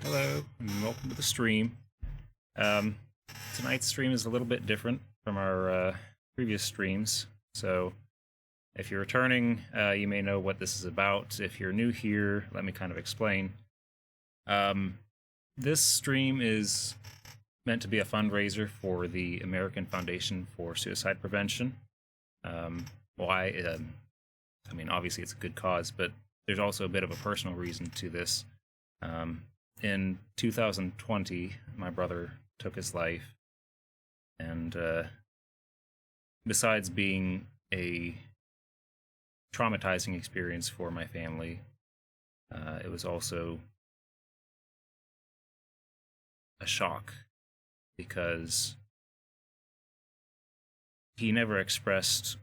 Hello, and welcome to the stream. Um, Tonight's stream is a little bit different from our previous streams. So, if you're returning, you may know what this is about. If you're new here, let me kind of explain. This stream is meant to be a fundraiser for the American Foundation for Suicide Prevention. Why? I mean, obviously it's a good cause, but there's also a bit of a personal reason to this. In 2020, my brother took his life, and besides being a traumatizing experience for my family, it was also a shock because he never expressed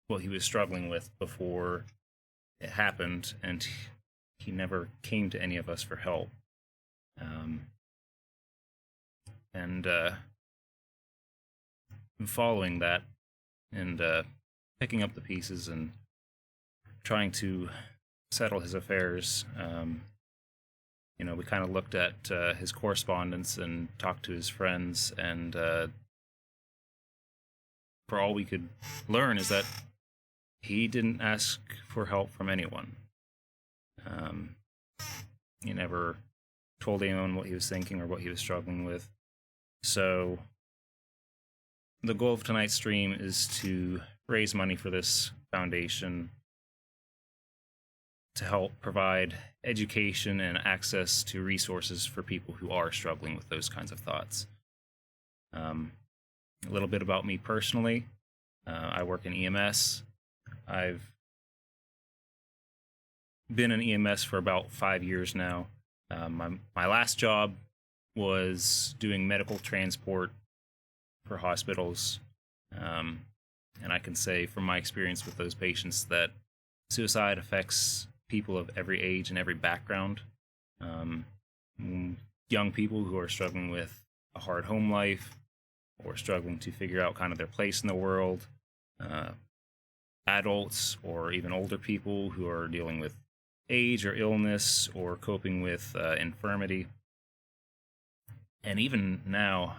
what he was struggling with before it happened, and he never came to any of us for help. And following that and picking up the pieces and trying to settle his affairs, we kind of looked at his correspondence and talked to his friends, and for all we could learn is that he didn't ask for help from anyone. He never told anyone what he was thinking or what he was struggling with. So the goal of tonight's stream is to raise money for this foundation to help provide education and access to resources for people who are struggling with those kinds of thoughts. A little bit about me personally. I work in EMS. I've been in EMS for about 5 years now. My last job was doing medical transport for hospitals. And I can say from my experience with those patients that suicide affects people of every age and every background. Young people who are struggling with a hard home life or struggling to figure out kind of their place in the world. Adults or even older people who are dealing with age or illness or coping with infirmity. And even now,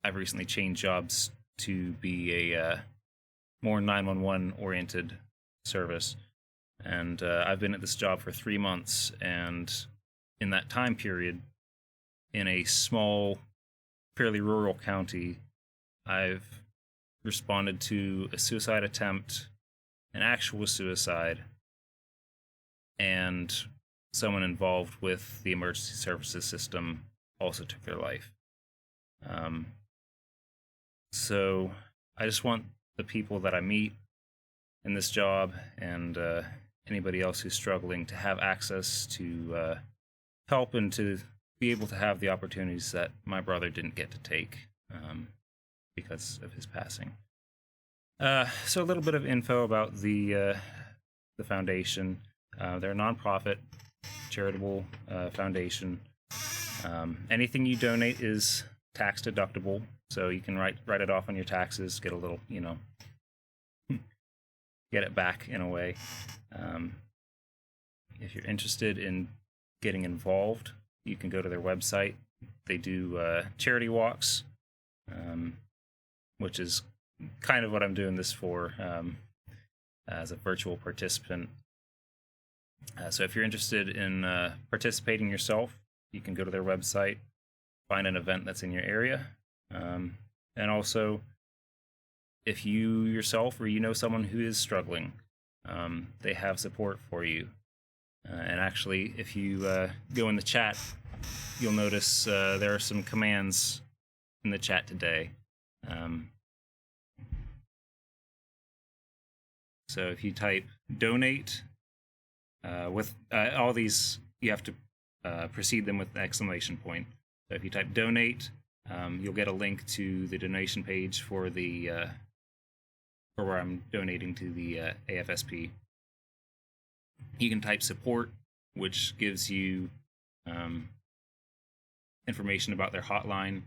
I've recently changed jobs to be a more 911 oriented service. And I've been at this job for 3 months. And in that time period, in a small, fairly rural county, I've responded to a suicide attempt, an actual suicide, and someone involved with the emergency services system also took their life. So I just want the people that I meet in this job and anybody else who's struggling to have access to help and to be able to have the opportunities that my brother didn't get to take because of his passing. So a little bit of info about the foundation. They're a nonprofit, charitable foundation. Anything you donate is tax deductible, so you can write it off on your taxes, get a little, get it back in a way. If you're interested in getting involved, you can go to their website. They do charity walks, which is kind of what I'm doing this for, as a virtual participant. So if you're interested in participating yourself, you can go to their website, find an event that's in your area. And also, if you yourself or you know someone who is struggling, they have support for you. And actually, if you go in the chat, you'll notice there are some commands in the chat today. So if you type donate, with all these, you have to precede them with an exclamation point. So if you type donate, you'll get a link to the donation page for the for where I'm donating to the AFSP. You can type support, which gives you information about their hotline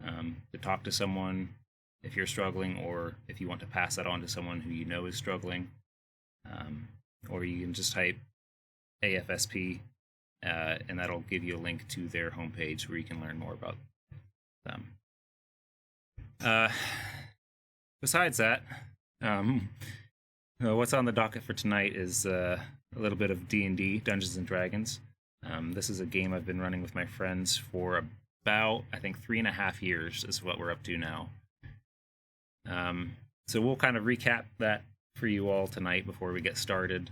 to talk to someone if you're struggling, or if you want to pass that on to someone who you know is struggling. Or you can just type AFSP and that'll give you a link to their homepage where you can learn more about them. Besides that, what's on the docket for tonight is a little bit of D&D, Dungeons and Dragons. This is a game I've been running with my friends for about, I think, 3.5 years is what we're up to now. So we'll kind of recap that for you all tonight before we get started,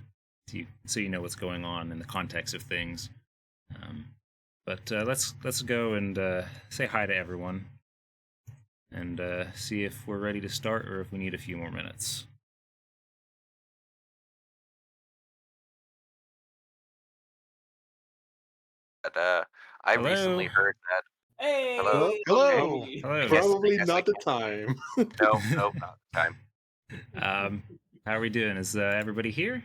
so you know what's going on in the context of things. But let's go and say hi to everyone, and see if we're ready to start or if we need a few more minutes. But I Hello? recently heard that. Hey! Hello? Hello. Okay. Hello. Probably guess not I the time. No, not the time. How are we doing? Is everybody here?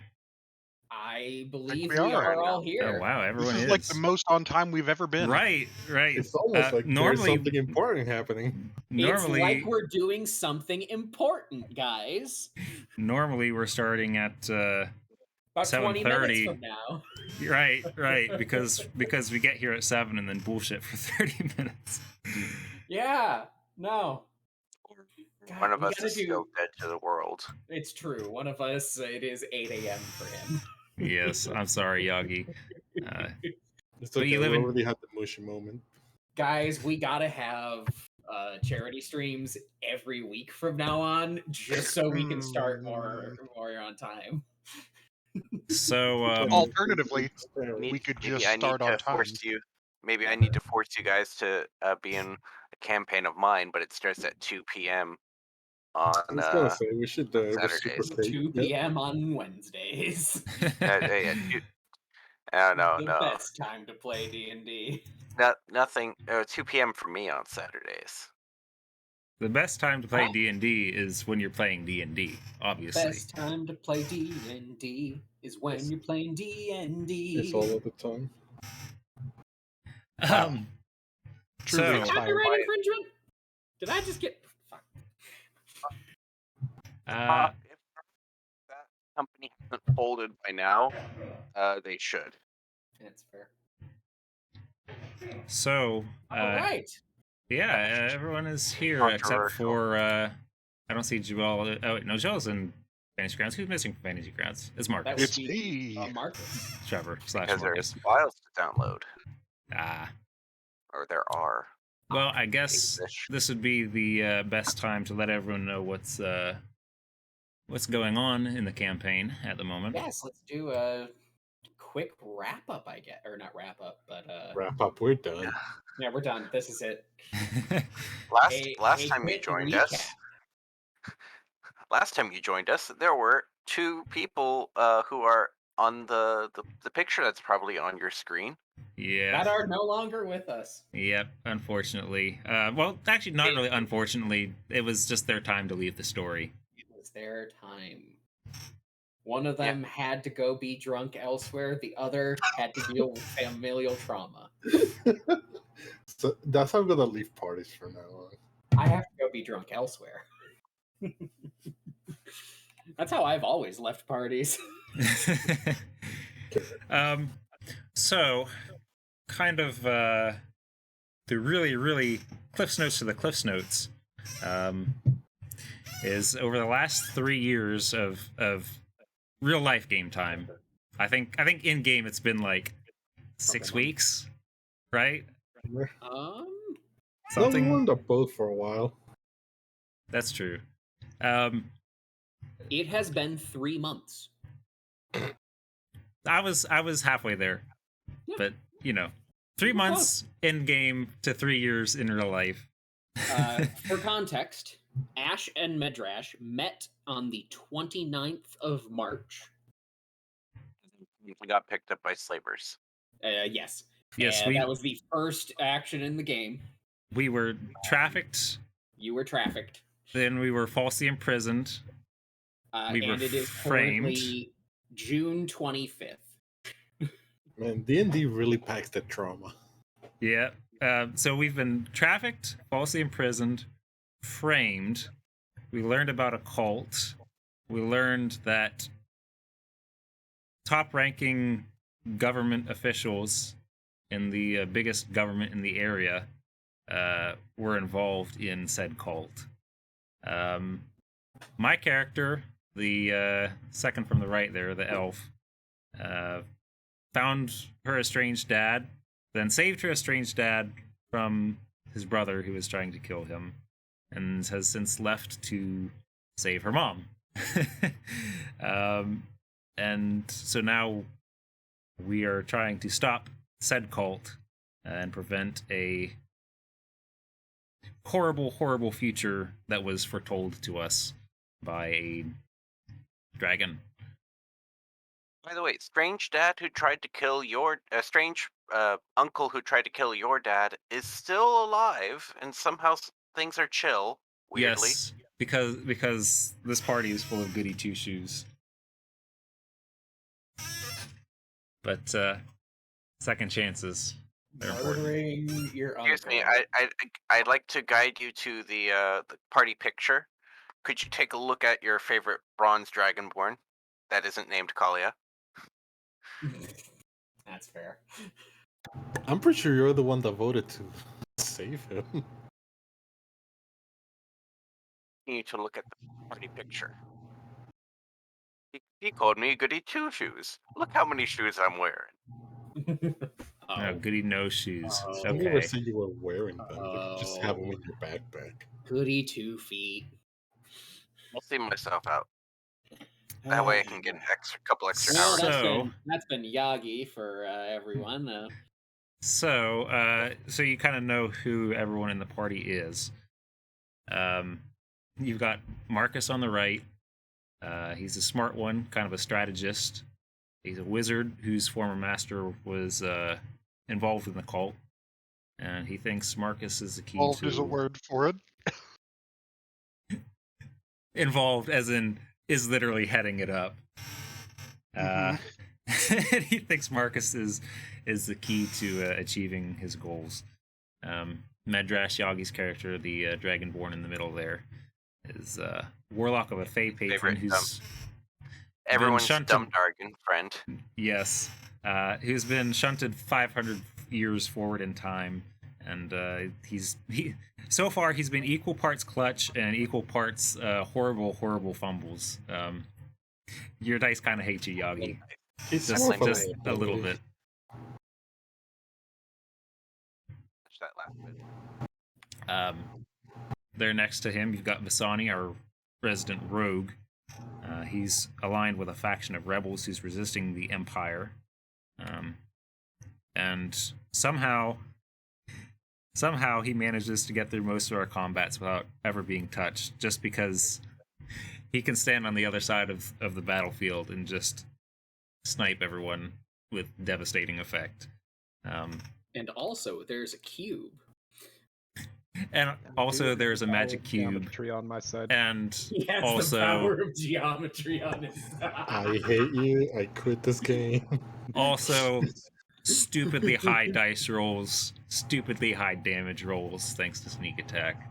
I believe we we are. are all Oh here. wow, everyone This is like the most on time we've ever been. Right. It's almost like there's normally something important happening. normally It's like we're doing something important, guys. normally we're starting at About 20 minutes 7:30. from now. right because we get here at 7 and then bullshit for 30 minutes. Yeah, no. God, One of we us gotta is still dead to the world. It's true. One of us, it is 8 a.m. for him. Yes, I'm sorry, Yagi. It's But okay. you live we in- already had the mushy moment. Guys, we gotta have charity streams every week from now on, just so we can start more on time. So Alternatively, Maybe could I just need start on to time. force you. Maybe I need to force you guys to be in a campaign of mine, but it starts at 2 p.m. I on was gonna say we should Saturdays. reciprocate. 2 Yep. p.m. on Wednesdays. yeah, no. The best time to play D&D. Nothing. 2 p.m. for me on Saturdays. the best time to play Huh? D&D is when you're playing D&D, obviously. Best time to play D&D is when you're playing D&D. It's all of the time. So Truly inspired by Copyright it. infringement? Did I just get... Fuck. If that company hasn't folded by now, they should. That's fair. So All right. yeah, everyone is here except Controversial. for I don't see Joel. Oh wait, no, Joel's in Fantasy Grounds. Who's missing from Fantasy Grounds? It's That Marcus. would It's be me. Marcus. Trevor / Because Marcus. there's files to download, Ah, or there are. well, I guess English. this would be the best time to let everyone know what's going on in the campaign at the moment. Yes, let's do a quick wrap-up, I guess. Or not wrap-up, but... Wrap up. We're done. Yeah, we're done. This is it. Last time you quick joined recap. us, there were 2 people who are on the picture that's probably on your screen. Yeah. That are no longer with us. Yep, unfortunately. Well, actually, not really unfortunately. It was just their time to leave the story. It was their time. One of them had to go be drunk elsewhere. The other had to deal with familial trauma. So that's how I'm gonna leave parties from now on. I have to go be drunk elsewhere. That's how I've always left parties. So, kind of the really Cliff's Notes to the Cliff's Notes is over the last 3 years of real life game time. I think in game it's been like 6 weeks, right? No, we Something. warmed up both for a while. That's true. It has been 3 months. I was halfway there, Yeah. but 3 months in game to 3 years in real life. For context, Ash and Medrash met on the 29th of March. We got picked up by slavers. Yes. Yes, that was the first action in the game. we were trafficked. You were trafficked. Then we were falsely imprisoned. We were and it is framed. currently June 25th. Man, D&D really packs the trauma. Yeah. So we've been trafficked, falsely imprisoned, framed. We learned about a cult. We learned that top-ranking government officials and the biggest government in the area were involved in said cult. My character, the second from the right there, the elf, found her estranged dad, then saved her estranged dad from his brother who was trying to kill him, and has since left to save her mom. And so now we are trying to stop said cult and prevent a horrible, horrible future that was foretold to us by a dragon. By the way, strange dad who tried to kill your strange uncle who tried to kill your dad is still alive, and somehow things are chill. Weirdly, Yes, because this party is full of goody two shoes. But second chances. They're important. Murdering your uncle. excuse me. I'd like to guide you to the party picture. Could you take a look at your favorite bronze dragonborn that isn't named Kalia? That's fair. I'm pretty sure you're the one that voted to save him. You need to look at the party picture. He called me goody two shoes. Look how many shoes I'm wearing. Oh, goody no shoes. Oh. I never Okay. said you were wearing them. You just have them in your backpack. Goody 2 feet. I'll see myself out. That way I can get an couple extra Well, hours. So- that's been Yagi for everyone. So you kind of know who everyone in the party is. You've got Marcus on the right. He's a smart one, kind of a strategist. He's a wizard whose former master was involved in the cult, and he thinks Marcus is the key Involved to... is a word for it. Involved, as in, is literally heading it up. And he thinks Marcus is the key to achieving his goals. Medrash, Yagi's character, the dragonborn in the middle there, is warlock of a Fey patron Favorite, who's Everyone's shunted- dumb jargon friend. yes, who's been shunted 500 years forward in time, and so far he's been equal parts clutch and equal parts horrible fumbles. Your dice kind of hate you, Yagi, He's just more of just a liability. little bit. Touch that last bit. There next to him, you've got Visani, our resident rogue. He's aligned with a faction of rebels who's resisting the Empire. And somehow he manages to get through most of our combats without ever being touched, just because he can stand on the other side of the battlefield and just snipe everyone with devastating effect. And also, there's a cube. And also there's a magic cube, Geometry on my side. and He has also the power of geometry on his I side. hate you. I quit this game. also stupidly high dice rolls, stupidly high damage rolls thanks to sneak attack.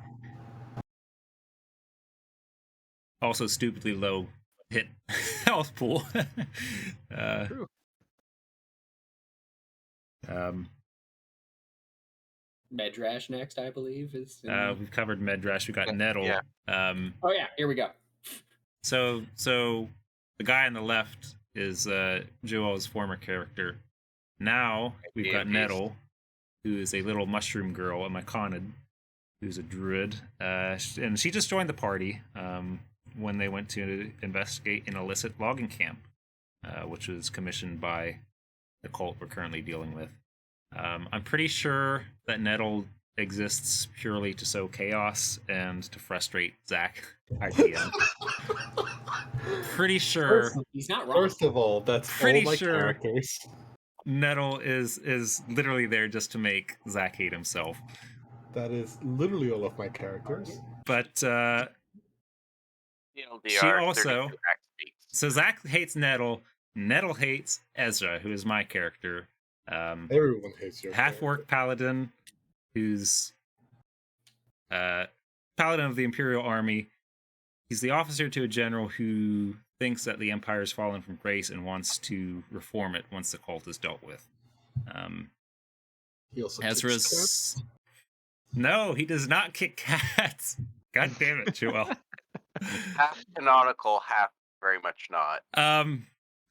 Also stupidly low hit health pool. True. Medrash next, I believe, is. in- We've covered Medrash. We got Nettle. Yeah. Oh yeah, here we go. So the guy on the left is Joel's former character. Now we've got Yeah, Nettle, who is a little mushroom girl, a Myconid, who's a druid, and she just joined the party when they went to investigate an illicit logging camp, which was commissioned by the cult we're currently dealing with. I'm pretty sure that Nettle exists purely to sow chaos and to frustrate Zach, our DM. Pretty sure He's not wrong. First of all, that's Pretty all my sure- characters. Nettle is literally there just to make Zach hate himself. That is literally all of my characters. But TLDR, She 32 also- act speaks. so Zach hates Nettle. Nettle hates Ezra, who is my character. Everyone hates your Half-orc paladin, who's paladin of the Imperial Army. He's the officer to a general who thinks that the Empire's fallen from grace and wants to reform it once the cult is dealt with. He also As for kicks his... No, he does not kick cats. God damn it, Joel. Half canonical, half very much not.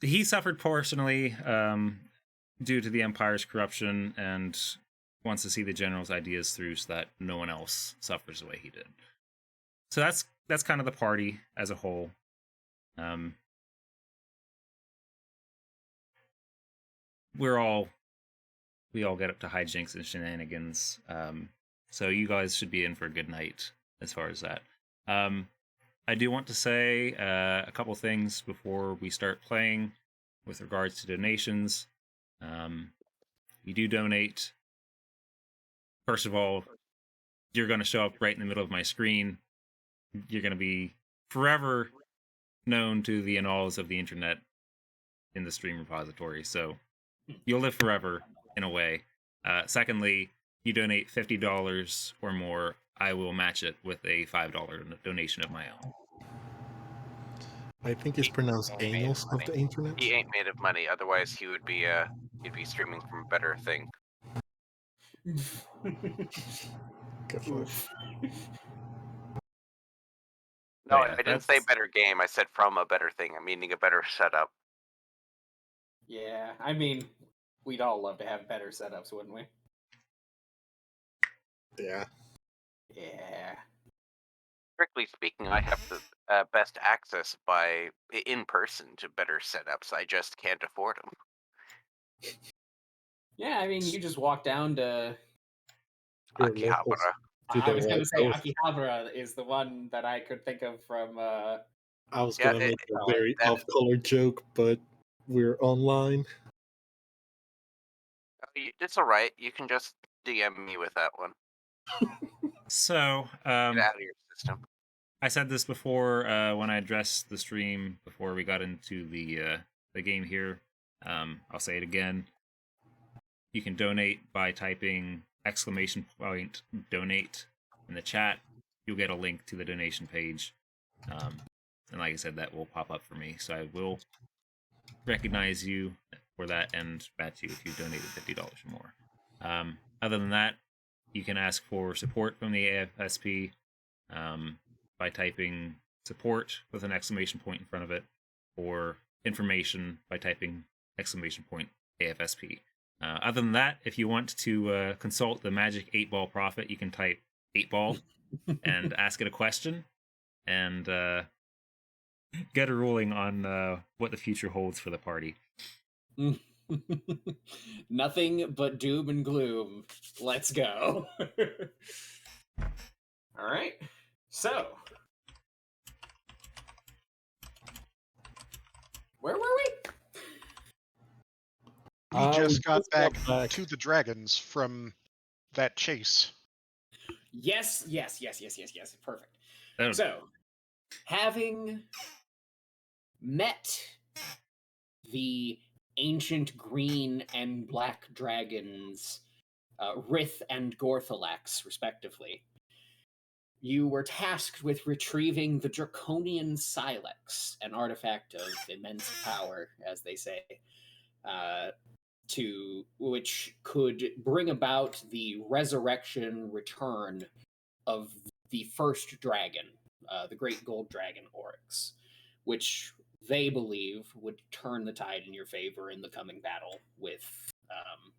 He suffered personally due to the Empire's corruption and wants to see the General's ideas through so that no one else suffers the way he did. So that's kind of the party as a whole. We all get up to hijinks and shenanigans. So you guys should be in for a good night as far as that. I do want to say a couple things before we start playing with regards to donations. You do donate. First of all, you're going to show up right in the middle of my screen. You're going to be forever known to the annals of the internet in the stream repository. So you'll live forever in a way. Secondly, you donate $50 or more, I will match it with a $5 donation of my own. I think it's pronounced annals of the internet. He ain't made of money, otherwise he would be he'd be streaming from a better thing. Good luck. No, Yeah, I didn't say that's- better game. I said from a better thing. I'm meaning a better setup. Yeah, I mean, we'd all love to have better setups, wouldn't we? Yeah. Yeah. Strictly speaking, I have the best access in person to better setups. I just can't afford them. Yeah, I mean, you just walk down to. Your Akihabara. locals do I the was going to right say oath. Akihabara is the one that I could think of from. I was Yeah, gonna make a very that- off-color joke, but we're online. It's all right. You can just DM me with that one. So, Get out of your system. I said this before when I addressed the stream before we got into the game here. I'll say it again. You can donate by typing !donate in the chat. You'll get a link to the donation page. And like I said, that will pop up for me. So I will recognize you for that and bat you if you donated $50 or more. Other than that, you can ask for support from the AFSP by typing support with an exclamation point in front of it, or information by typing exclamation point AFSP. Other than that, if you want to consult the Magic 8-Ball Prophet, you can type 8-Ball and ask it a question and get a ruling on what the future holds for the party. Nothing but doom and gloom. Let's go. All right. So, where were we? We just got back back. to the dragons from that chase. Yes. Perfect. Oh, So, having met the ancient green and black dragons, Rith and Gorthalax, respectively, you were tasked with retrieving the Draconian Silex, an artifact of immense power, as they say, to which could bring about the return of the first dragon, the great gold dragon Oryx, which they believe would turn the tide in your favor in the coming battle with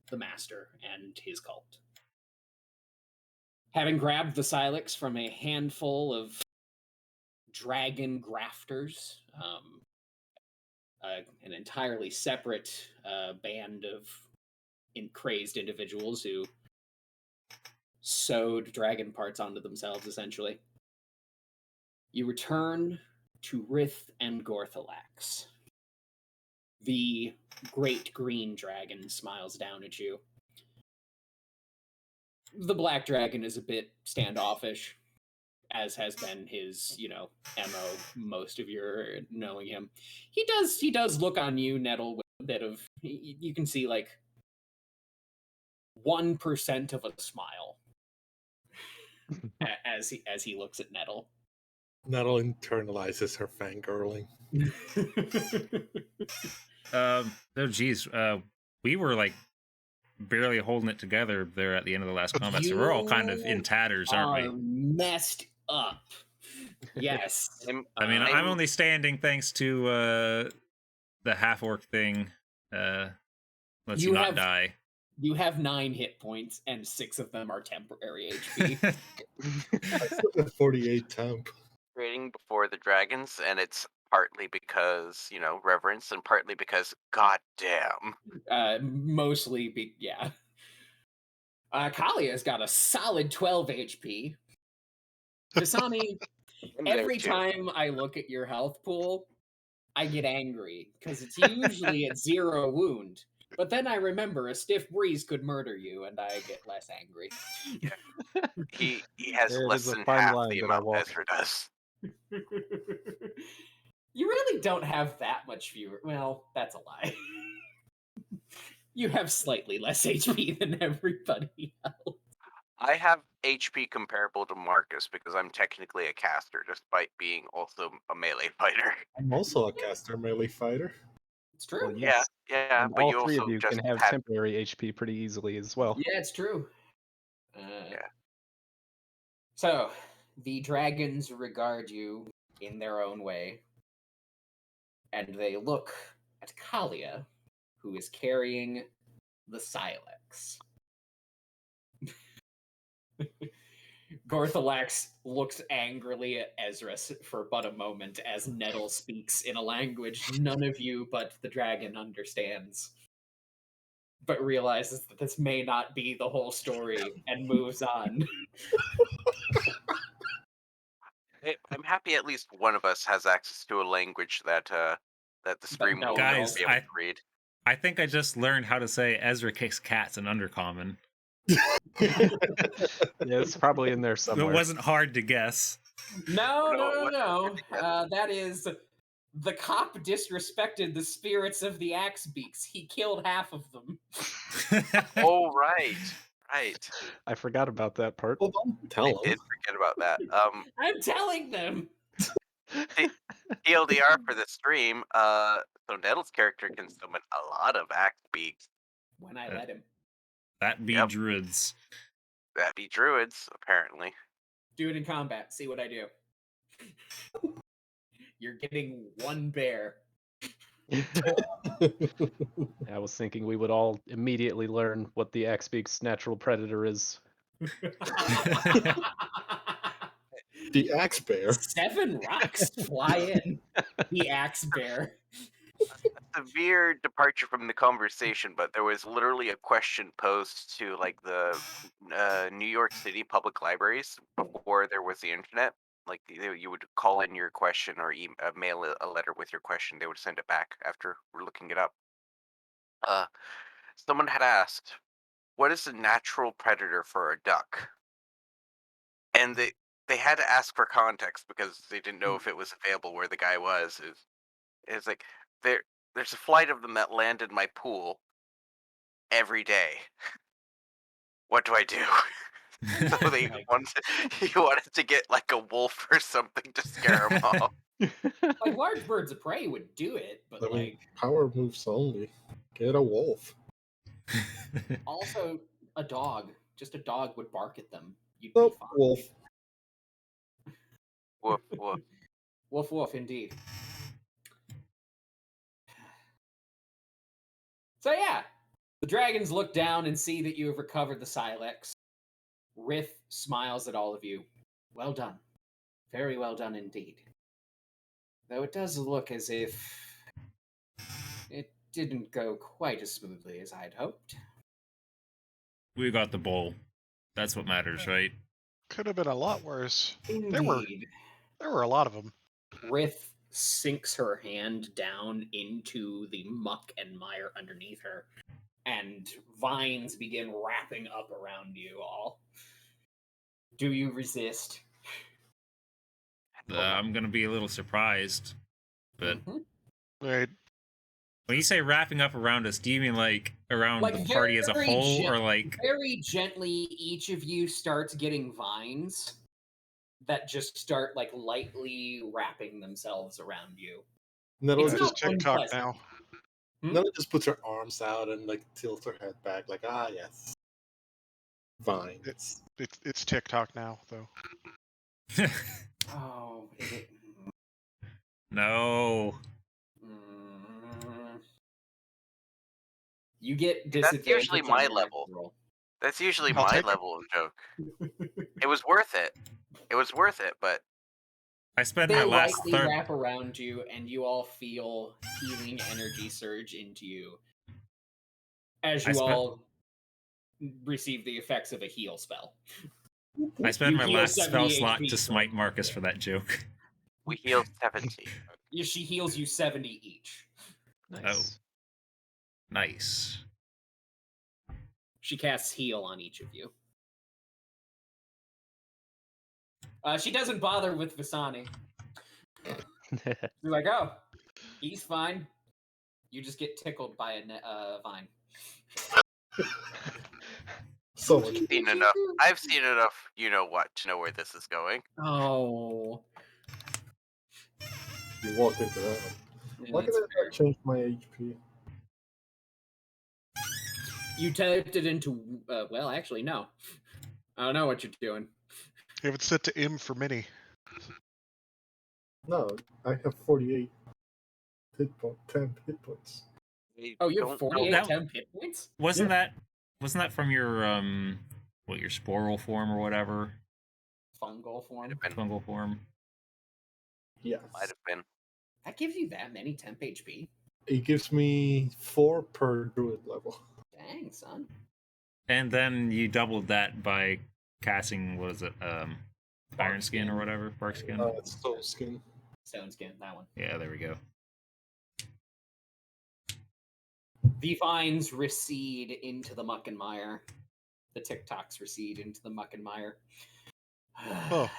the Master and his cult. Having grabbed the Silex from a handful of dragon grafters, an entirely separate band of crazed individuals who sewed dragon parts onto themselves, essentially, you return to Rith and Gorthalax. The great green dragon smiles down at you. The black dragon is a bit standoffish, as has been his, MO most of your knowing him. He does look on you, Nettle, with a bit of, you can see like 1% of a smile as he looks at Nettle. Nettle internalizes her fangirling. oh geez, we were like barely holding it together there at the end of the last combat. So we're all kind of in tatters, aren't are we? messed up. Yes. I mean, I'm only standing thanks to the half orc thing. Lets you not die. You have 9 hit points, and 6 of them are temporary HP. I still have 48 temp. Trading before the dragons, and it's partly because, reverence, and partly because, goddamn. Mostly, yeah. Kalia's got a solid 12 HP. Kasami, every time I look at your health pool, I get angry, because it's usually at 0 wound. But then I remember a stiff breeze could murder you, and I get less angry. Yeah. He has There less is a than fine half line the that I amount walk. Ezra does. You really don't have that much fewer. Well, that's a lie. You have slightly less HP than everybody else. I have HP comparable to Marcus because I'm technically a caster, despite being also a melee fighter. I'm also a caster melee fighter. It's true. Well, yes. Yeah, And but all you three also of you just can have had temporary HP pretty easily as well. Yeah, it's true. Yeah. So, the dragons regard you in their own way, and they look at Kalia, who is carrying the Silex. Gorthalax looks angrily at Ezra for but a moment as Nettle speaks in a language none of you but the dragon understands, but realizes that this may not be the whole story and moves on. I'm happy at least one of us has access to a language that the stream that will we all Guys, be able to read. I think I just learned how to say Ezra kicks cats in Undercommon. Yeah, it's probably in there somewhere. It wasn't hard to guess. No. That is, the cop disrespected the spirits of the axe beaks. He killed half of them. Oh, right. I forgot about that part. Well, don't tell I him. did forget about that. I'm telling them. TLDR for the stream, so Nettle's character can summon a lot of axe beaks. When I let him. That be Yep. druids. That be druids, apparently. Do it in combat. See what I do. You're getting 1 bear. I was thinking we would all immediately learn what the Axebeak's natural predator is. The axe bear. 7 rocks fly in. The axe bear. A severe departure from the conversation, but there was literally a question posed to like the New York City public libraries before there was the internet. Like you would call in your question or mail a letter with your question. They would send it back after we're looking it up. Someone had asked, "What is the natural predator for a duck?" And they had to ask for context because they didn't know if it was available where the guy was. It's like there's a flight of them that land in my pool every day. What do I do? So he wanted to get like a wolf or something to scare him off. Like, large birds of prey would do it, but I mean, like, power moves only. Get a wolf. also a dog. Just a dog would bark at them. You'd be Nope, fine. wolf. Woof, woof. Woof woof, indeed. So yeah, the dragons look down and see that you have recovered the Silex. Rith smiles at all of you. Well done. Very well done indeed. Though it does look as if it didn't go quite as smoothly as I'd hoped. We got the bowl. That's what matters, right? Could have been a lot worse. Indeed. There were a lot of them. Rith sinks her hand down into the muck and mire underneath her, and vines begin wrapping up around you all. Do you resist? I'm gonna be a little surprised, but Mhm. Right. when you say wrapping up around us, do you mean like around Like, the party as a very whole, gen- or like? Very gently, each of you starts getting vines that just start like lightly wrapping themselves around you. Nettle It's It's not just TikTok unpleasant. now. Nella just puts her arms out and like tilts her head back, like, ah, yes, fine. It's TikTok now, though. Oh, is it? No. You get That's disadvantage usually on my your next level. roll. That's usually I'll my take it. level of joke. It was worth it. It was worth it, but I spent They my last lightly third. wrap around you, and you all feel healing energy surge into you as I you spent- all receive the effects of a heal spell. I spent You my heal last spell 70 slot HP to smite Marcus for that joke. we healed 70. She heals you 70 each. Nice. Nice. She casts heal on each of you. She doesn't bother with Visani. She's like, oh, he's fine. You just get tickled by a vine. So much. Seen enough. I've seen enough. You know what to know where this is going. Oh. You walked into that one. Yeah, Why can that's I fair. not change my HP? You typed it into. Well, actually, no. I don't know what you're doing. You have it set to M for mini. No, I have 48 hit point, 10 hit points. Oh, you have Don't 48 that- temp hit points? Wasn't that from your your sporal form or whatever? Fungal form. Fungal form. Yes. Might have been. That gives you that many temp HP? It gives me 4 per druid level. Dang, son. And then you doubled that by casting, what is it? Iron skin or whatever? Bark skin? It's soul skin. Stone skin, that one. Yeah, there we go. The vines recede into the muck and mire. The TikToks recede into the muck and mire. Oh.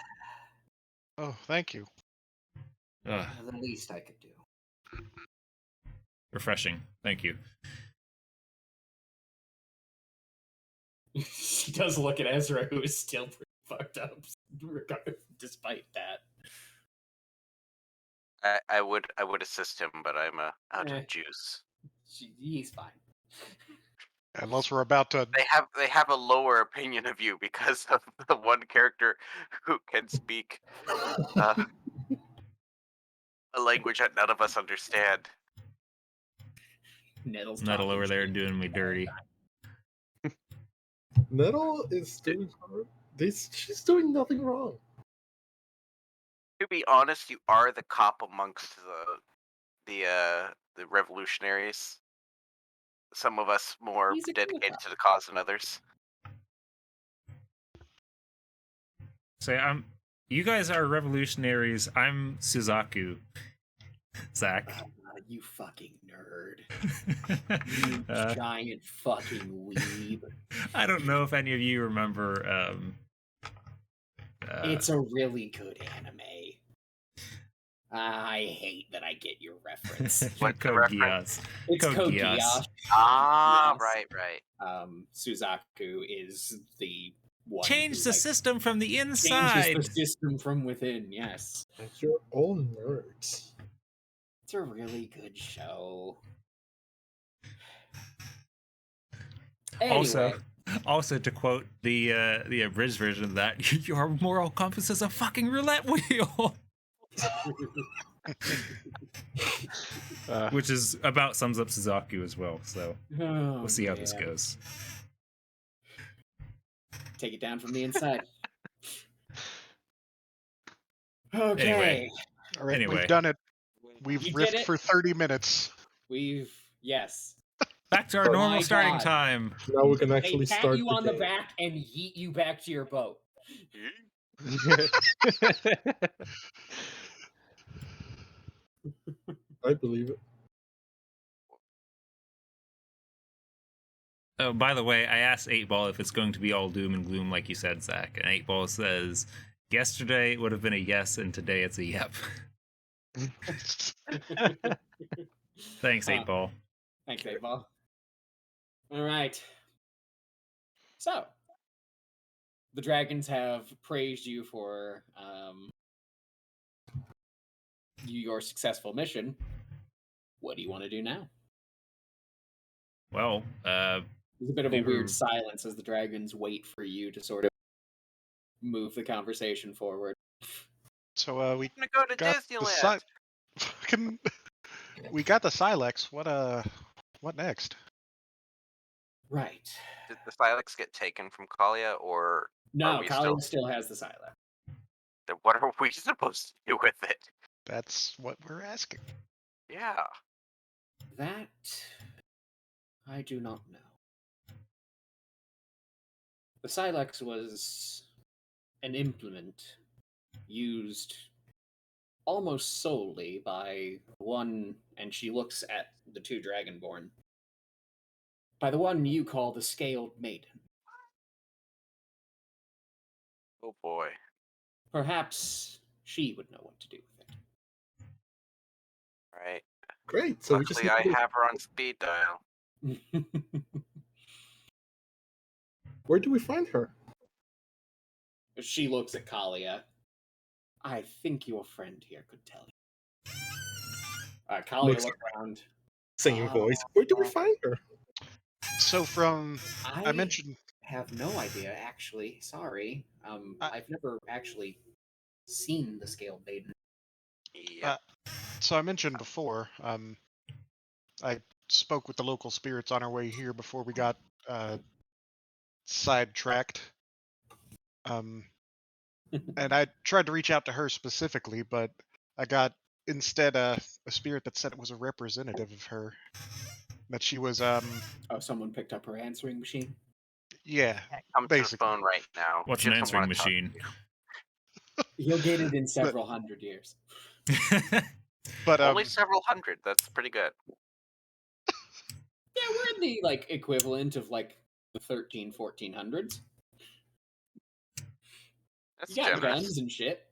Oh, thank you. Ugh, The least I could do. refreshing. Thank you. She does look at Ezra, who is still pretty fucked up, despite that. I would assist him, but I'm out Eh. of juice. He's fine. Unless we're about to. They have a lower opinion of you because of the one character who can speak a language that none of us understand. Nettle's Nettle talking over there shit. doing me dirty. Nettle is doing she's doing nothing wrong. To be honest, you are the cop amongst the revolutionaries. Some of us more He's a cool dedicated cop. to the cause than others. Say, you guys are revolutionaries. I'm Suzaku. Zach. You fucking nerd. You giant fucking weeb. I don't know if any of you remember. It's a really good anime. I hate that I get your reference. What's the Code reference? Geass. It's Code Code Geass. Geass. Ah, Yes. right. Suzaku is the one Change who, the system from the changes inside. the system from within. Yes, And you're all nerds. it's a really good show. Anyway, Also, to quote the abridged version of that, your moral compass is a fucking roulette wheel, which is about sums up Suzaku as well. So oh, we'll see how this man. goes. Take it down from the inside. Okay, Anyway. All right, Anyway. we've done it. We've You did riffed it. for 30 minutes. yes. Back to our Oh normal my starting God. time. Now we can They actually pat start you the on the game. back and yeet you back to your boat. I believe it. Oh, by the way, I asked 8-Ball if it's going to be all doom and gloom like you said, Zach, and 8-Ball says yesterday it would have been a yes, and today it's a yep. Thanks, 8-Ball. Thanks, 8-Ball. All right. So, the dragons have praised you for your successful mission. What do you want to do now? Well, There's a bit of we a weird were- silence as the dragons wait for you to sort of move the conversation forward. So we I'm gonna go to got the Disneyland. fucking we got the Silex. What next? Right. Did the Silex get taken from Kalia, or No, we Kalia still has the Silex. then what are we supposed to do with it? That's what we're asking. Yeah. That I do not know. The Silex was an implement used almost solely by one, and she looks at the two Dragonborn, by the one you call the Scaled Maiden. Oh boy. Perhaps she would know what to do with it. All right. Great. So we just Luckily, need I to- have her on speed dial. Where do we find her? She looks at Kalia. I think your friend here could tell you. Kalia Looks- looks around. Singing voice. Where do we find her? So from I I mentioned have no idea, actually. Sorry. I- I've never actually seen the Scaled Maiden. Yep. I mentioned before. I spoke with the local spirits on our way here before we got sidetracked. And I tried to reach out to her specifically, but I got instead a spirit that said it was a representative of her. That she was Oh, someone picked up her answering machine. yeah. Come to the basically. phone right now. what's She an doesn't answering wanna talk to machine? you. You'll get it in several hundred years. But Only several hundred. That's pretty good. Yeah, we're in the equivalent of the 1400s. That's You got generous. guns and shit.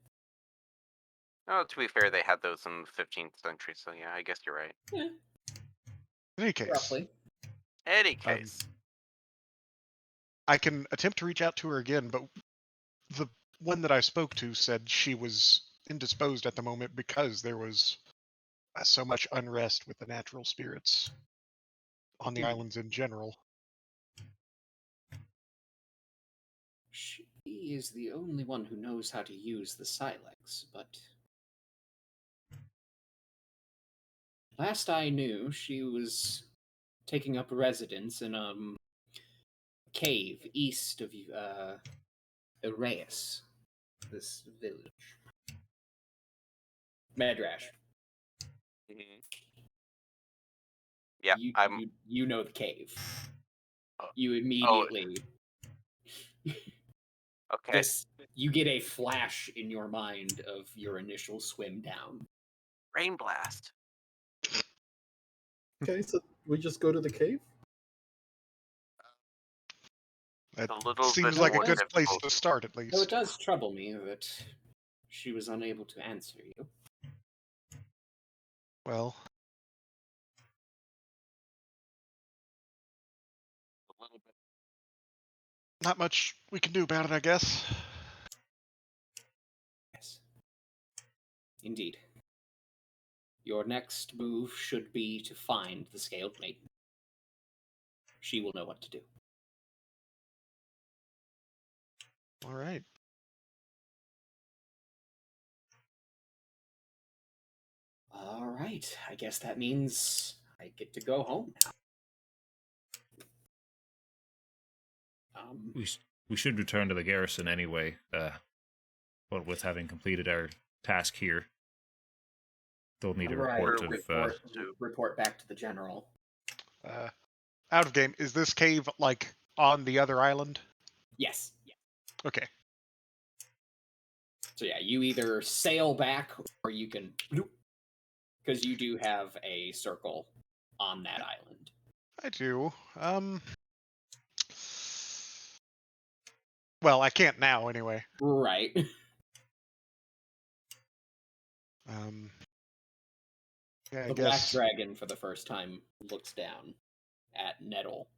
Oh, to be fair, they had those in the 15th century, so yeah, I guess you're right. Yeah, in any case, roughly. Any case. I can attempt to reach out to her again, but the one that I spoke to said she was indisposed at the moment because there was so much unrest with the natural spirits on the islands in general. She is the only one who knows how to use the Silex, but last I knew, she was taking up residence in a cave east of Eraeus, this village. Medrash. Mhm. Yeah, I'm. You know the cave. Oh. You immediately Okay. you get a flash in your mind of your initial swim down. Rain blast. Okay, so we just go to the cave? That A little seems bit like a more good place difficult. to start, at Though it least. does trouble me that she was unable to answer you. Well, A little bit. not much we can do about it, I guess. Yes. Indeed. Your next move should be to find the Scaled Maiden. She will know what to do. All right. All right. I guess that means I get to go home now. We should return to the garrison anyway. But with having completed our task here, they'll need a Right, report of. report back to the general. Out of game. Is this cave like on the other island? Yes. Okay. So yeah, you either sail back or you can, because you do have a circle on that island. I do. Well, I can't now anyway. Right. Yeah, I The Black guess. Dragon, for the first time, looks down at Nettle.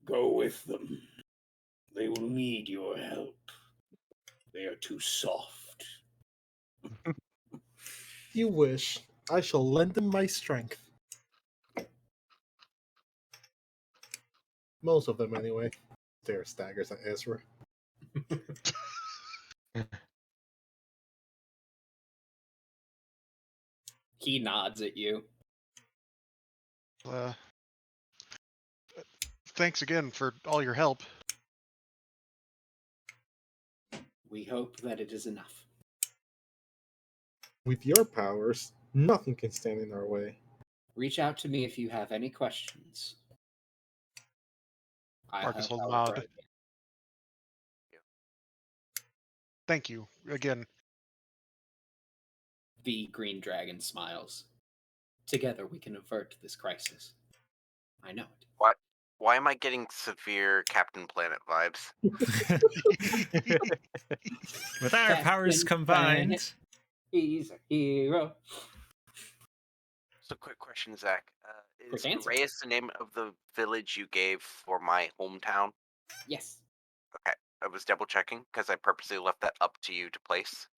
Go with them. They will need your help. They are too soft. You wish. I shall lend them my strength. Most of them, anyway. Stare staggers at Ezra. He nods at you. Thanks again for all your help. We hope that it is enough. With your powers, nothing can stand in our way. Reach out to me if you have any questions. Marcus will however, nod. Thank you again. The green dragon smiles. Together we can avert this crisis. I know it. Why am I getting severe Captain Planet vibes? With our powers Captain combined. Planet, he's a hero. So, quick question, Zach. Is Quick answer. Reyes the name of the village you gave for my hometown? Yes, Okay, I was double checking because I purposely left that up to you to place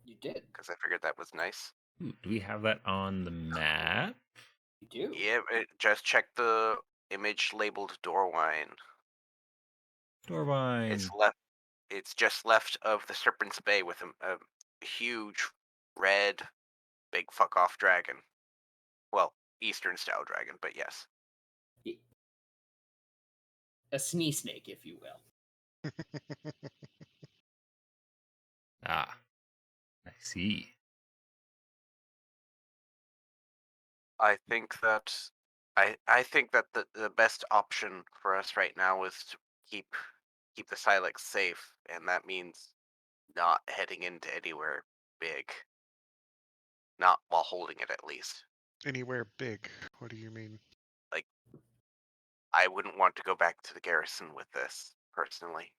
you did. because I figured that was nice. Ooh, do we have that on the map? You do. Yeah, just check the image labeled Doorwine. Dorvine. It's left. It's just left of the Serpent's Bay with a huge red, big fuck off dragon. Well, Eastern style dragon, but yes. A snee snake, if you will. Ah, I see. I think that the best option for us right now is to keep the Silex safe, and that means not heading into anywhere big. Not while holding it, at least. Anywhere big? What do you mean? I wouldn't want to go back to the garrison with this, personally.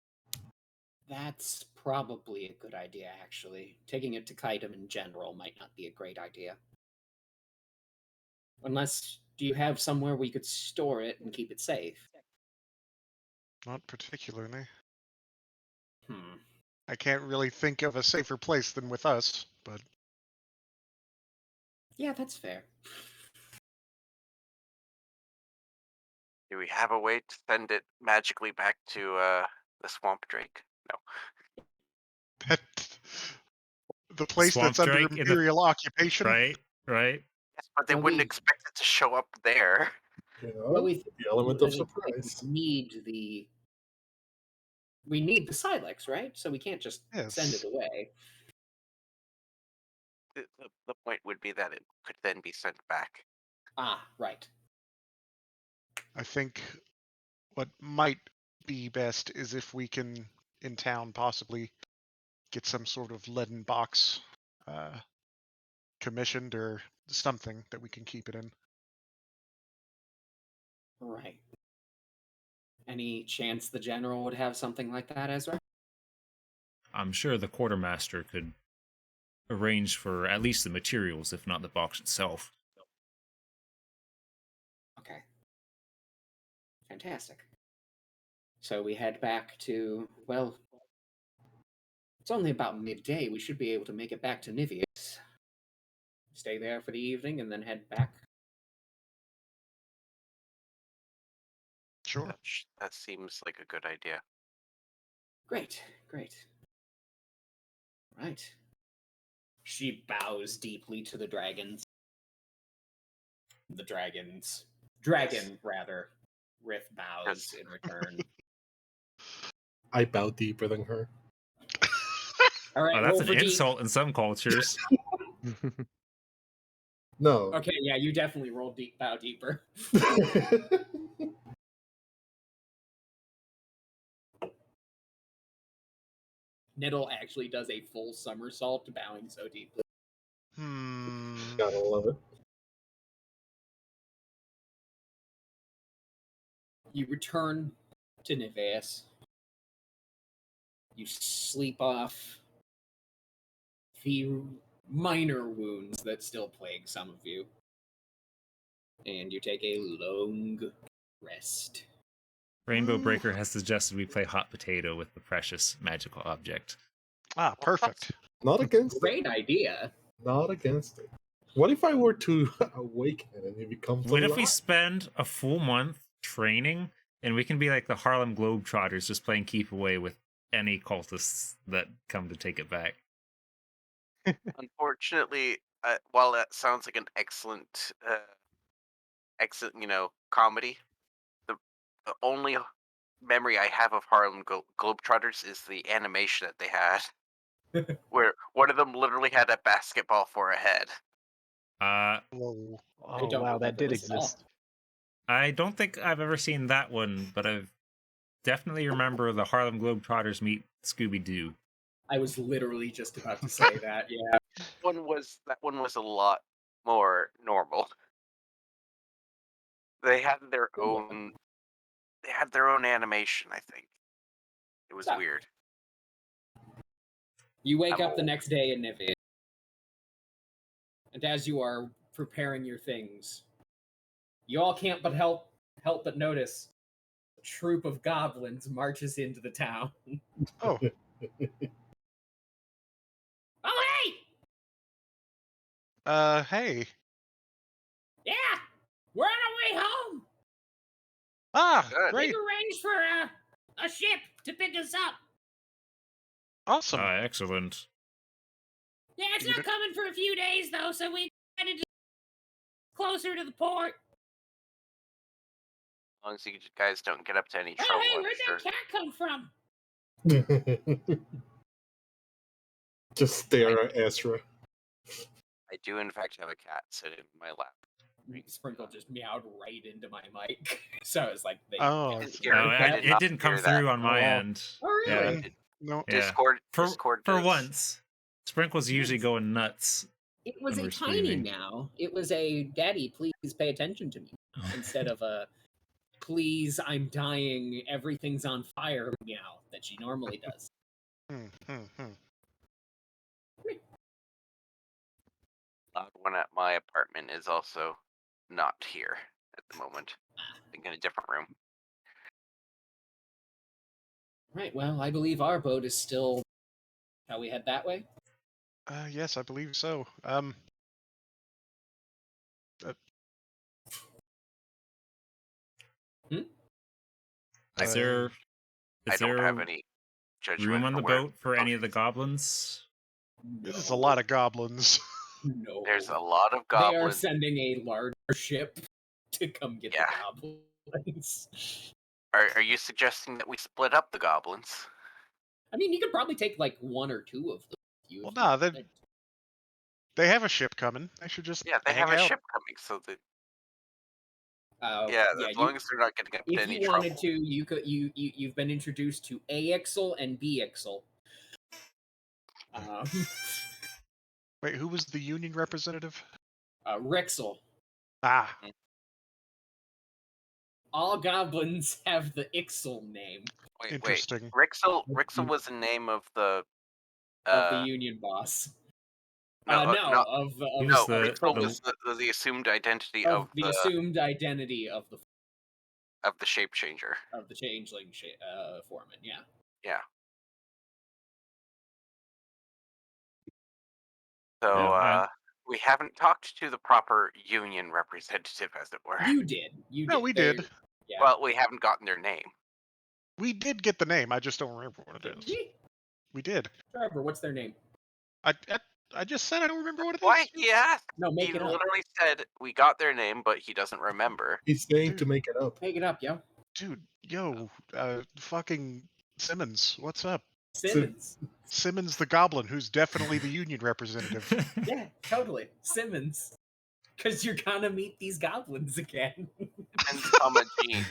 That's probably a good idea, actually. Taking it to Kaitum in general might not be a great idea. Unless, do you have somewhere we could store it and keep it safe? Not particularly. Hmm. I can't really think of a safer place than with us, but Yeah, that's fair. Do we have a way to send it magically back to the Swamp Drake? No. that the place Swamp that's under Drake in the- Imperial occupation. Right? Yes, but they Well, wouldn't we- expect it to show up there. You know, Well, the element of surprise. We need the Silex, right? So we can't just send it Yes. away. The point would be that it could then be sent back. Ah, right. I think what might be best is if we can, in town, possibly get some sort of leaden box commissioned or something that we can keep it in. Right. Any chance the general would have something like that, Ezra? I'm sure the quartermaster could arrange for at least the materials, if not the box itself. Okay. Fantastic. So we head back to, well, it's only about midday. We should be able to make it back to Nivius. Stay there for the evening and then head back. Sure. That seems like a good idea. Great, great. Right. She bows deeply to the dragons. Dragon, rather. Rith bows in return. I bow deeper than her. All right, Oh, that's roll an for deep. insult in some cultures. No. Okay, yeah, you definitely roll deep, bow deeper. Niddle actually does a full somersault, bowing so deeply. Gotta love it. You return to Niveus. You sleep off the minor wounds that still plague some of you. And you take a long rest. Rainbow Breaker has suggested we play hot potato with the precious magical object. Ah, perfect. Not against it. Great idea. Not against it. What if I were to awaken it and it becomes What if we alive? spend a full month training And we can be like the Harlem Globetrotters, just playing keep away with any cultists that come to take it back. Unfortunately, while that sounds like an excellent, comedy, the only memory I have of Harlem Globetrotters is the animation that they had, where one of them literally had a basketball for a head. Whoa. Oh don't wow, that remember did this at all. exist. I don't think I've ever seen that one, but I've definitely remember the Harlem Globetrotters meet Scooby Doo. I was literally just about to say that. Yeah. That one was a lot more normal. They had their own. They had their own animation. I think it was So- weird. You wake I'm up the old. next day in Nivea, and as you are preparing your things, you all can't but help but notice a troop of goblins marches into the town. Oh, Oh hey! hey. Yeah! We're on our way home! Ah, Good. great. We've arranged for a ship to pick us up. Awesome. Excellent. Yeah, it's You not did- coming for a few days though, so we headed closer to the port. As long as you guys don't get up to any Oh trouble, hey, I'm where'd sure. that cat come from? Just stare at Ezra. I do, in fact, have a cat sitting in my lap. Sprinkle just meowed right into my mic. So it's like they Oh, Didn't it's- hear No, it. I did it not didn't come hear that. through on my Oh. end. Oh really? Yeah. no. Yeah. Discord For does. once, Sprinkle's usually Yes. going nuts. It was When a we're tiny screaming. meow. It was a daddy, please pay attention to me. Instead of a please, I'm dying, everything's on fire meow that she normally does. Loud one at my apartment is also not here at the moment. I think in a different room. Right, well, I believe our boat is still. Shall we head that way? Yes, I believe so. Is Uh, there I don't have there any judgment room on for the where boat for any of the goes. goblins? This is a lot of goblins. No. There's a lot of They are goblins. sending a larger ship to come get Yeah. the goblins. Are you suggesting that we split up the goblins? I mean, you could probably take like one or two of them. If you Well, if nah, you they- wanted. They have a ship coming. They should just Yeah, they hang have a out. ship coming, so that Yeah, as long as they're not getting up to if any you wanted trouble. to, you could. You've been introduced to AXL and BXL. Wait, who was the union representative? Rexel. Ah, All goblins have the Ixel name Wait. interesting. Rixel was the name of the of the union boss. no, No, no, of He no. was the- Rixel the- was the assumed identity of of the assumed identity of the shape changer. changeling foreman. Yeah. Yeah. So Yeah, we haven't talked to the proper union representative, as it were. You did. You No, did. we They- did. Yeah. Well, we haven't gotten their name. We did get the name. I just don't remember what it Did is. we? We did. Trevor, what's their name? I just said I don't remember what it is. Why he asked? No, He make it up. literally said we got their name, but he doesn't remember. He's saying to Dude. make it up. Make it up, yo. Dude, yo, fucking Simmons, what's up? Simmons. Simmons the Goblin, who's definitely the union representative. Yeah, totally. Simmons. Because you're gonna meet these goblins again. And Comma Gene.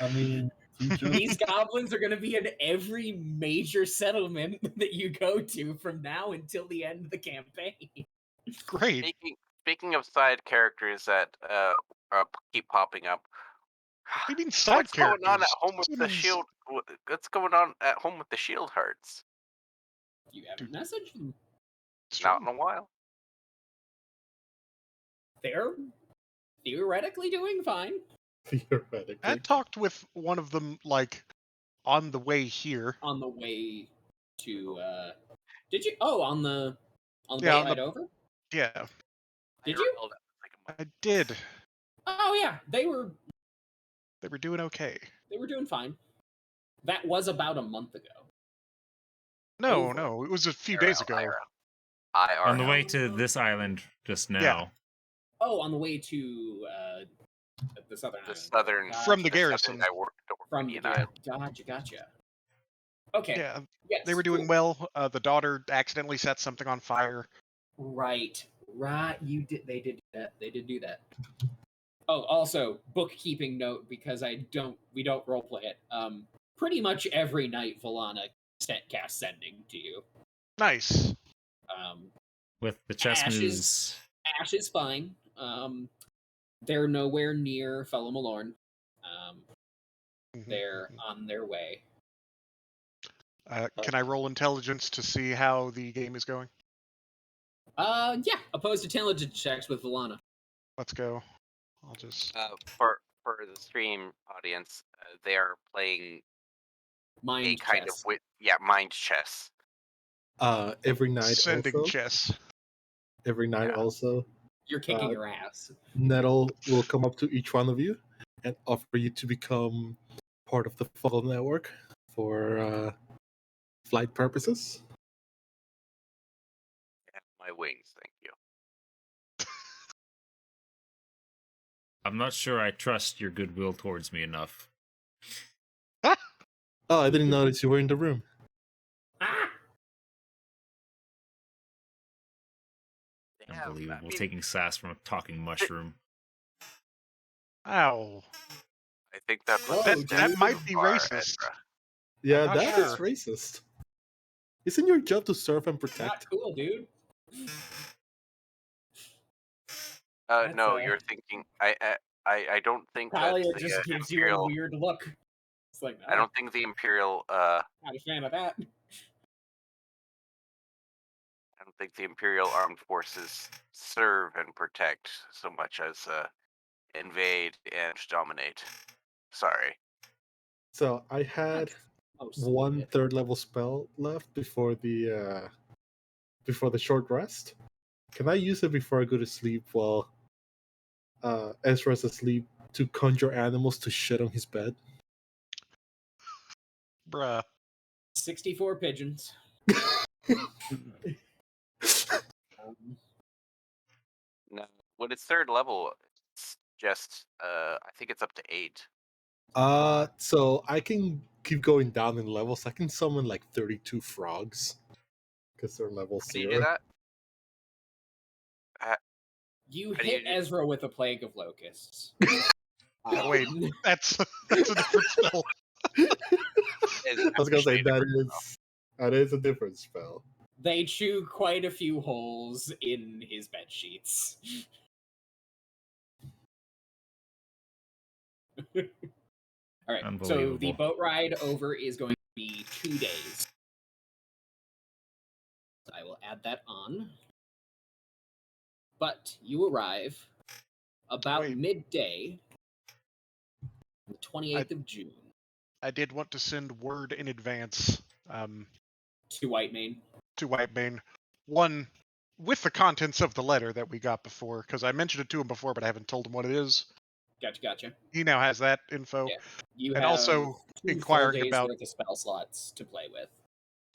I mean, These goblins are gonna be in every major settlement that you go to from now until the end of the campaign. Great. Speaking of side characters that keep popping up. What do you mean side What's characters? going on at home with the Simmons- shield? What's going on at home with the shield hearts? You haven't Dude. messaged them. It's Not true. in a while. They're theoretically doing fine. theoretically. I talked with one of them, like, on the way here. On the way to did you on the Yeah, way on right the- over? Yeah, Did I you? recalled that like a month. I did. Oh yeah, they were They were doing okay. They were doing fine. That was about a month ago. No, Over. no, it was a few days ago. IRL. On the way to this island just now. Yeah. Oh, on the way to the southern The island. southern From the southern garrison. From the Dormian garrison. Island. Gotcha. Okay. Yeah, Yes. they were doing cool. well. The daughter accidentally set something on fire. Right. You did. They did that. They did do that. Oh, also bookkeeping note because we don't roleplay it. Pretty much every night Volana cast sending to you. Nice. With the chess Ash moves. Ash is fine. They're nowhere near fellow Malorn. They're on their way. Can I roll intelligence to see how the game is going? Yeah. Opposed intelligence checks with Volana. Let's go. I'll just. For the stream audience, they are playing Mind a kind chess. of mind chess. Every night Sending also. chess. Every night Yeah. also. You're kicking your ass. Nettle will come up to each one of you and offer you to become part of the Foggle network for flight purposes. And my wings, thank you. I'm not sure I trust your goodwill towards me enough. Oh, I didn't notice you were in the room. Ah! Damn, Unbelievable. Taking sass from a talking mushroom. Ow. I think that was Whoa, That might be far, racist. Ezra. Yeah, not that is sure. racist. Isn't your job to serve and Not protect? cool, dude. No, you're thinking. I don't think that Talia the just gives you a Imperial. weird look. It's like, I don't think the Imperial. not a fan of that. I don't think the Imperial Armed Forces serve and protect so much as invade and dominate. Sorry. So I had Mostly one it. third level spell left before the short rest. Can I use it before I go to sleep while Ezra's asleep to conjure animals to shit on his bed? Bruh. 64 pigeons. No, when it's third level, it's just I think it's up to 8. So I can keep going down in levels. I can summon like 32 frogs because they're level How do you 0. do that? You How do you hit do- Ezra with a plague of locusts. Wait, that's a different spell. It's I was gonna say actually different. that is a different spell. They chew quite a few holes in his bed sheets. All right. So the Unbelievable. boat ride over is going to be 2 days. I will add that on. But you arrive about Wait. midday, the 28th of June, I did want to send word in advance to Whitemane. to Whitemane. One, with the contents of the letter that we got before, because I mentioned it to him before, but I haven't told him what it is. Gotcha. He now has that info. Yeah. You And have also 2 full inquiring days about. worth of spell slots to play with.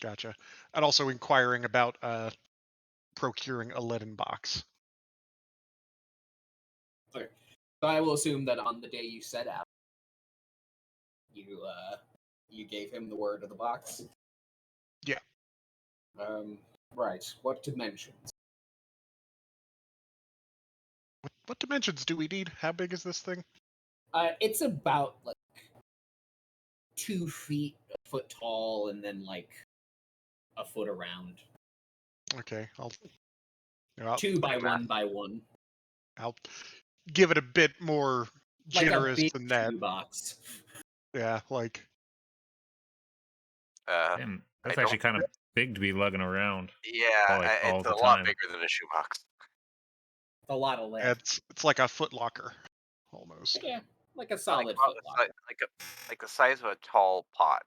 Gotcha. And also inquiring about procuring a leaden box. Okay. So I will assume that on the day you set out, you gave him the word of the box. Yeah. Right. What dimensions? What dimensions do we need? How big is this thing? It's about like 2 feet, a foot tall, and then like a foot around. Okay, I'll 2 by 1 by 1. I'll give it a bit more Like a generous big than that. box. Yeah, like. Damn, that's actually kind of big to be lugging around. Yeah, like, all it's the a lot time. bigger than a shoebox. A lot of lead. It's like a foot locker, almost. Yeah, like a solid Like, foot locker. like the size of a tall pot.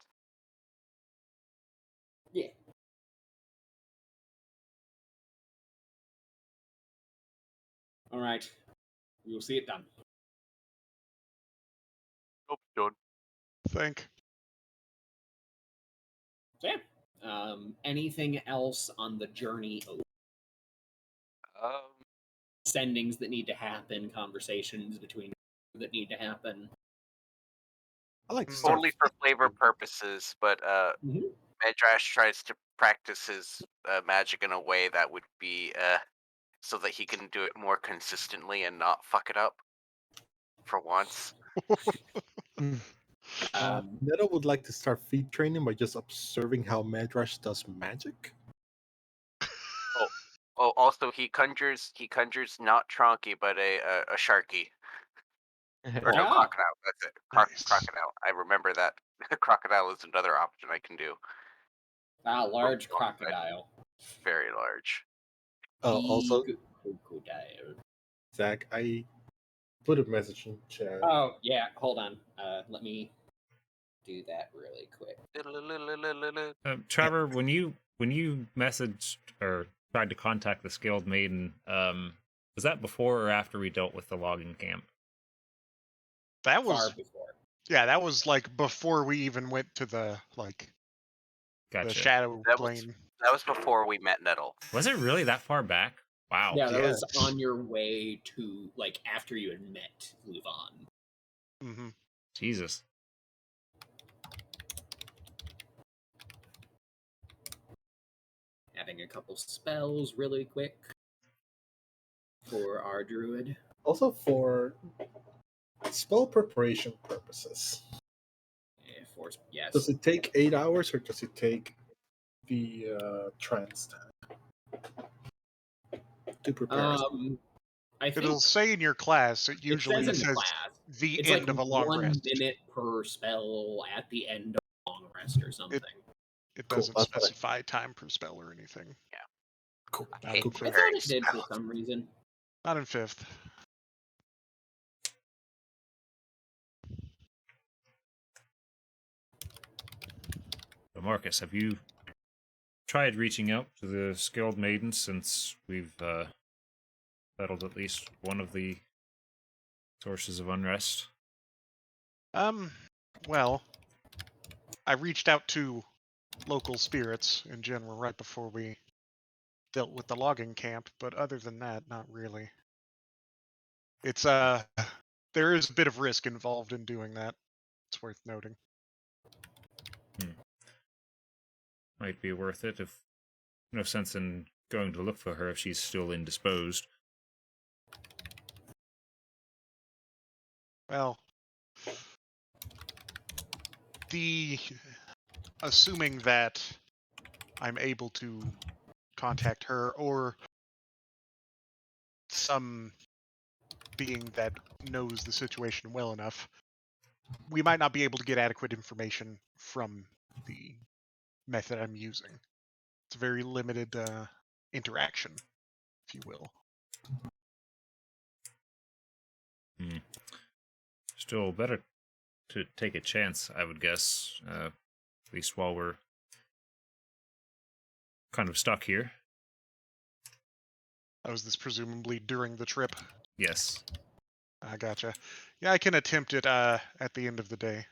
Yeah. All right. You'll see it done. Nope, done. think. So yeah. Anything else on the journey? Sendings that need to happen, conversations between that need to happen. I like to start Only for flavor purposes, but Mhm. Medrash tries to practice his magic in a way that would be so that he can do it more consistently and not fuck it up for once. Neto would like to start feed training by just observing how Madrash does magic. Oh, also he conjures not Tronky, but a Sharky. Or no, Ah. crocodile. That's it. Nice. Crocodile. I remember that. Crocodile is another option I can do. Large crocodile. Very large. Also, Big crocodile. Zach, I put a message in chat. Oh yeah, hold on. Let me do that really quick. Trevor, when you messaged or tried to contact the Skilled Maiden, was that before or after we dealt with the logging camp? That Far was before. yeah, that was like before we even went to the Gotcha. the shadow That plane. That was before we met Nettle. Was it really that far back? Wow. Yeah, that was Yes. on your way to after you had met Luvan. Mm-hmm. Jesus. Having a couple spells really quick for our druid. Also for spell preparation purposes. Yes. Does it take 8 hours or does it take the trance time to prepare? I think It'll say in your class. It usually says in the says class. the It's end of a long 1 rest. minute per spell at the end of a long rest or something. It Cool, doesn't that's what I- specify time per spell or anything. Cool. I hate Cool. I preparing thought it did for spells. some reason. Not in 5th. But Marcus, have you tried reaching out to the Skilled Maiden since we've settled at least one of the sources of unrest? Well, I reached out to local spirits in general right before we dealt with the logging camp, but other than that, not really. It's there is a bit of risk involved in doing that. It's worth noting. Might be worth it if no sense in going to look for her if she's still indisposed. Well, assuming that I'm able to contact her or some being that knows the situation well enough, we might not be able to get adequate information from the method I'm using. It's a very limited interaction, if you will. Still better to take a chance, I would guess, at least while we're kind of stuck here. Was this presumably during the trip? Yes. I gotcha. Yeah, I can attempt it at the end of the day.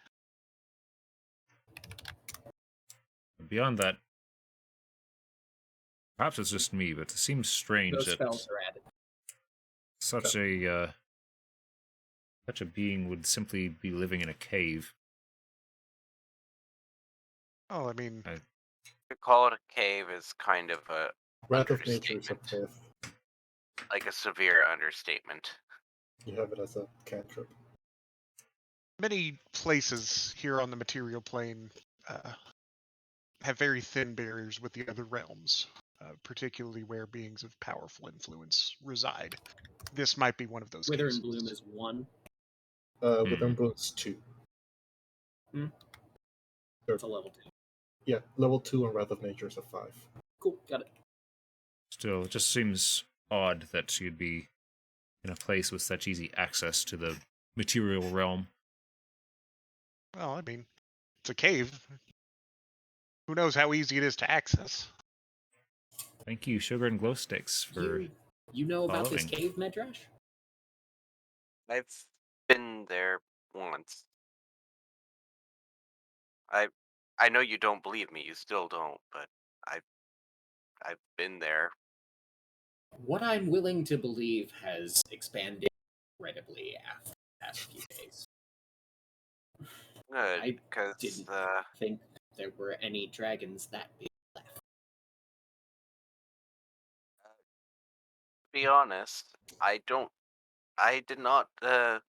Beyond that, perhaps it's just me, but it seems strange Those that spells are added. such a being would simply be living in a cave. Oh, I mean, To call it a cave is kind of a Wrath of Nature is a understatement. 5th. Like a severe understatement. You have it as a cantrip. many places here on the material plane have very thin barriers with the other realms, particularly where beings of powerful influence reside. This might be one of those Wither cases. and Bloom is 1. Within Bloom's 2. It's a level 2. Yeah, level 2 and Wrath of Nature is a 5. Cool, got it. Still, it just seems odd that she'd be in a place with such easy access to the material realm. Well, I mean, it's a cave. Who knows how easy it is to access? Thank you, Sugar and Glow Sticks, for You know about this following. cave, Medrash? I've been there once. I know you don't believe me. You still don't, but I've been there. What I'm willing to believe has expanded incredibly after the past few days. Good, I because didn't think there were any dragons that big left. to be honest, I did not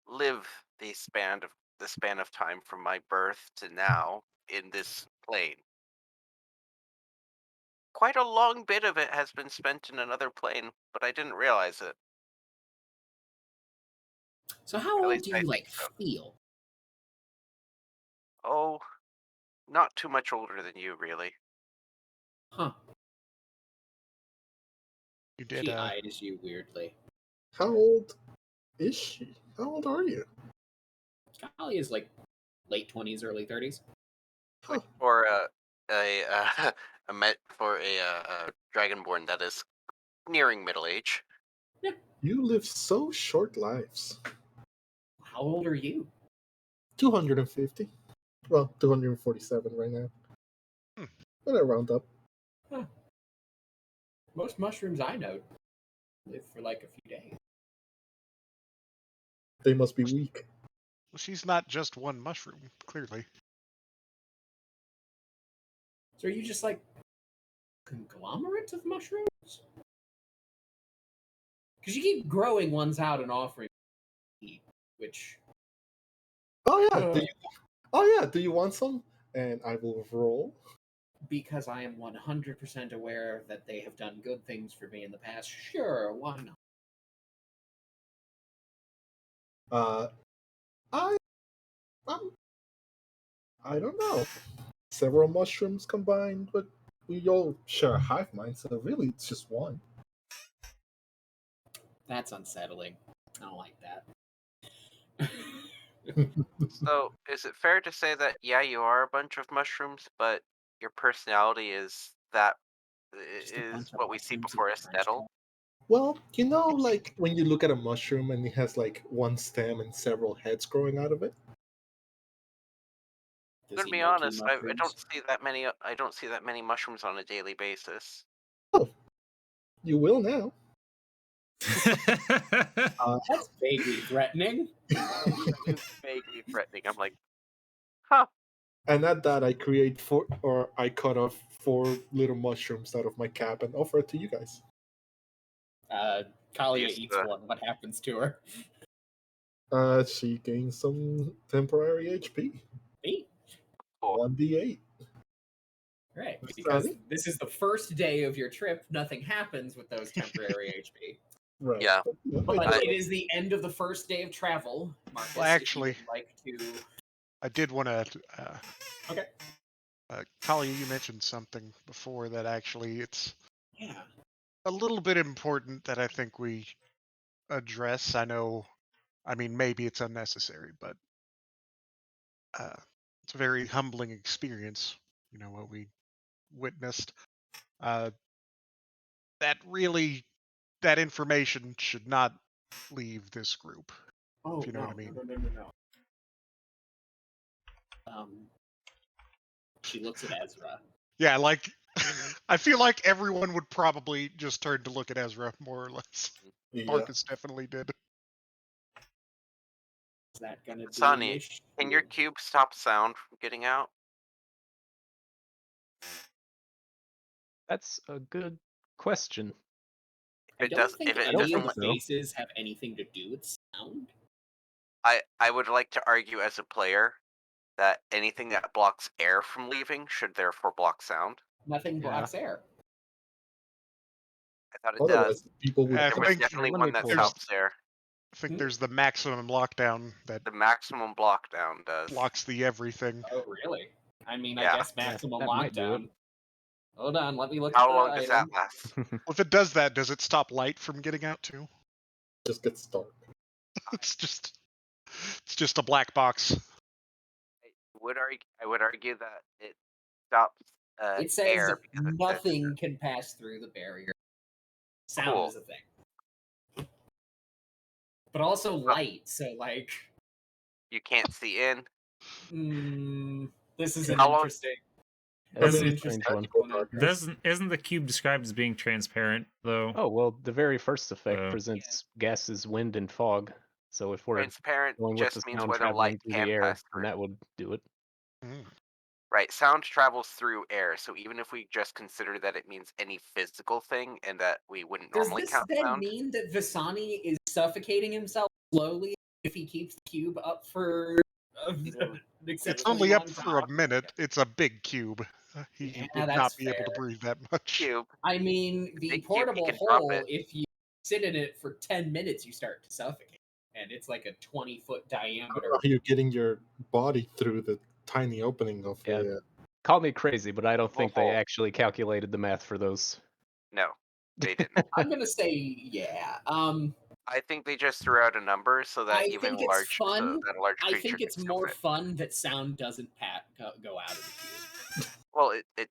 live the span of time from my birth to now in this plane. Quite a long bit of it has been spent in another plane, but I didn't realize it. So how At old least do I you think so. feel? Oh, not too much older than you, really. Huh. You did. She eyes you weirdly. How old is she? How old are you? Kali is like late 20s, early 30s. Huh. For for a dragonborn that is nearing middle age. You live so short lives. How old are you? 250. Well, 247 right now. Hmm. But I round up. Huh. Most mushrooms I know live for like a few days. They must be weak. Well, she's not just one mushroom, clearly. So are you just like conglomerates of mushrooms? Because you keep growing ones out and offering eat, which Oh yeah. Do you want some? And I will roll. because I am 100% aware that they have done good things for me in the past, sure, why not? I I don't know. Several mushrooms combined, but we all share a hive mind, so really it's just one. That's unsettling. I don't like that. So, is it fair to say that yeah, you are a bunch of mushrooms, but your personality is Just a is bunch of what we see mushrooms in before a us trench settle? coat. Well, like when you look at a mushroom and it has like one stem and several heads growing out of it. Does I'm he gonna be know two honest, I mushrooms? don't see that many. I don't see that many mushrooms on a daily basis. Oh, you will now. That's vaguely threatening. That is vaguely threatening. I'm like, huh? And at that, I create I cut off 4 little mushrooms out of my cap and offer it to you guys. Kalia Yes, eats one. What happens to her? She gains some temporary HP. Me? 1d8. Right, Miss because Sally? this is the first day of your trip. Nothing happens with those temporary HP. Right. Yeah. But I it is the end of the first day of travel, Marcus. Well, actually, if you would like to. I did want to. Okay. Kali, you mentioned something before that actually it's Yeah. a little bit important that I think we address. I mean, maybe it's unnecessary, but it's a very humbling experience. You know what we witnessed. That information should not leave this group. Oh If you know no, what I mean. no. She looks at Ezra. Yeah, like I feel like everyone would probably just turn to look at Ezra more or less. Yeah. Marcus definitely did. Is that gonna be an Sonny, issue? can your cube stop sound from getting out? That's a good question. I don't think if it any doesn't, of the so. faces have anything to do with sound. I would like to argue as a player that anything that blocks air from leaving should therefore block sound. Nothing blocks air. I thought it Otherwise, does. people would. I There was think definitely let one me that pull it up. stops air. I think there's the maximum lockdown that The maximum blockdown does. blocks the everything. Oh, really? I mean, I Yeah. guess maximum that might do it. lockdown. Hold on, let me look How at the long does that item. last? Well, if it does that, does it stop light from getting out too? Just get dark. It's just a black box. I would argue that it stops It says air because it says nothing can pass through the barrier. Sound Cool. is a thing. But also light, so like you can't see in. This is an How long- interesting. That's Doesn't- a interesting strange one. Isn't the cube described as being transparent though? Oh well, the very first effect Oh. presents gases, wind, and fog. So if we're Transparent going with the just means sound whether traveling light through can the air, pass then through. that would do it. Mm. Right, sound travels through air, so even if we just consider that it means any physical thing and that we wouldn't Does normally this count then sound. mean that Visani is suffocating himself slowly if he keeps the cube up for an It's exceptionally only up long for a time? minute. It's a big cube. He Yeah, would that's not be able to fair. breathe that much. Cube. I mean, the Big cube, he portable can drop hole, it. if you sit in it for 10 minutes, you start to suffocate. And it's like a 20-foot diameter. How you're getting your body through the tiny opening of Yeah. the. Call me crazy, but I don't think they hole. actually calculated the math for those. No, they didn't. I'm going to say, yeah. I think they just threw out a number so that I even think it's fun. that a large I creature think can it's still more fit. fun that sound doesn't go out of the cube. Well, it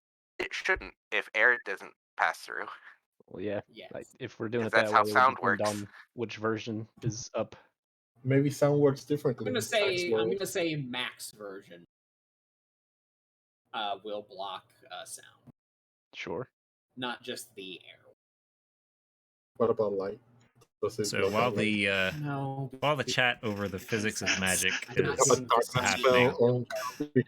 shouldn't if air doesn't pass through. Well, yeah. Yes. If we're doing it Because that that's way, how it sound would depend works. on which version is up. Maybe sound works I'm differently. gonna in science say world. max version will block sound, Sure. not just the air. What about light? Does it So block while out light? the No. chat over the physics of magic I'm not is How doing about this darkness happening,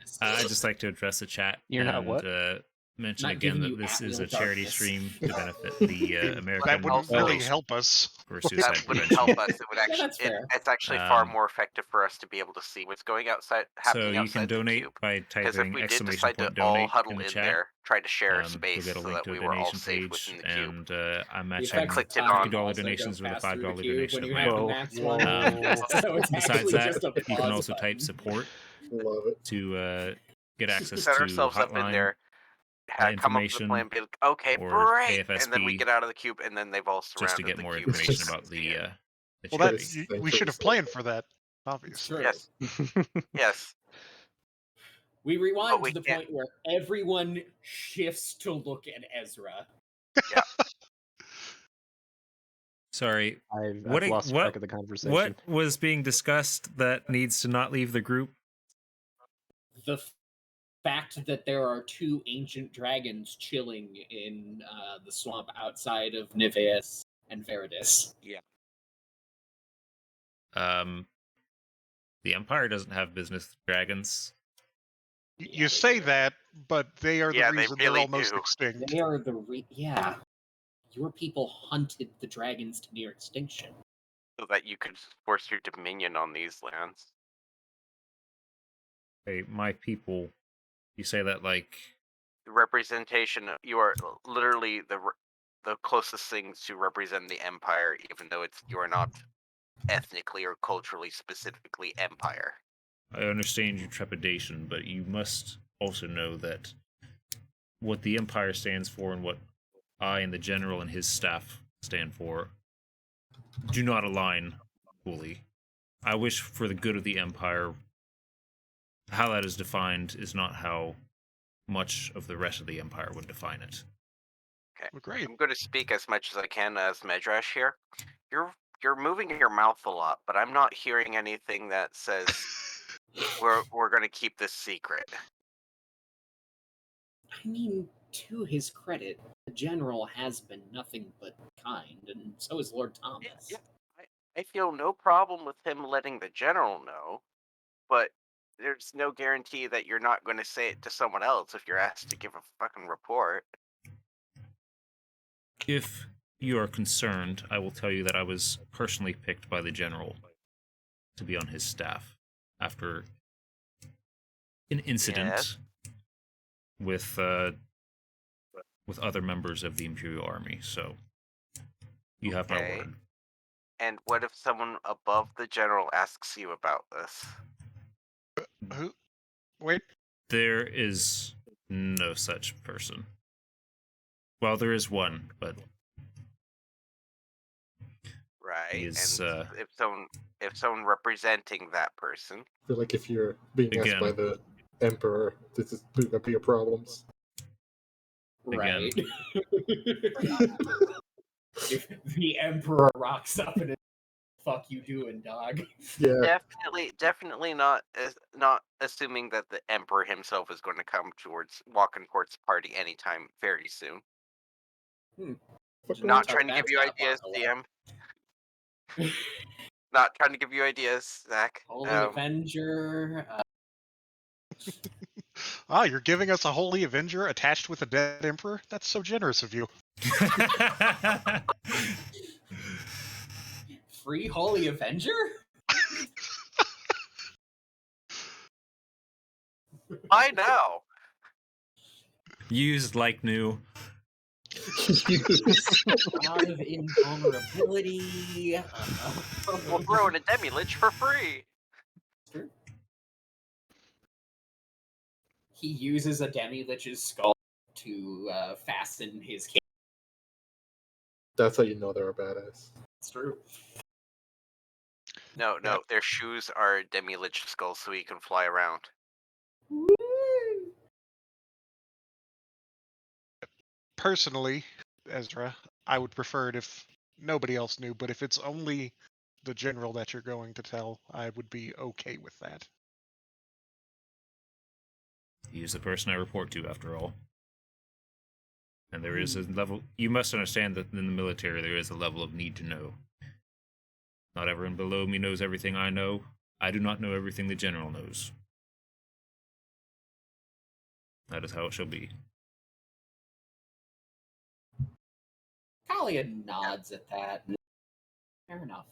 spell? I'd just like to address the chat You're not and what? mention Not again giving that you this is at-will a charity darkness. stream to benefit the That American wouldn't also- really Foundation help us. for That Suicide wouldn't Prevention. help us. It would actually. that's fair. It's actually far Um, more effective for us to be able to see what's going So happening you outside can the donate cube. by Because if typing we did exclamation decide to point all donate huddle in the in chat. there, try to share You'll space get a so link that to a we were all donation safe page, within the cube. and I'm The matching effects of clicked it time on. $50 also donations don't with a pass through the $5 cube donation when of you my have the own. max Whoa. one. So it's Besides actually that, just a you can pause also type button. support Love it. to get access Set to ourselves up in hotline there. Come up with a information plan. Be like, okay, or great, and then we AFSP get out of the cube, and then they've all surrounded just to get the more cube. information Just- about the Well, charity. that we should have planned for that, obviously. True. Yes, yes. We rewind we to the can't- point where everyone shifts to look at Ezra. Sorry, I've What- lost what- track of the conversation. what was being discussed that needs to not leave the group? The fact that there are two ancient dragons chilling in the swamp outside of Niveus and Veridis. The Empire doesn't have business with dragons. You say that, but they are the Yeah, they reason really they're almost do. extinct. They are yeah. Your people hunted the dragons to near extinction. So that you could force your dominion on these lands. Hey, my people. You say that like The representation. You are literally the closest things to represent the Empire, even though you are not ethnically or culturally specifically Empire. I understand your trepidation, but you must also know that what the Empire stands for and what I and the General and his staff stand for do not align fully. I wish for the good of the Empire. How that is defined is not how much of the rest of the Empire would define it. Okay. Well, great. I'm going to speak as much as I can as Medrash here. You're moving your mouth a lot, but I'm not hearing anything that says we're going to keep this secret. I mean, to his credit, the general has been nothing but kind, and so is Lord Thomas. Yeah. I feel no problem with him letting the general know, but there's no guarantee that you're not going to say it to someone else if you're asked to give a fucking report. If you are concerned, I will tell you that I was personally picked by the General to be on his staff after an incident Yes. with other members of the Imperial Army. So you have my Okay. word. And what if someone above the general asks you about this? Who? Wait. There is no such person. Well, there is one, but Right. Is, and if someone representing that person. I feel like if you're being asked Again. by the Emperor, this is gonna be your problems. Right. If the Emperor rocks up and is fuck you doing, dog? Yeah, Definitely not assuming that the Emperor himself is going to come walking towards the party anytime very soon. fuck Not around. trying to give That's you not ideas, far DM. Not trying to give you ideas, Zach. Holy Avenger. You're giving us a Holy Avenger attached with a dead Emperor? That's so generous of you. Free Holy Avenger? I know. Used like new. God of invulnerability. We'll throw in a Demi-Lich for free. True. He uses a Demi-Lich's skull to fasten his cape. That's how you know they're a badass. It's true. No, their shoes are Demi-Lich skulls so he can fly around. Personally, Ezra, I would prefer it if nobody else knew, but if it's only the general that you're going to tell, I would be okay with that. He is the person I report to, after all. And there is a level... You must understand that in the military there is a level of need to know. Not everyone below me knows everything I know. I do not know everything the general knows. That is how it shall be. Kalia nods at that. Fair enough.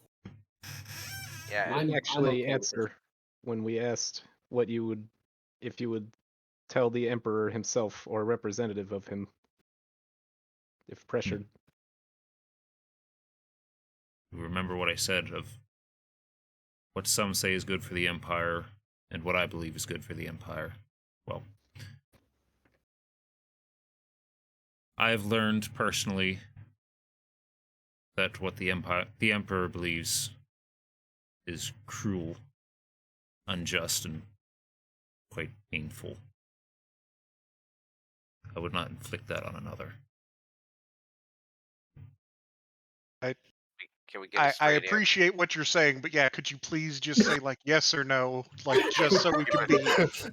Yeah, I'm Actually, okay with answer when we asked what you would, if you would tell the Emperor himself or a representative of him, if pressured. Remember what I said of what some say is good for the Empire and what I believe is good for the Empire. Well, I have learned personally that what the Emperor believes is cruel, unjust, and quite painful. I would not inflict that on another. can we get a I straight answer? appreciate what you're saying, but yeah, could you please just say like yes or no, like just so we can be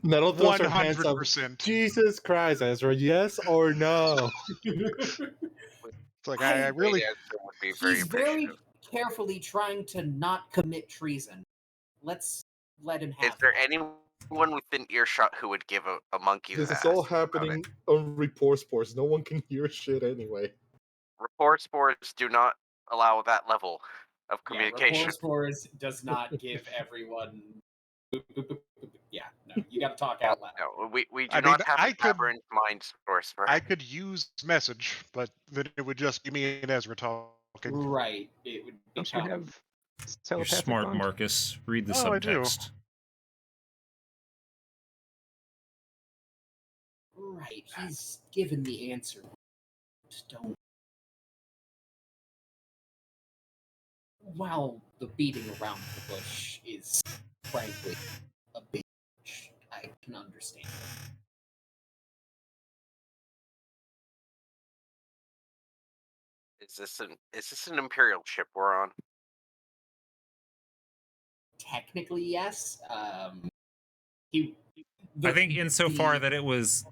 Nettle throws her hands up. 100%. Jesus Christ, Ezra, yes or no? It's like I- I really Straight answer would be very He's appreciative. very carefully trying to not commit treason. Let's let him have Is there that. anyone within earshot who would give a monkey's This ass is all about it? happening on report sports. No one can hear shit anyway. Rapport sports do not allow that level of Yeah, communication. Rapport Spores does not give everyone. Yeah, no, you got to talk out loud. No, we do I mean, not have I a could- cavern mind source for. I could use message, but then it would just be me and Ezra talking. Right, it would Don't you become. have You're telepathic smart, bond? Marcus. Read the Oh, I do. subtext. Right, he's given the answer. Just don't. While the beating around the bush is, frankly, a bit much, I can understand it. Is this an Imperial ship we're on? Technically, yes. I think insofar that it was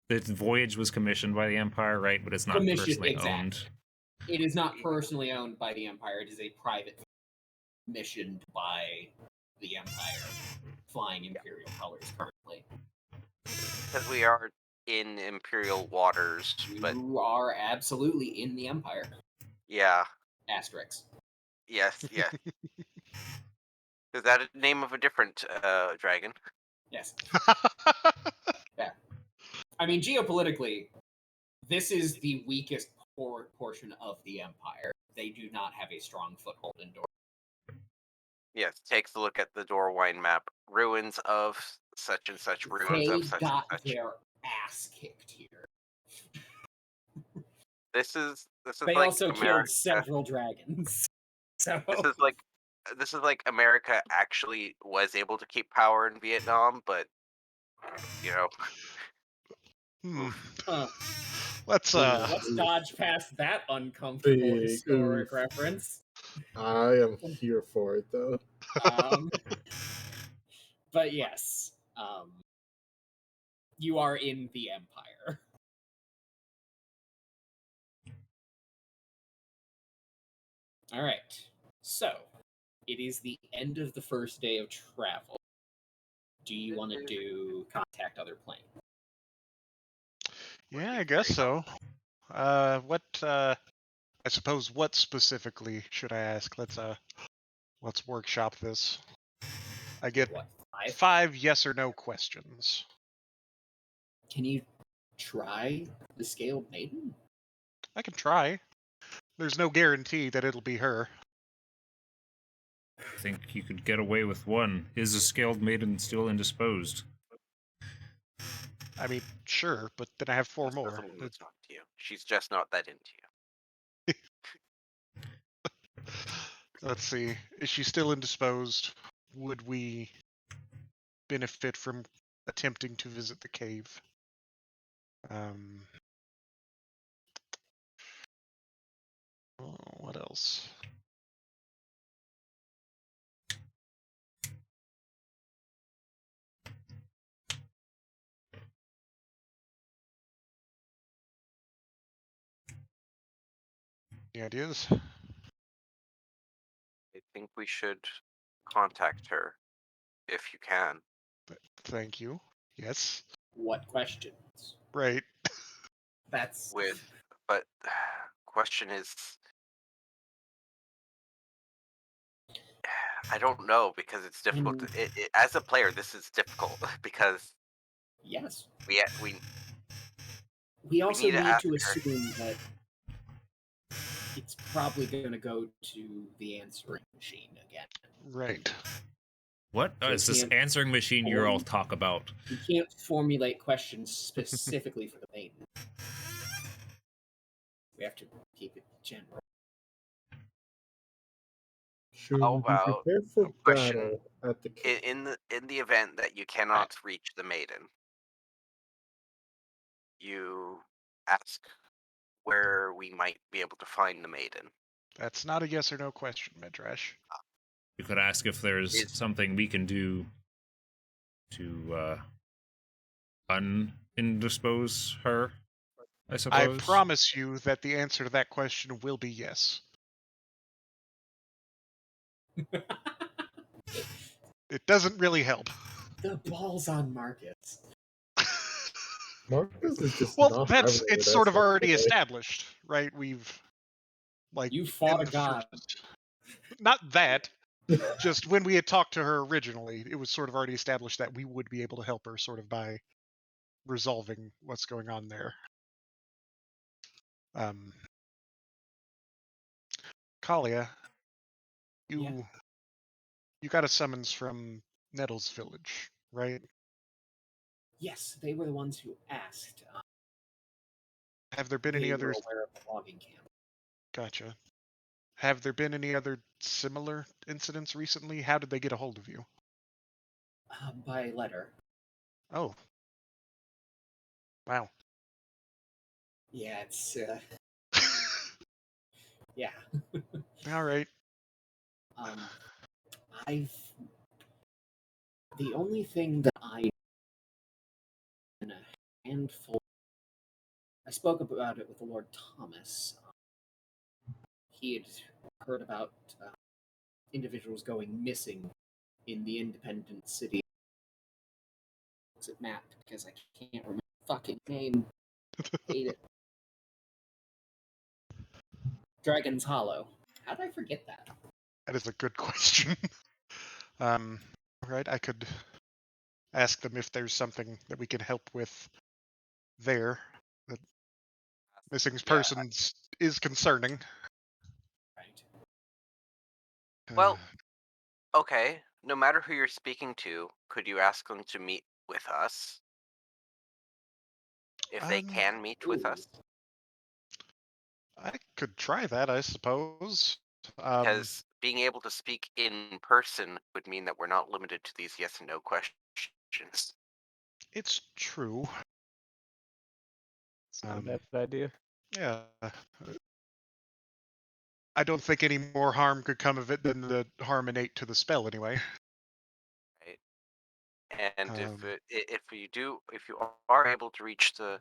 the voyage was commissioned by the Empire, right? But it's not Commissioned, personally exactly. owned. It is not personally owned by the Empire. It is a private commissioned by the Empire, flying Imperial colors currently. Because we are in Imperial waters, but You are absolutely in the Empire. yeah, Asterix. yes. Is that a name of a different dragon? Yes. I mean, geopolitically, this is the weakest portion of the Empire. They do not have a strong foothold in Dor. Yes. Takes a look at the Dorwine map. Ruins of such and such. Ruins They of such got and such. their ass kicked here. This is They like also America. killed several dragons. So This is like America actually was able to keep power in Vietnam, but you know, Huh. Let's Let's dodge past that uncomfortable Big historic oof. reference. I am here for it, though. Um, but yes, you are in the Empire. All right. So, it is the end of the first day of travel. Do you want to do contact other plane? Yeah, I guess so. I suppose what specifically should I ask? Let's workshop this. I get What, 5? 5 yes or no questions. Can you try the Scaled Maiden? I can try. There's no guarantee that it'll be her. I think you could get away with one. Is the scaled maiden still indisposed? I mean, sure, but then I have 4 That more. doesn't mean it's not to you. She's just not that into you. Let's see. Is she still indisposed? Would we benefit from attempting to visit the cave? What else? Any ideas? I think we should contact her if you can. Thank you. Yes. What questions? Right. That's But question is, I don't know because it's difficult. As a player, this is difficult because yes. we also need to need ask to her. assume that it's probably going to go to the answering machine again. Right. What So is this can't answering machine you all form- talk about? You can't formulate questions specifically for the maiden. We have to keep it general. Should How we about prepare for question battle at the cave? in the event that you cannot reach the maiden, you ask where we might be able to find the maiden. That's not a yes or no question, Midrash. You could ask if there's something we can do to undispose her, I I suppose. promise you that the answer to that question will be yes. It doesn't really help. The ball's on Marcus. Marcus is just Well, not it's having it sort of as of already today. established, right? We've You fought in a the god. not that. Just when we had talked to her originally, it was sort of already established that we would be able to help her sort of by resolving what's going on there. Kalia, you got a summons from Nettle's village, right? Yes, they were the ones who asked. Have there been They any were others? aware of the logging camp. Gotcha. Have there been any other similar incidents recently? How did they get a hold of you? By letter. Oh. Wow. Yeah, it's yeah. All right. The only thing that I in a handful. I spoke about it with the Lord Thomas. He had heard about individuals going missing in the independent city. What's it mapped? Because I can't remember the fucking name. Hate it. Dragon's Hollow. How did I forget that? That is a good question. Right, I could ask them if there's something that we can help with there. That missing persons is concerning. Right. Well, okay. No matter who you're speaking to, could you ask them to meet with us? If they can meet with us? I could try that, I suppose. Because being able to speak in person would mean that we're not limited to these yes and no questions. It's true. It's not a bad idea. Yeah. I don't think any more harm could come of it than the harm innate to the spell, anyway. Right. And Um, if you are able to reach the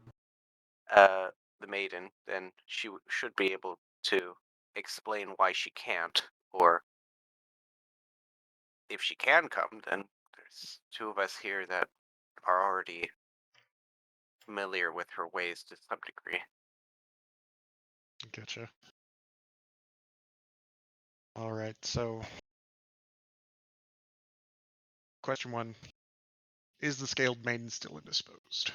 maiden, then she should be able to explain why she can't, or if she can come, then there's two of us here that are already familiar with her ways to some degree. Getcha. All right, so question 1: is the Scaled Maiden still indisposed?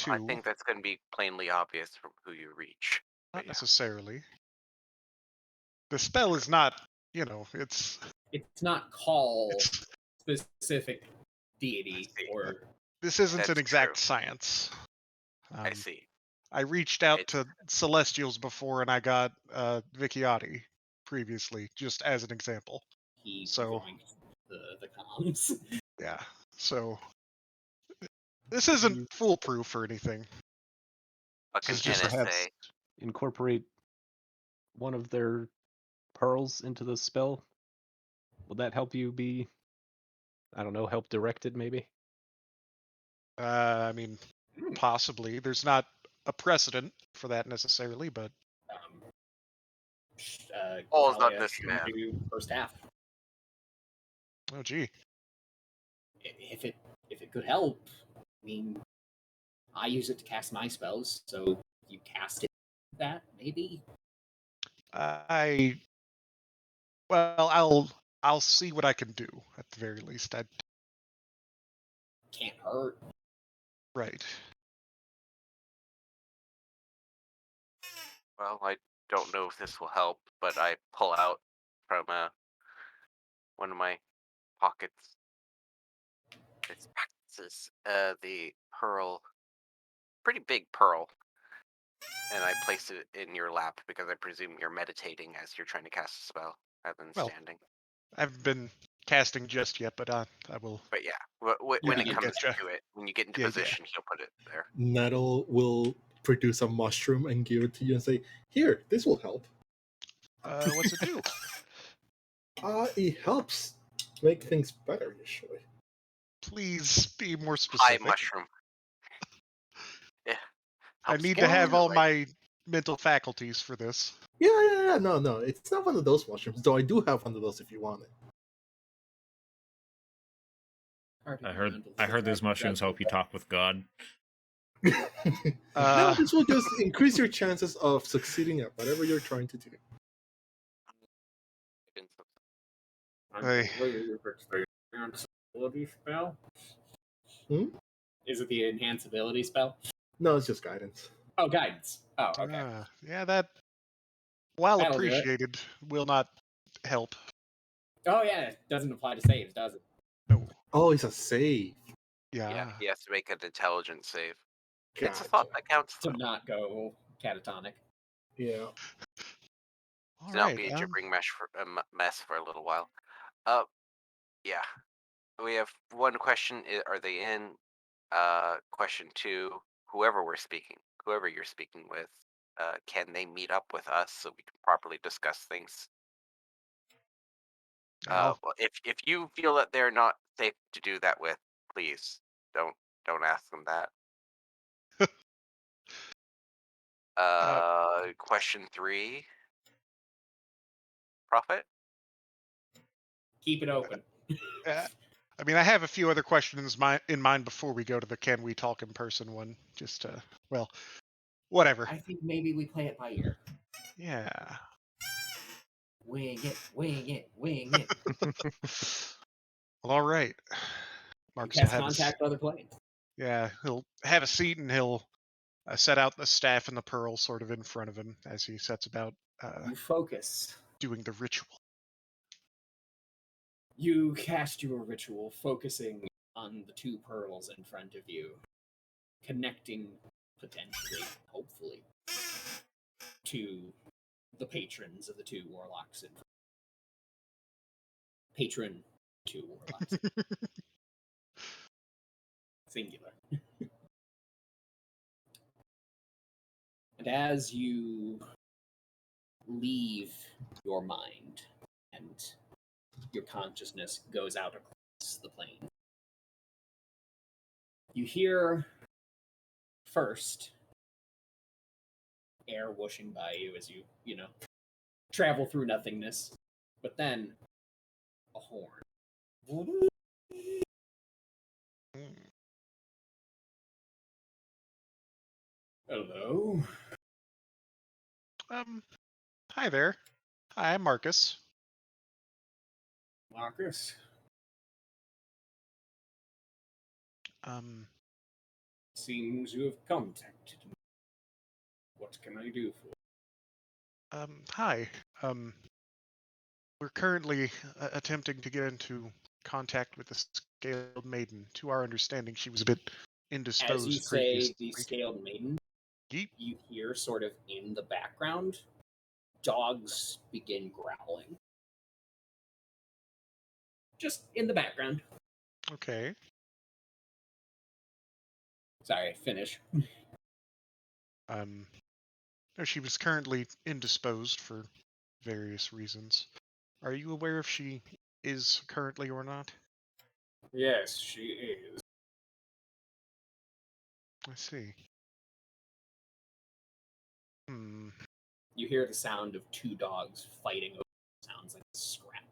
I 2: think that's going to be plainly obvious from who you reach. not But yeah. necessarily. The spell is not, it's not call it's specific deity see. or this isn't an That's exact true. science. I see. I reached out It's to Celestials before, and I got Viciotti previously, just as an example. he So joined the comms. yeah, so this isn't foolproof or anything. fucking This is just NSA. Incorporate one of their pearls into the spell. Will that help you be, I don't know, help direct it maybe? I mean, possibly. There's not a precedent for that necessarily, but All's on Talia this can man. do her staff. oh gee. If it could help, I mean, I use it to cast my spells, so you cast it that maybe. I'll see what I can do at the very least. Can't hurt. Right. Well, I don't know if this will help, but I pull out from one of my pockets. This the pearl, pretty big pearl, and I place it in your lap because I presume you're meditating as you're trying to cast a spell rather than Well, standing. I haven't been casting just yet, but I will. But yeah, when Yeah, it I comes getcha. to it, when you get into Yeah. position, he'll put it there. Nettle will produce a mushroom and give it to you and say, "Here, this will help." What's it do? It helps make things better usually. Please be more High specific. mushroom. Yeah. I Helps need get to have into, all like, my mental faculties for this. Yeah. No. It's not one of those mushrooms, though I do have one of those if you want it. I heard those mushrooms help you talk with God. No, this will just increase your chances of succeeding at whatever you're trying to do. Hey. Enhanceability spell? Hmm? Is it the enhanceability spell? No, it's just guidance. Oh, guidance. Oh, okay. Yeah, that, while That'll do it. appreciated, will not help. Oh, yeah, it doesn't apply to saves, does it? No. Oh, it's a save. Yeah, he has to make an intelligence save. It's a Gotcha. thought that counts, To though. not go catatonic. Yeah. All To not right. be a gibbering mess for a little while. Yeah. We have one question: are they in? Question 2: whoever you're speaking with, can they meet up with us so we can properly discuss things? Well, Well, if you feel that they're not safe to do that with, please don't ask them that. Question 3: Prophet. Keep it open. I mean, I have a few other questions in mind before we go to the "Can we talk in person" one. Just well, whatever. I think maybe we play it by ear. Yeah. Wing it. Well, all right. You Marcus will cast have contact with other planes. he'll have a seat and he'll set out the staff and the pearl sort of in front of him as he sets about You focus. doing the ritual. You cast your ritual, focusing on the two pearls in front of you, connecting potentially, hopefully, to the patrons of the two warlocks in front. Patron, two warlocks. Singular. And as you leave your mind, and your consciousness goes out across the plane. You hear first air whooshing by you as you travel through nothingness, but then a horn. Hello. Hi there. Hi, I'm Marcus. Marcus. Seems you have contacted me. What can I do for you? Hi. We're currently attempting to get into contact with the Scaled Maiden. To our understanding, she was a bit indisposed As you previously. say the Scaled Maiden, Yeep. you hear sort of in the background, dogs begin growling. Just in the background. Okay. Sorry, finish. No, she was currently indisposed for various reasons. Are you aware if she is currently or not? Yes, she is. I see. You hear the sound of two dogs fighting over. Sounds like a scrap.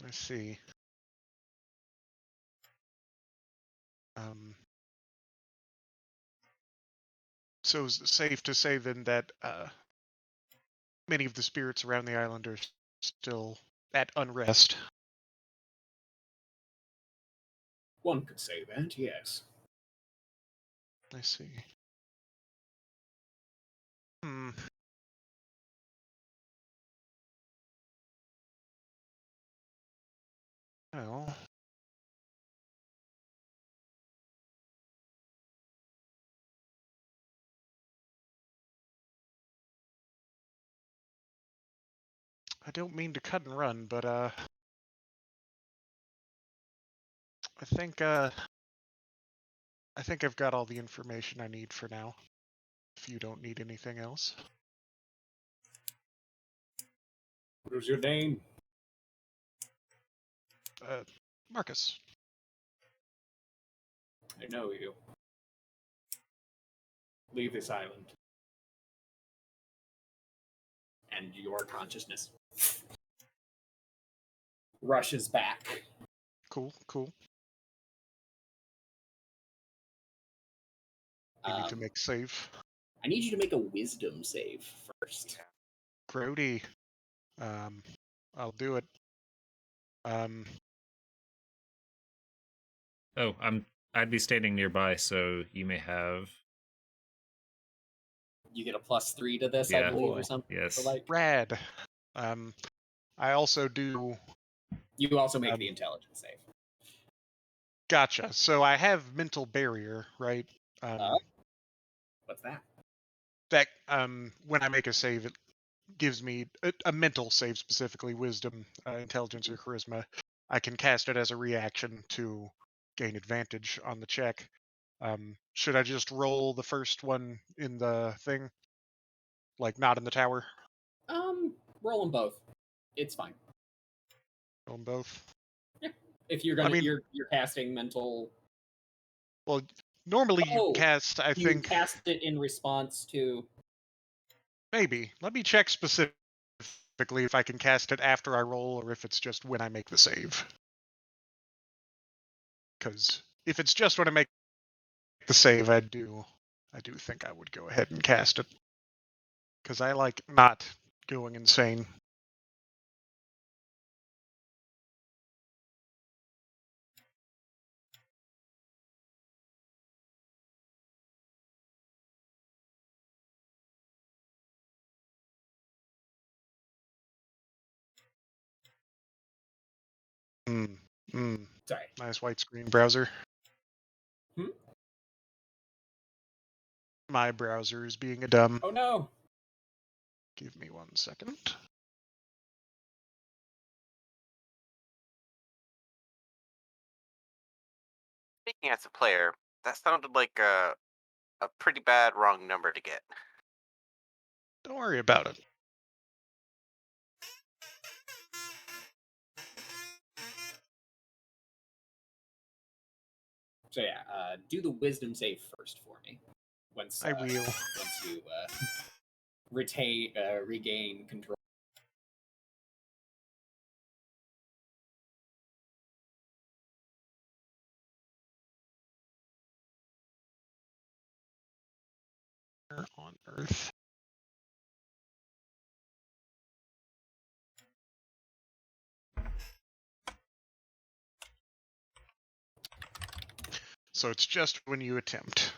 I see. So is it safe to say then that many of the spirits around the island are still at unrest? One could say that, yes. I see. Well, I don't mean to cut and run, but I think I've got all the information I need for now. If you don't need anything else. What was your name? Marcus. I know you. Leave this island. And your consciousness rushes back. Cool. You need to make save. I need you to make a wisdom save first. Grody. I'll do it. Oh, I'd be standing nearby, so you may have. You get a +3 to this, Yeah. I believe, or something. Yes. Like. Rad. I also do. You also make the intelligence save. Gotcha. So I have mental barrier, right? What's that? That when I make a save, it gives me a mental save, specifically wisdom, intelligence, or charisma. I can cast it as a reaction to gain advantage on the check. Should I just roll the first one in the thing, like not in the tower? Roll them both. It's fine. Roll them both. Yeah. If you're gonna, I mean, you're casting mental. Well, normally you cast. I you think cast it in response to. Maybe. Let me check specifically if I can cast it after I roll or if it's just when I make the save. Because if it's just when I make the save, I do think I would go ahead and cast it. Because I like not going insane. Sorry. Nice white screen browser. My browser is being a dumb. Oh no. Give me 1 second. Speaking as a player, that sounded like a pretty bad wrong number to get. Don't worry about it. So yeah, do the wisdom save first for me. Once I will. once you regain control. Where on earth? So it's just when you attempt,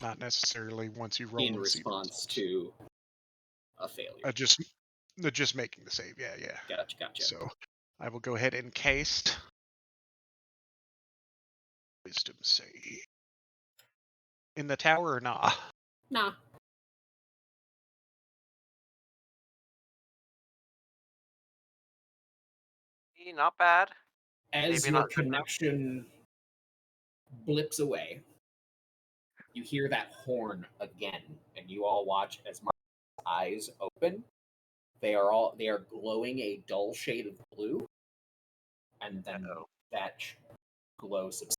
not necessarily once you roll In and see the response results. to a failure. Just making the save. Yeah. Gotcha. So I will go ahead and cast wisdom save. In the tower or nah? Nah. Not bad. As Maybe your not good enough. connection blips away, you hear that horn again, and you all watch as Mark's eyes open. They are glowing a dull shade of blue, and then Uh-oh. that glow subsides.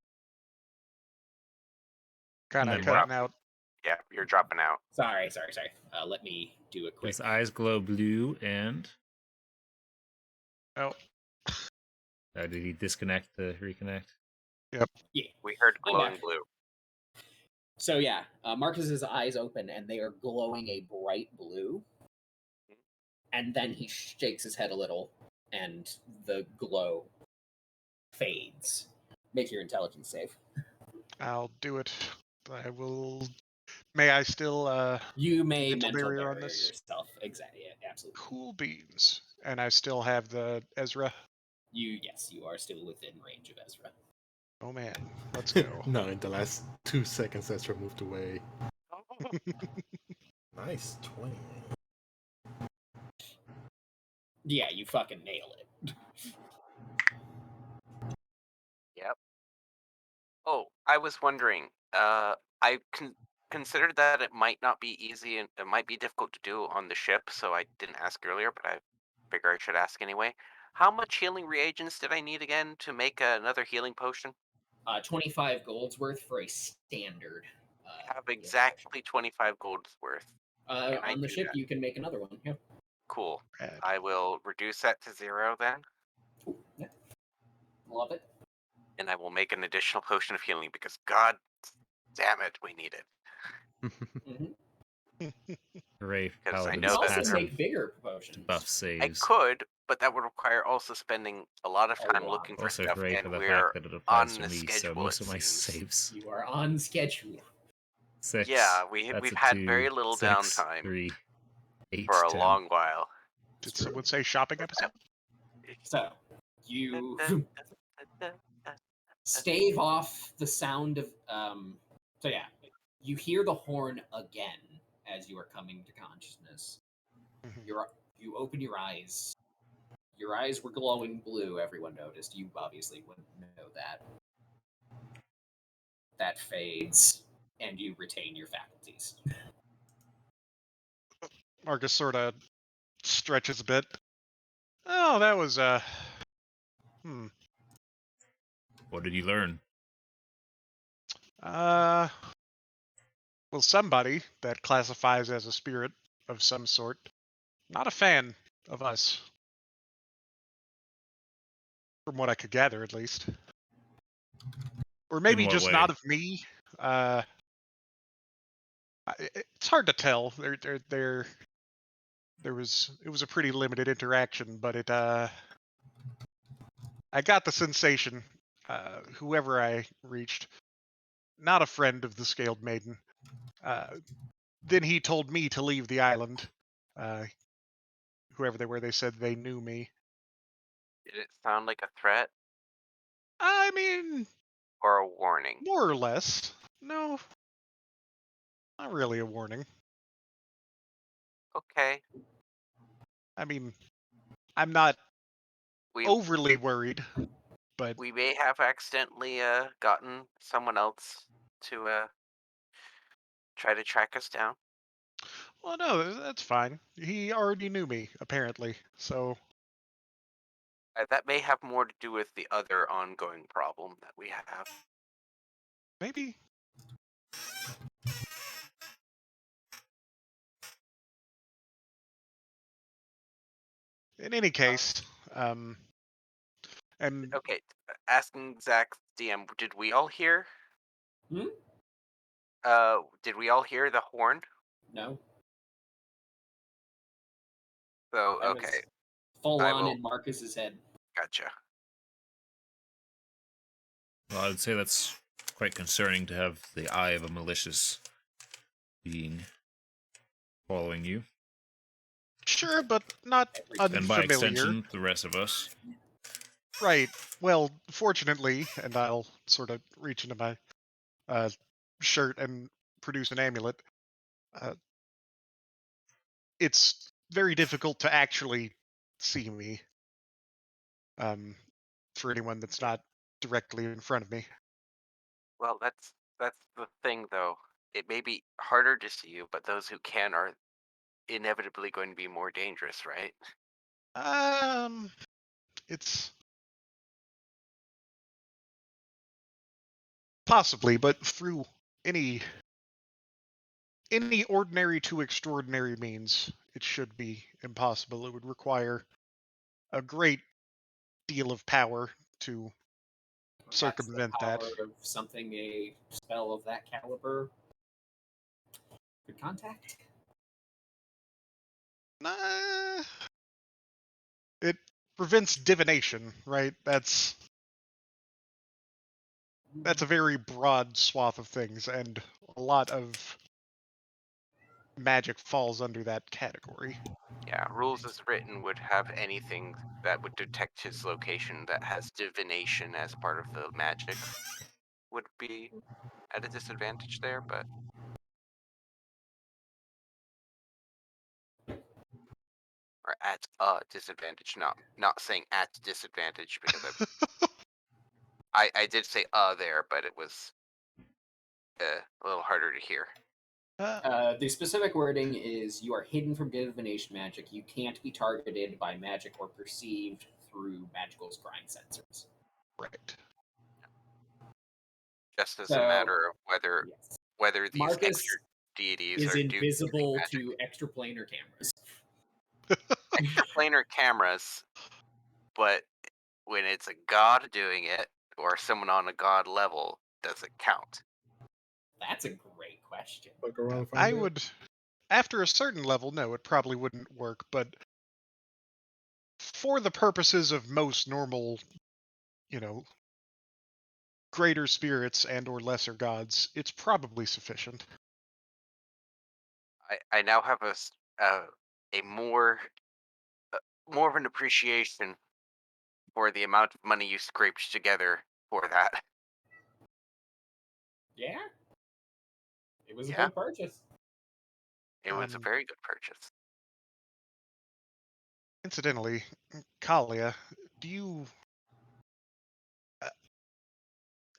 Kind of then cutting out. Yeah, you're dropping out. Sorry. Let me do a quick. His eyes glow blue, and Oh, did he disconnect to reconnect? Yeah. We heard I'm glowing back. blue. So yeah, Marcus's eyes open, and they are glowing a bright blue. And then he shakes his head a little, and the glow fades. Make your intelligence save. I'll do it. I will. May I still You may mental mental barrier on barrier this? yourself. Exactly. Yeah, absolutely. Cool beans. And I still have the Ezra. Yes, you are still within range of Ezra. Oh man, let's go. No, in the last 2 seconds, that's moved away. Nice 20. Yeah, you fucking nail it. Yep. Oh, I was wondering. I considered that it might not be easy and it might be difficult to do on the ship, so I didn't ask earlier, but I figure I should ask anyway. How much healing reagents did I need again to make another healing potion? 25 gold's worth for a standard. I have healing exactly 25 gold's worth. potion. Can I On the do ship, that? you can make another one. Yeah. Cool. Rad. I will reduce that to 0 then, Cool. Yeah. Love it. and I will make an additional potion of healing because god damn it, we need it. Mm-hmm. Hooray, Because I You Paladin's can know that also there- passive make bigger to potions. buff I saves. could, but that would require also spending a lot of A time lot. looking for Also stuff, hooray for and the we're fact that it applies on to a me, so schedule, most it of my seems. saves. You are on schedule. 6. Yeah, That's we've a had 2, very little 6, downtime 3, 8, for a 10. long while. Did someone say shopping episode? So, you stave off the sound of so yeah, you hear the horn again as you are coming to consciousness. Mhm. You open your eyes. Your eyes were glowing blue, everyone noticed. You obviously wouldn't know that. That fades, and you retain your faculties. Marcus sort of stretches a bit. Oh, that was What did you learn? well, somebody that classifies as a spirit of some sort. Not a fan of us. From what I could gather, at least. Or maybe what just way? not of me. It's hard to tell. It was a pretty limited interaction, but I got the sensation, whoever I reached, not a friend of the Scaled Maiden. Then he told me to leave the island. Whoever they were, they said they knew me. Did it sound like a threat I mean, or a warning? more or less. No, not really a warning. Okay. I mean, I'm not We overly worried, but we may have accidentally gotten someone else to try to track us down. Well, no, that's fine. He already knew me, apparently. So That may have more to do with the other ongoing problem that we have. maybe. In any case, and Okay, asking Zach DM, did we all hear? Hmm? Did we all hear the horn? No, So that okay, was full I on will. in Marcus's head. Gotcha. Well, I would say that's quite concerning to have the eye of a malicious being following you, sure, but not Everything. and by unfamiliar. extension, the rest of us. Right. Well, fortunately, and I'll sort of reach into my uh, shirt and produce an amulet. Uh, it's very difficult to actually see me. For anyone that's not directly in front of me. Well, that's the thing, though. It may be harder to see you, but those who can are inevitably going to be more dangerous, right? It's possibly, but through any ordinary to extraordinary means, it should be impossible. It would require a great deal of power to That's the circumvent that. power of something a spell of that caliber could contact. It prevents divination, right? That's a very broad swath of things, and a lot of magic falls under that category. Yeah, rules as written would have anything that would detect his location that has divination as part of the magic would be at a disadvantage there, but or at a disadvantage, not saying at disadvantage because I did say there, but it was a little harder to hear. The specific wording is you are hidden from divination magic. You can't be targeted by magic or perceived through magical scrying sensors. Right. Just as a So, matter of yes. whether these Marcus extra deities is are doing invisible magic. to extraplanar cameras. Extraplanar cameras, but when it's a god doing it or someone on a god level, does it count? That's a great question. Look around and find I out. would, after a certain level, no, it probably wouldn't work, but for the purposes of most normal, greater spirits and or lesser gods, it's probably sufficient. I now have a more of an appreciation for the amount of money you scraped together for that. Yeah, it was a Yeah. good purchase. It was a very good purchase. Incidentally, Kalia, do you,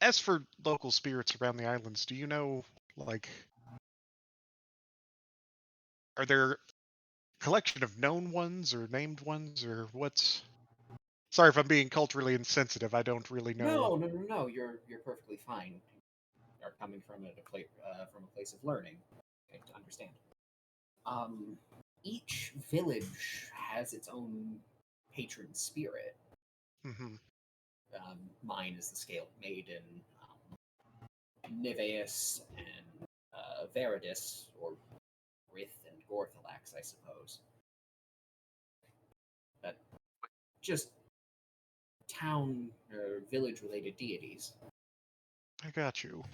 as for local spirits around the islands, do you know, like, are there a collection of known ones or named ones, or what's? Sorry if I'm being culturally insensitive. I don't really know. No. You're perfectly fine. You are coming from from a place of learning. Okay, to understand. Each village has its own patron spirit. Mm-hmm. Mine is the Scaled Maiden, Niveus, and Veridis, or Rith and Gorthalax, I suppose. But just town or village related deities. I got you.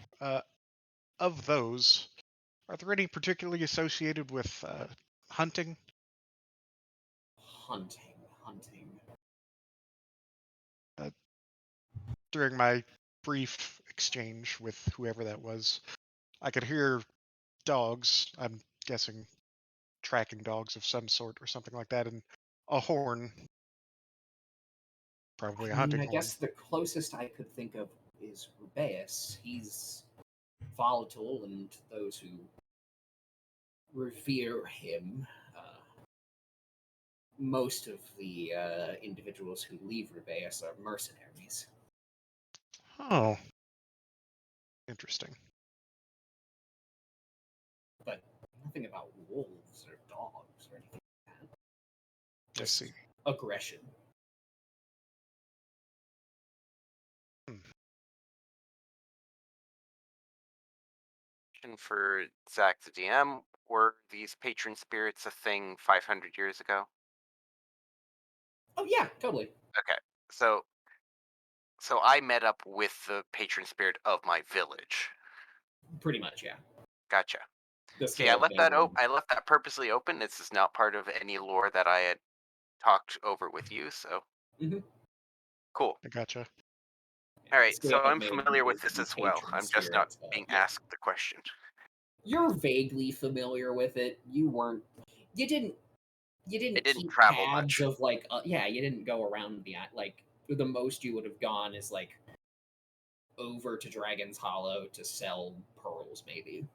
Of those, are there any particularly associated with hunting? Hunting. During my brief exchange with whoever that was, I could hear dogs. I'm guessing tracking dogs of some sort or something like that, and a horn. Probably a I mean, hunting I horn. guess the closest I could think of is Rubeus. He's volatile, and those who revere him. Most of the individuals who leave Rubeus are mercenaries. Oh. Interesting. But nothing about wolves or dogs or anything like that. I Just see. aggression. And for Zach the DM, were these patron spirits a thing 500 years ago? Oh yeah, totally. Okay, so I met up with the patron spirit of my village. Pretty much, yeah. Gotcha. This See, could I have left that been- I left that purposely open. This is not part of any lore that I had talked over with you. So Mhm. cool. I gotcha. All right, this could so have I'm made familiar with you this as well. patron I'm just not spirits, but being yeah. asked the question. You're vaguely familiar with it. You didn't I didn't keep travel tabs much. of like you didn't go around like the most you would have gone is like over to Dragon's Hollow to sell pearls maybe.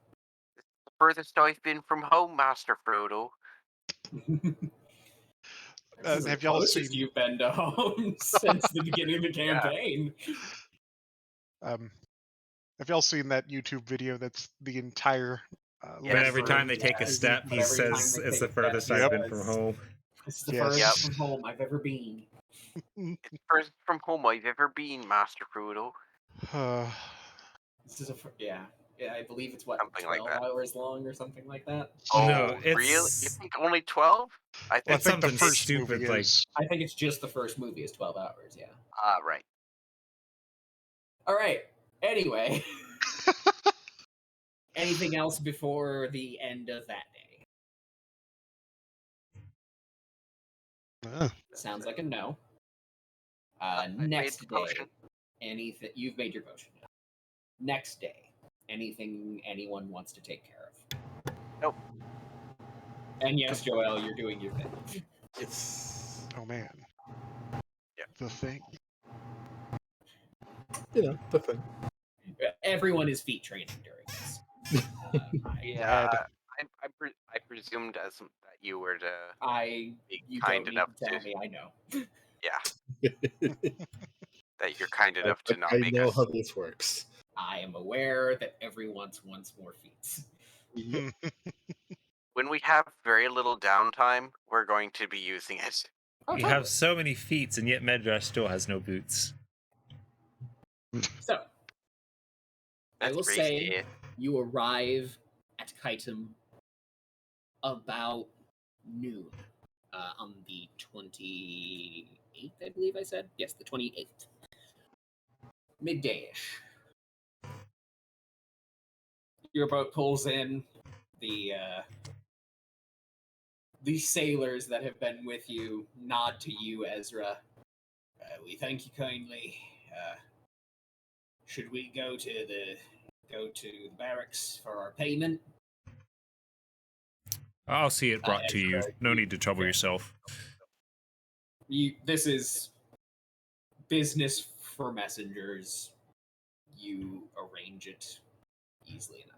The furthest I've been from home, Master Frodo. This is the Have y'all closest seen? you've been to home since the beginning of the campaign. Have y'all seen that YouTube video? That's the entire. Yes. But every For- time they take a yes, step, but he every time says they it's take the a furthest step, he I've been from says, home. This is the Yes. furthest from home I've ever been. It's the furthest from home I've ever been, Master Frodo. This is yeah, I believe it's what Something like 12 that. hours long or something like that. No, Oh, really? You it's think only 12? I think Well, I It's think the something first stupid, movie like- is. I think it's just the first movie is 12 hours. Yeah. right. All right. Anyway, anything else before the end of that day? Sounds like a no. I made Next the day, potion. anything you've made your potion. Next day, anything anyone wants to take care of. Nope. And yes, Joel, you're doing your thing. It's Oh man. Yeah. The thing. the thing. Everyone is feat training during this. Yeah, I presumed as that you were to be You kind don't need enough to tell to. me. I know. Yeah, that you're kind enough to not I make know us. how this works. I am aware that everyone wants more feats. Yep. When we have very little downtime, we're going to be using it. Oh, you totally. have so many feats, and yet Medrash still has no boots. So, I That's will say crazy. you arrive at Kaitum about noon on the 28th, I believe I said. Yes, the 28th. Midday-ish. Your boat pulls in. The sailors that have been with you nod to you, Ezra. We thank you kindly. Should we go to the barracks for our payment? I'll see it brought to you. Ezra, No need to trouble okay. yourself. This is business for messengers. You arrange it easily enough.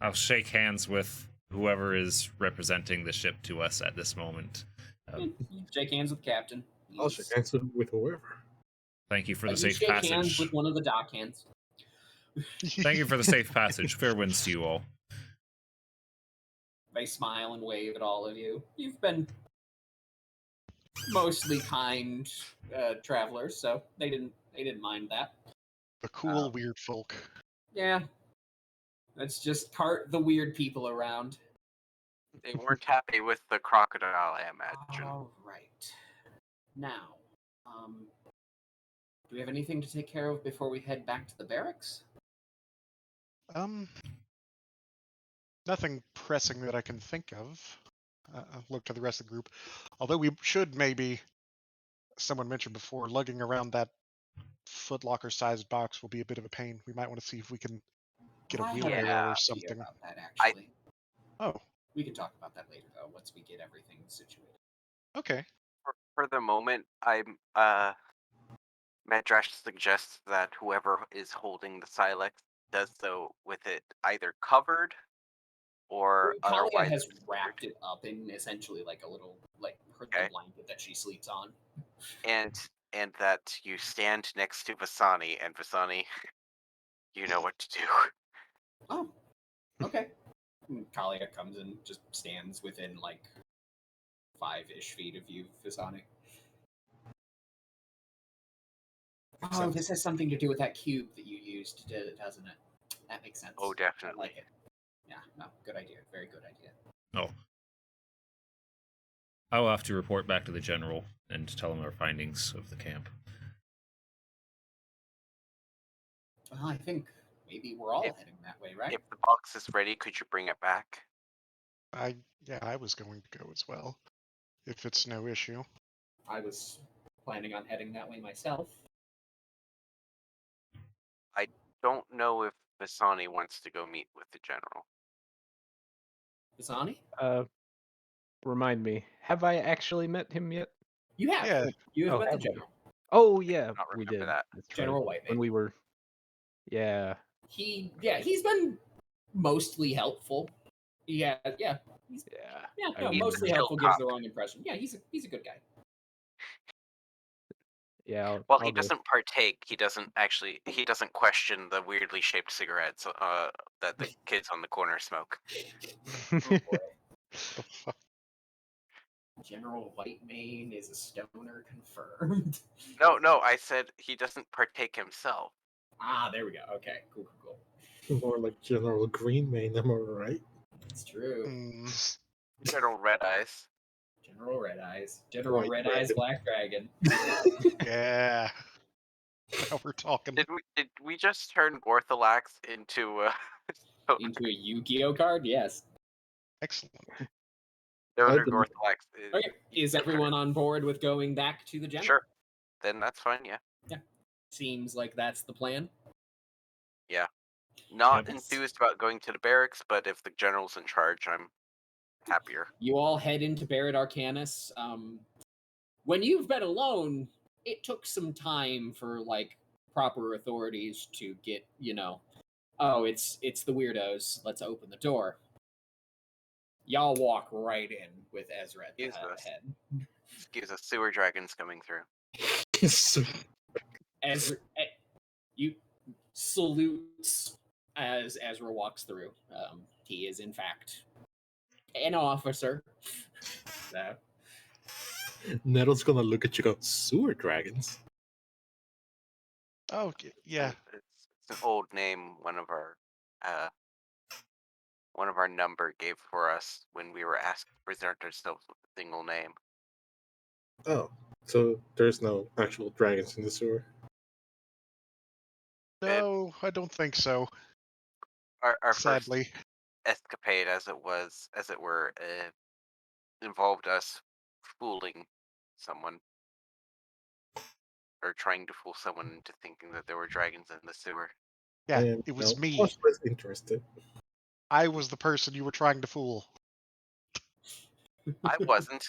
I'll shake hands with whoever is representing the ship to us at this moment. You shake hands with the captain. I'll shake hands with whoever. Thank you for the You safe shake hands passage. with one of the dock hands. Thank you for the safe passage. Fair winds to you all. They smile and wave at all of you. You've been mostly kind travelers, so they didn't mind that. The cool weird folk. Yeah, let's just cart the weird people around. They weren't happy with the crocodile, I imagine. All right. Now, do we have anything to take care of before we head back to the barracks? Nothing pressing that I can think of. I'll look to the rest of the group. Although we should maybe, someone mentioned before, lugging around that footlocker-sized box will be a bit of a pain. We might want to see if we can get a I have wheelbarrow an or idea something. about that, actually. Oh, We can talk about that later, though, once we get everything situated. okay. For the moment, I'm Medrash suggests that whoever is holding the Silex does so with it either covered or Kalia otherwise. has wrapped it up in essentially like a little the Okay. blanket that she sleeps on. And that you stand next to Vasani, and Vasani, you know what to do. Oh, okay. Kalia comes and just stands within like 5-ish feet of you, Visani. Oh, this has something to do with that cube that you used, doesn't it? That makes sense. Oh, I definitely. like it. Yeah, no, good idea. Very good idea. Oh. I will have to report back to the general and tell him our findings of the camp. Well, I think maybe we're all heading that way, right? If the box is ready, could you bring it back? I was going to go as well, if it's no issue. I was planning on heading that way myself. I don't know if Vasani wants to go meet with the general. Visani? Remind me, have I actually met him yet? You have. Yeah. You have Oh, met the have we? general. Oh yeah, Not we remember did. that. That's General right. White When we were, yeah. He's been mostly helpful. Yeah, I no, He's mostly a chill helpful gives cop. the wrong impression. Yeah, he's a good guy. Yeah. Well, I'll he go. doesn't partake. He doesn't question the weirdly shaped cigarettes that the kids on the corner smoke. Oh boy. The fuck? General Whitemane is a stoner confirmed. No, I said he doesn't partake himself. Ah, there we go. Okay, cool. More like General Greenmane, am I right? It's true. Mm, General Red Eyes. General Red Eyes. General White Red Dragon. Eyes Black Dragon. yeah. Now we're talking. Did we just turn Ortholax into Into a Yu-Gi-Oh card? Yes. Excellent. no, I believe- Ortholax? Okay. Is everyone on board with going back to the general? Sure. Then that's fine. Yeah. Seems like that's the plan. Not Yep. enthused about going to the barracks, but if the general's in charge, I'm happier. You all head into Barret Arcanus. When you've been alone, it took some time for like proper authorities to get, oh, it's the weirdos. Let's open the door. Y'all walk right in with Ezra at the head. Excuse us, sewer dragons coming through. Ezra, you salutes as Ezra walks through. He is in fact an officer. So, Nettle's gonna look at you and go, sewer dragons? Oh, yeah. It's an old name one of our number gave for us when we were asked to present ourselves with a single name. Oh, so there's no actual dragons in the sewer? No, I don't think so. Our first Sadly. escapade, as it were, involved us fooling someone, or trying to fool someone into thinking that there were dragons in the sewer. Yeah, And, it was me. I was less interested. I was the person you were trying to fool. I wasn't.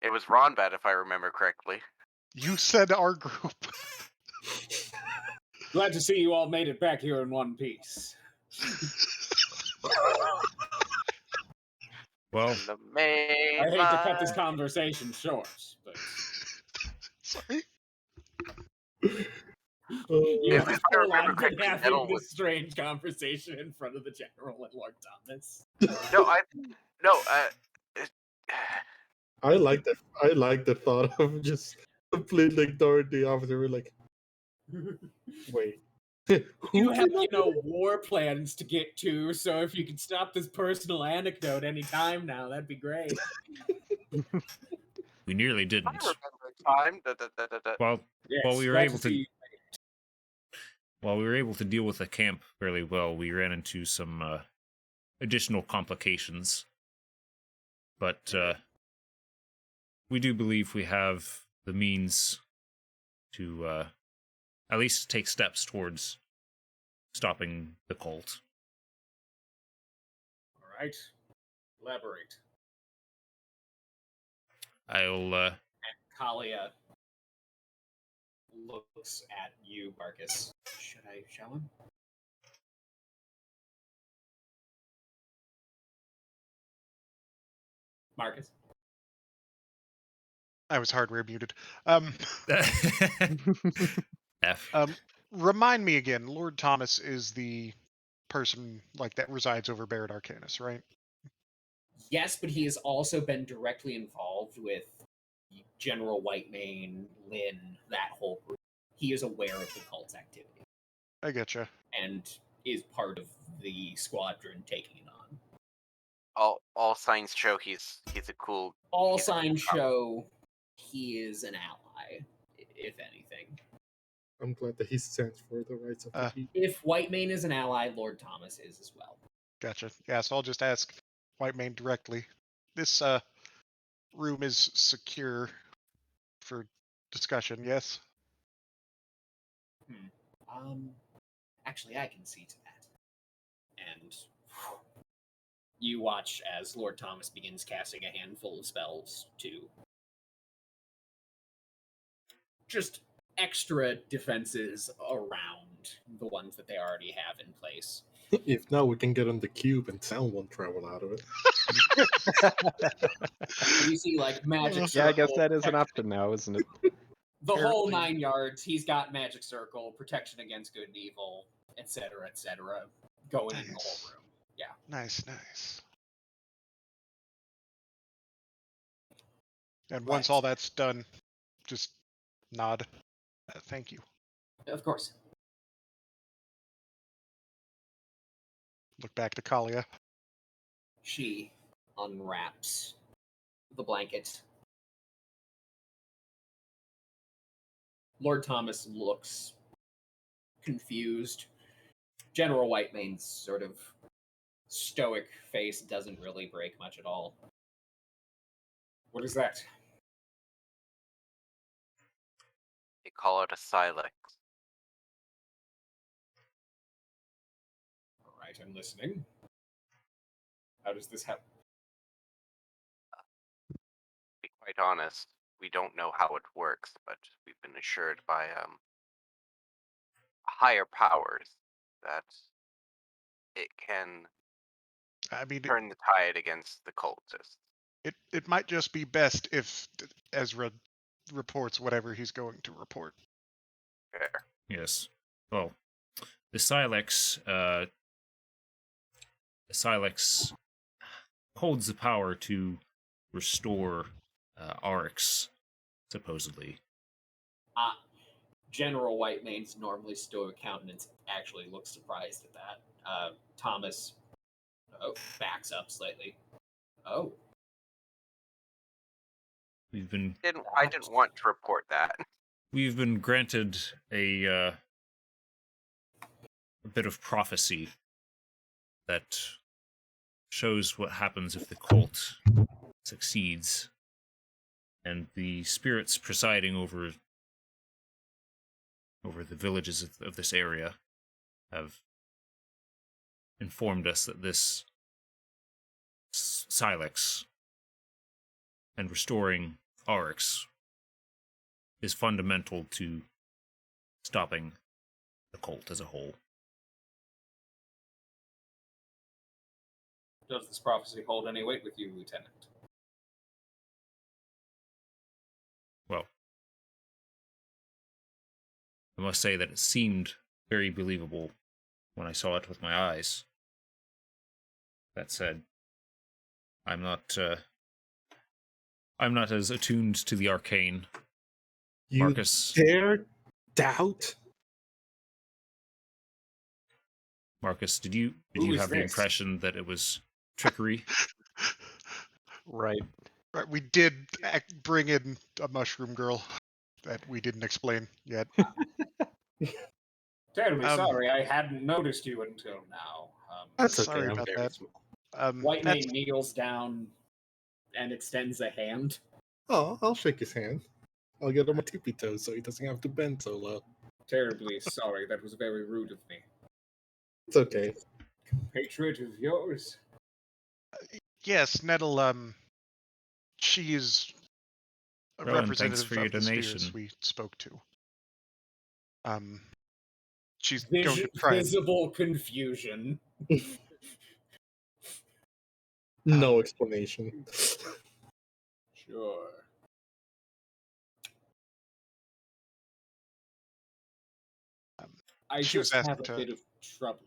It was Ronbat, if I remember correctly. You said our group. glad to see you all made it back here in one piece. Well, The main I hate to cut this line. conversation short, but Sorry. you If all I remember have been correctly, having Nettle this was strange conversation in front of the general and Lord Thomas. I like that. I like the thought of just completely ignoring the officer. We're like, wait, You who have, did that? war plans to get to, so if you could stop this personal anecdote anytime now, that'd be great. we nearly I didn't. remember time. While Yes, we were glad able see to you. while we were able to deal with the camp fairly well, we ran into some additional complications. But we do believe we have the means to at least take steps towards stopping the cult. All right, elaborate. I'll Kalia looks at you, Marcus. Should I show him? Marcus. I was hardware muted. F. Remind me again. Lord Thomas is the person like that resides over Barrett Arcanus, right? Yes, but he has also been directly involved with General Whitemane, Lynn, that whole group. He is aware of the cult's activity I getcha. and is part of the squadron taking it on. All signs show he's a cool. All he's a cool signs cop. show he is an ally, if anything. I'm glad that he stands for the rights of the people. If Whitemane is an ally, Lord Thomas is as well. Gotcha. Yeah, so I'll just ask Whitemane directly. This room is secure for discussion, yes? Actually, I can see to that. And you watch as Lord Thomas begins casting a handful of spells to just extra defenses around the ones that they already have in place. If not, we can get on the cube and sound won't travel out of it. You see, like, magic circle. Yeah, I guess that is an protection- option now, isn't it? The whole Apparently. 9 yards. He's got magic circle, protection against good and evil, etc., going in the Nice. whole room. Yeah. Nice. And once Right. all that's done, just nod. Thank you. Of course. Look back to Kalia. She unwraps the blanket. Lord Thomas looks confused. General Whitemane's sort of stoic face doesn't really break much at all. What is that? They call it a Silex. All right, I'm listening. How does this happen? To be quite honest, we don't know how it works, but we've been assured by higher powers that it can I mean, turn the tide against the cultists. it might just be best if Ezra reports whatever he's going to report. Fair. Yes. Well, the Silex holds the power to restore Arx, supposedly. General Whitemane's normally stoic countenance actually looks surprised at that. Thomas backs up slightly. Oh. I didn't want to report that. We've been granted a bit of prophecy that shows what happens if the cult succeeds, and the spirits presiding over the villages of this area have informed us that this Silex and restoring Arx is fundamental to stopping the cult as a whole. Does this prophecy hold any weight with you, Lieutenant? Well, I must say that it seemed very believable when I saw it with my eyes. That said, I'm not as attuned to the arcane. You Marcus, dare doubt? Marcus, did you Who is have the this? impression that it was trickery? Right. Right, we did bring in a mushroom girl that we didn't explain yet. Terribly Um, sorry, I hadn't noticed you until now. That's okay. Sorry I'm about very that. small. Whitemane That's, kneels down and extends a hand. Oh, I'll shake his hand. I'll get him a tippy toe so he doesn't have to bend so low. Terribly sorry, that was very rude of me. It's okay. Patriot of yours? yes, Nettle, she is a Rowan, thanks representative for your of the spirits donation. we spoke to. She's going to try and Visible confusion. No explanation. Sure. I She was just have asking a bit of trouble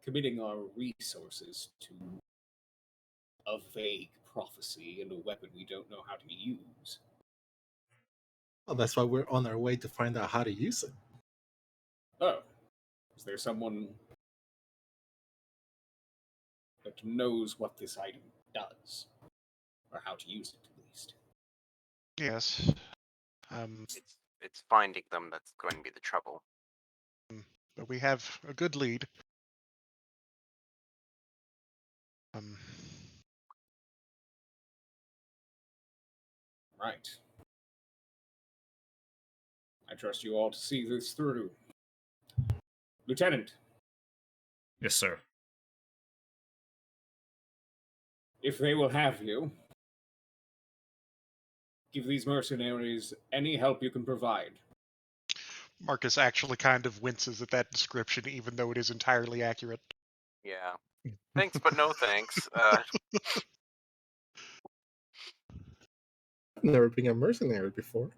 committing our resources to a vague prophecy and a weapon we don't know how to use. Well, that's why we're on our way to find out how to use it. Oh, is there someone that knows what this item does? Or how to use it, at least? Yes. It's finding them that's going to be the trouble. But we have a good lead. Um, Right. I trust you all to see this through. Lieutenant, Yes, sir. if they will have you, give these mercenaries any help you can provide. Marcus actually kind of winces at that description, even though it is entirely accurate. Yeah. Thanks, but no thanks. I've never been a mercenary before.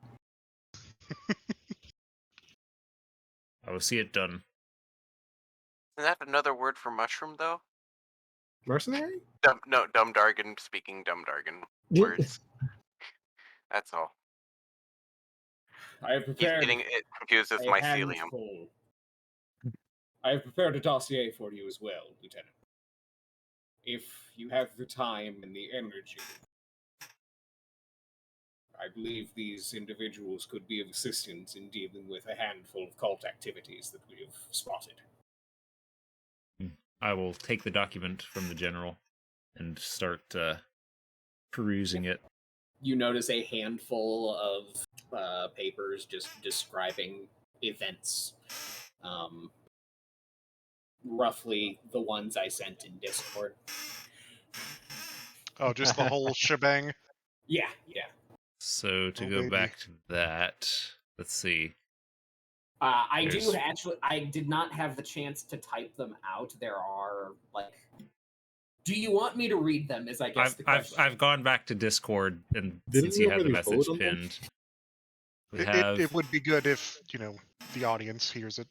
I will see it done. Isn't that another word for mushroom, though? Mercenary? Dumb jargon, speaking dumb jargon words. That's all. I have He's prepared getting it confused with a mycelium. handful. I have prepared a dossier for you as well, Lieutenant. If you have the time and the energy, I believe these individuals could be of assistance in dealing with a handful of cult activities that we have spotted. I will take the document from the general and start perusing it. You notice a handful of papers just describing events. Roughly the ones I sent in Discord. Oh, just the whole shebang? Yeah. So to Oh, go baby. back to that, let's see. I There's- do actually. I did not have the chance to type them out. There are like. Do you want me to read them? Is I guess the question. I've gone back to Discord, and Didn't since we you had the already message vote on them? pinned, we have It would be good if, the audience hears it.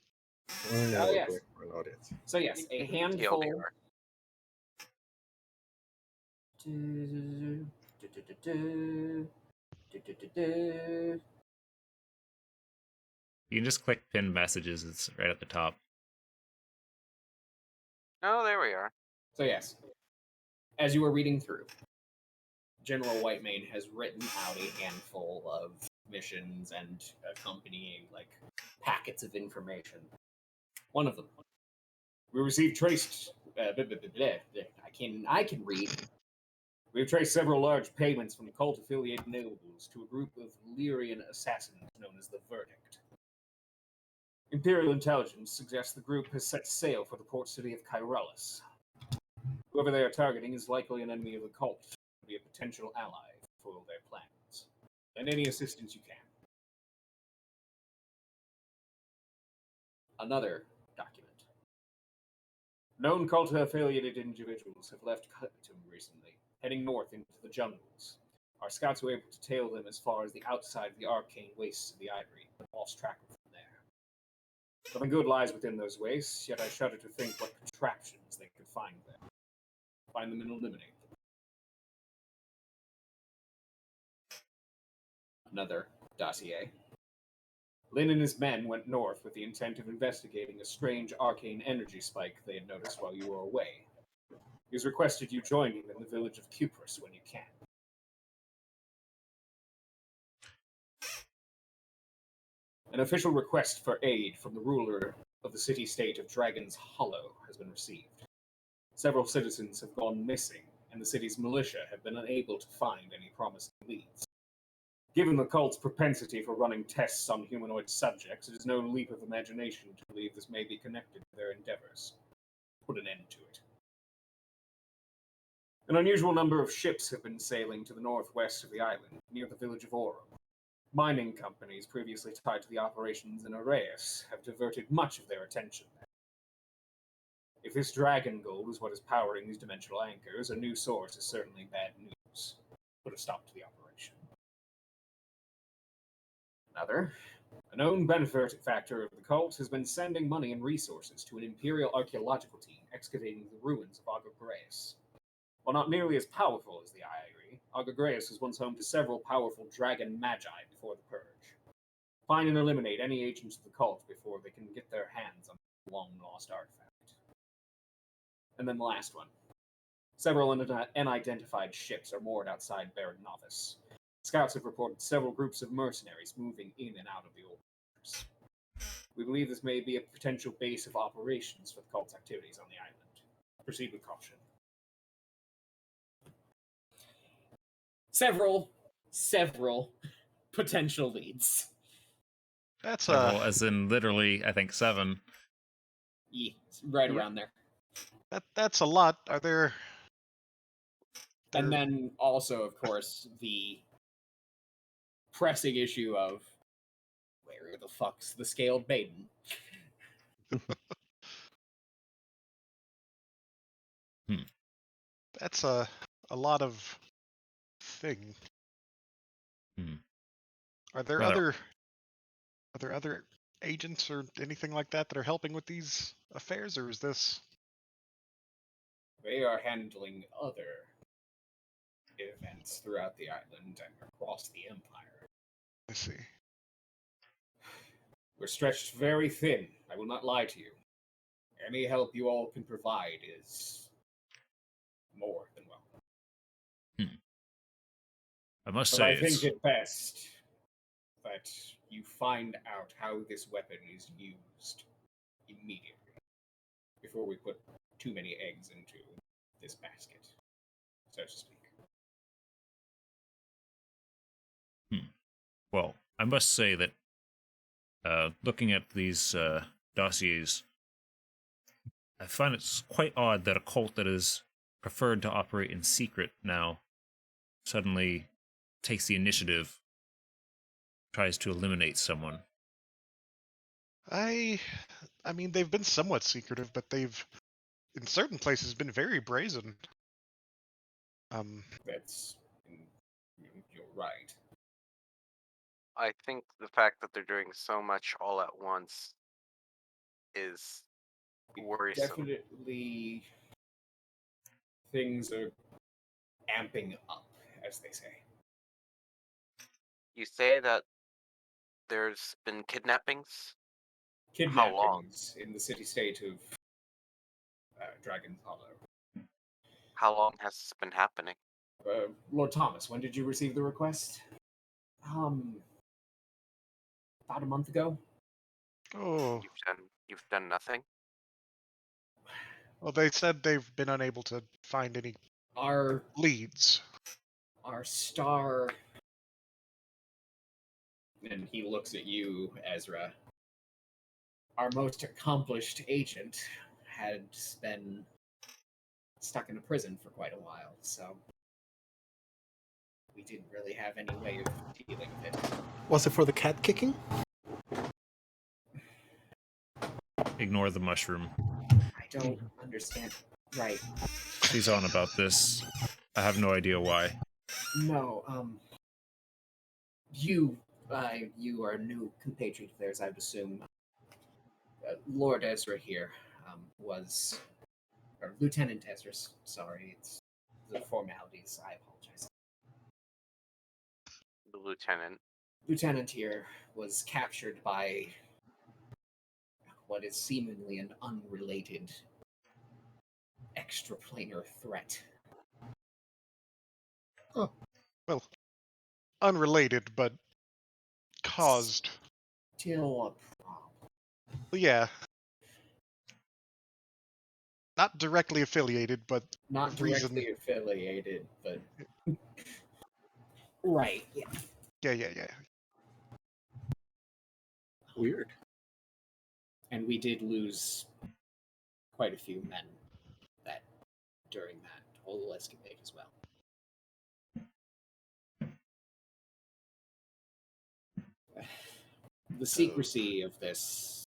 Oh, yeah, Oh, we're yes. going for an audience. So yes, a handful. TLDR. you can just click pin messages. It's right at the top. Oh, there we are. So yes, as you were reading through, General Whitemane has written out a handful of missions and accompanying packets of information. One of them, we received traced. I can read. We have traced several large payments from cult-affiliated nobles to a group of Lyrian assassins known as the Verdict. Imperial intelligence suggests the group has set sail for the port city of Kyrellus. Whoever they are targeting is likely an enemy of the cult, to be a potential ally to foil their plans. Lend any assistance you can. Another document. Known cult-affiliated individuals have left Khartoum recently, heading north into the jungles. Our scouts were able to tail them as far as the outside of the arcane wastes of the Ivory, but lost track of them there. Nothing good lies within those wastes, yet I shudder to think what contraptions they could find there. Find them and eliminate them. Another dossier. Lin and his men went north with the intent of investigating a strange arcane energy spike they had noticed while you were away. He has requested you join him in the village of Cuprus when you can. An official request for aid from the ruler of the city-state of Dragon's Hollow has been received. Several citizens have gone missing, and the city's militia have been unable to find any promising leads. Given the cult's propensity for running tests on humanoid subjects, it is no leap of imagination to believe this may be connected to their endeavors. Put an end to it. An unusual number of ships have been sailing to the northwest of the island, near the village of Oro. Mining companies previously tied to the operations in Arraius have diverted much of their attention there. If this dragon gold is what is powering these dimensional anchors, a new source is certainly bad news. Put a stop to the operation. Another, a known benefactor of the cult has been sending money and resources to an imperial archaeological team excavating the ruins of Agagreus. While not nearly as powerful as the Iagri, Agagreus was once home to several powerful dragon magi before the Purge. Find and eliminate any agents of the cult before they can get their hands on the long-lost artifact. And then the last one. Several unidentified ships are moored outside Baron Novice. Scouts have reported several groups of mercenaries moving in and out of the old waters. We believe this may be a potential base of operations for the cult's activities on the island. Proceed with caution. Several potential leads. That's Several, as in literally, I think 7. Yeah, right around there. that's a lot. Are there? And then also, of course, the pressing issue of where the fuck's the scaled maiden? That's a lot of thing. Are there Rather- other agents or anything like that that are helping with these affairs, or is this? They are handling other events throughout the island and across the empire. I see. We're stretched very thin, I will not lie to you. Any help you all can provide is more than welcome. I must But say, I think it best that you find out how this weapon is used immediately, before we put too many eggs into this basket, so to speak. well, I must say that looking at these dossiers, I find it's quite odd that a cult that is preferred to operate in secret now suddenly takes the initiative, tries to eliminate someone. I mean, they've been somewhat secretive, but they've, in certain places, been very brazen. That's you're right. I think the fact that they're doing so much all at once is worrisome. Definitely, things are amping up, as they say. You say that there's been kidnappings? Kidnappings in the city-state of Dragon's Hollow. How long has this been happening? Lord Thomas, when did you receive the request? About a month ago. Oh, You've done nothing? well, they said they've been unable to find any Our leads. star, and he looks at you, Ezra. Our most accomplished agent had been stuck in a prison for quite a while, so we didn't really have any way of dealing with it. Was it for the cat kicking? Ignore the mushroom. I don't understand. Right. She's on about this. I have no idea why. No, you are a new compatriot of theirs, I would assume. Lord Ezra here was, or Lieutenant Ezra. Sorry, it's the formalities. I apologize. The lieutenant. Lieutenant here was captured by what is seemingly an unrelated extraplanar threat. Oh, well, unrelated, but caused. Still a problem. Well, yeah. Not directly affiliated, but Not directly affiliated, but right. Yeah. Yeah. Weird. And we did lose quite a few men during that whole escapade as well. The secrecy of this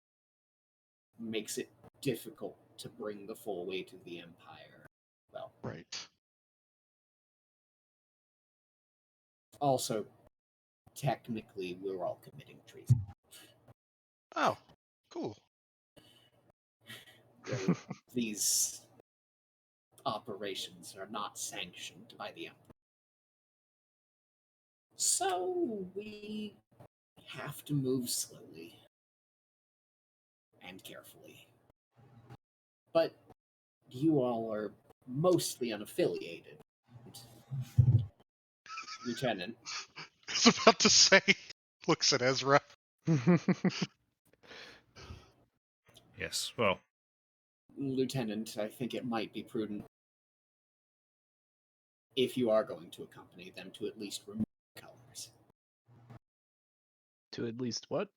makes it difficult to bring the full weight of the Empire. Well, Right. also, technically, we're all committing treason. Oh, cool. These operations are not sanctioned by the Empire. So we have to move slowly and carefully. But you all are mostly unaffiliated. Lieutenant, I was about to say, looks at Ezra. Yes, well, Lieutenant, I think it might be prudent, if you are going to accompany them, to at least remove colors. To at least what?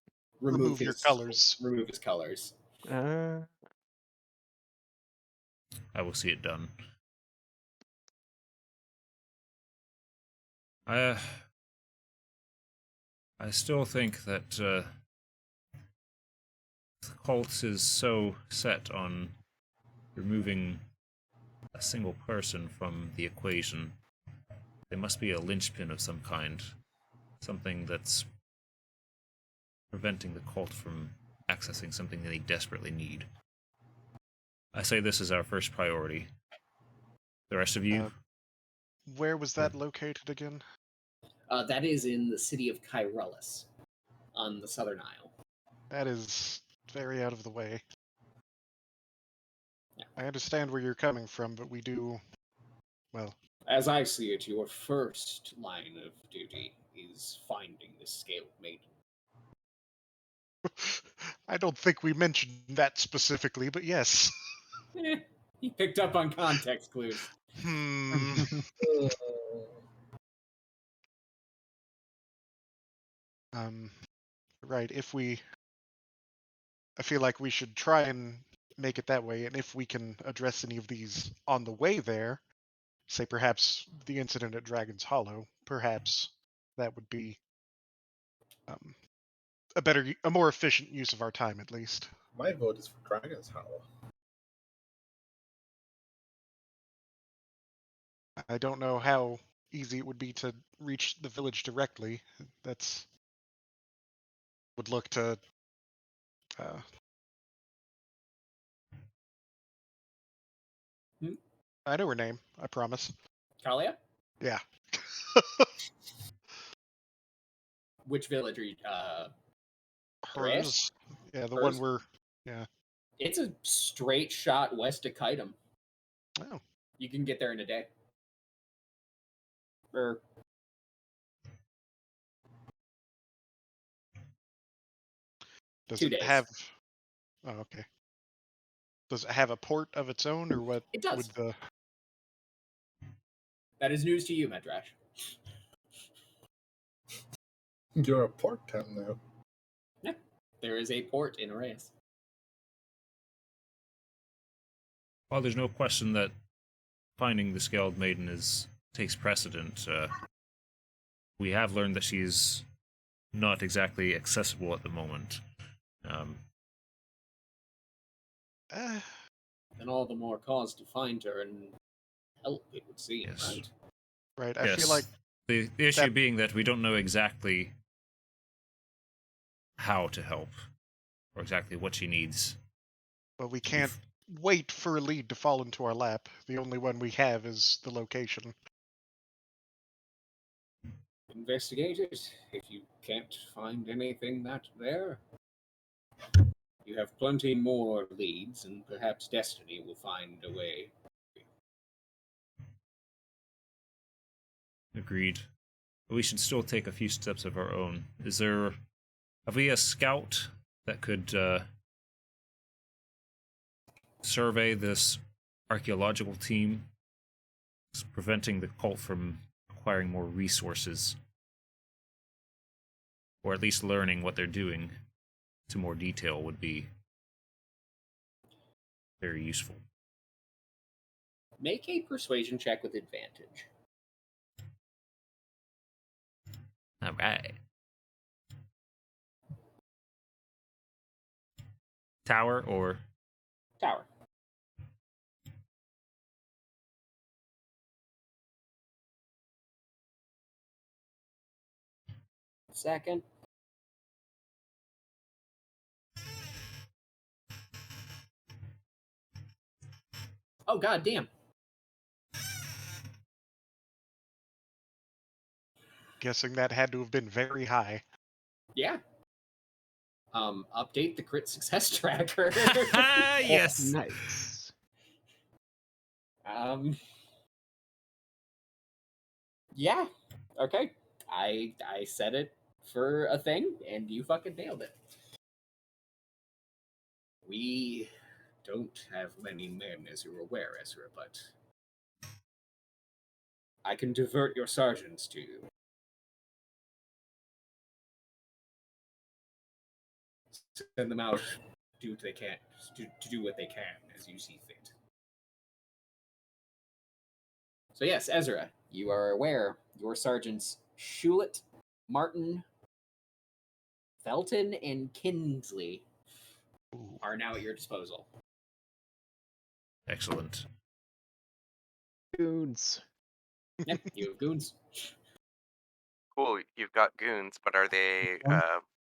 Remove your colors. Remove his colors. Uh, I will see it done. I still think that the cult is so set on removing a single person from the equation. There must be a linchpin of some kind, something that's preventing the cult from accessing something they desperately need. I say this is our first priority. The rest of you? Where was that located again? That is in the city of Kyrellus, on the Southern Isle. That is very out of the way. Yeah. I understand where you're coming from, but we do, well, As I see it, your first line of duty is finding the scaled maiden. I don't think we mentioned that specifically, but yes. He picked up on context clues. Right, I feel like we should try and make it that way, and if we can address any of these on the way there, say perhaps the incident at Dragon's Hollow, perhaps that would be a more efficient use of our time, at least. My vote is for Dragon's Hollow. I don't know how easy it would be to reach the village directly. That's would look to I know her name, I promise. Kalia? Yeah. Which village are you? Hers. Yeah, the Hers? one where yeah. It's a straight shot west of Chitum. Oh. You can get there in a day. Or Does 2 it days. have Oh, okay. Does it have a port of its own, or what It does. would the That is news to you, Medrash. You're a port town now. Yeah. There is a port in Arrayas. Well, there's no question that finding the Scaled Maiden takes precedent. We have learned that she's not exactly accessible at the moment. And all the more cause to find her and help, it would seem, Yes. right? right? I yes. feel like the issue being that we don't know exactly how to help or exactly what she needs. but we can't wait for a lead to fall into our lap. The only one we have is the location. Investigate it. If you can't find anything there, you have plenty more leads, and perhaps destiny will find a way. Agreed. But we should still take a few steps of our own. Have we a scout that could survey this archaeological team, preventing the cult from acquiring more resources, or at least learning what they're doing to more detail would be very useful. Make a persuasion check with advantage. All right. Tower or Tower. second. Oh, god damn. Guessing that had to have been very high. Yeah. Update the crit success tracker. Yes. Nice. Yeah. Okay. I set it for a thing, and you fucking nailed it. We don't have many men, as you're aware, Ezra, but I can divert your sergeants to you. Send them out, do what they can, to do what they can as you see fit. So yes, Ezra, you are aware your sergeants Shulet, Martin, Felton, and Kinsley Ooh. are now at your disposal. Excellent. Goons. Yep, you have goons. Cool, you've got goons, but are they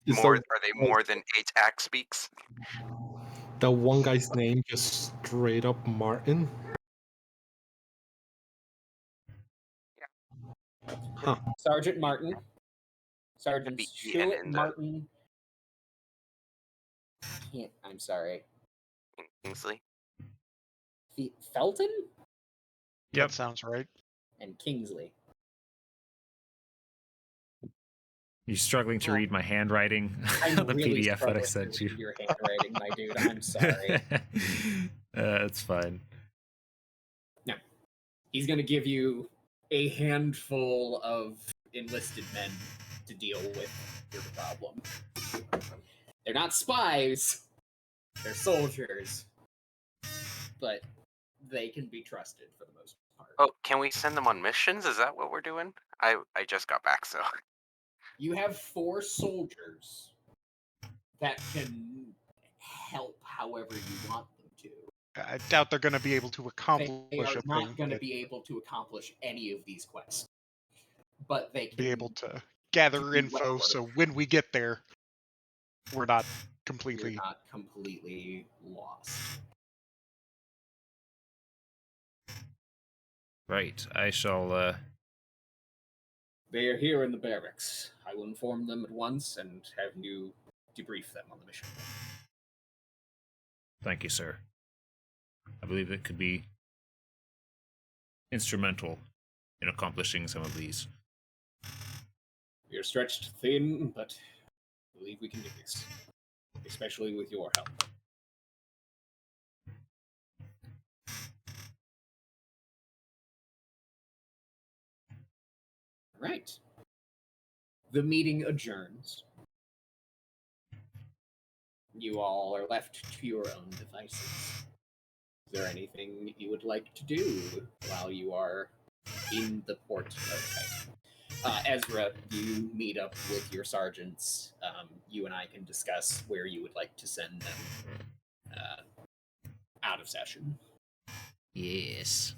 Is more? the, Are they more than 8 axe speaks? the one guy's name just straight up Martin? Huh. Sergeant Martin. Could be Sergeants Ian Shulet, in the Martin. I'm sorry. Kingsley. Felton That sounds right. and Kingsley. You struggling to read my handwriting I'm on the really PDF that I struggling sent to you? read your handwriting, my dude. I'm sorry. It's fine. No. He's going to give you a handful of enlisted men to deal with your problem. They're not spies. They're soldiers. But they can be trusted for the most part. Oh, can we send them on missions? Is that what we're doing? I just got back, so You have 4 soldiers that can help however you want them to. I doubt they're going to be able to They accomplish are a not thing, going to but be able to accomplish any of these quests. But they can be able to gather do info wet so work. when we get there, we're not You're completely. not completely lost. Right. I shall. They are here in the barracks. I will inform them at once and have you debrief them on the mission. Thank you, sir. I believe it could be instrumental in accomplishing some of these. We are stretched thin, but I believe we can do this, especially with your help. Right. The meeting adjourns. You all are left to your own devices. Is there anything you would like to do while you are in the port of Titan? Ezra, you meet up with your sergeants. You and I can discuss where you would like to send them out of session. Yes.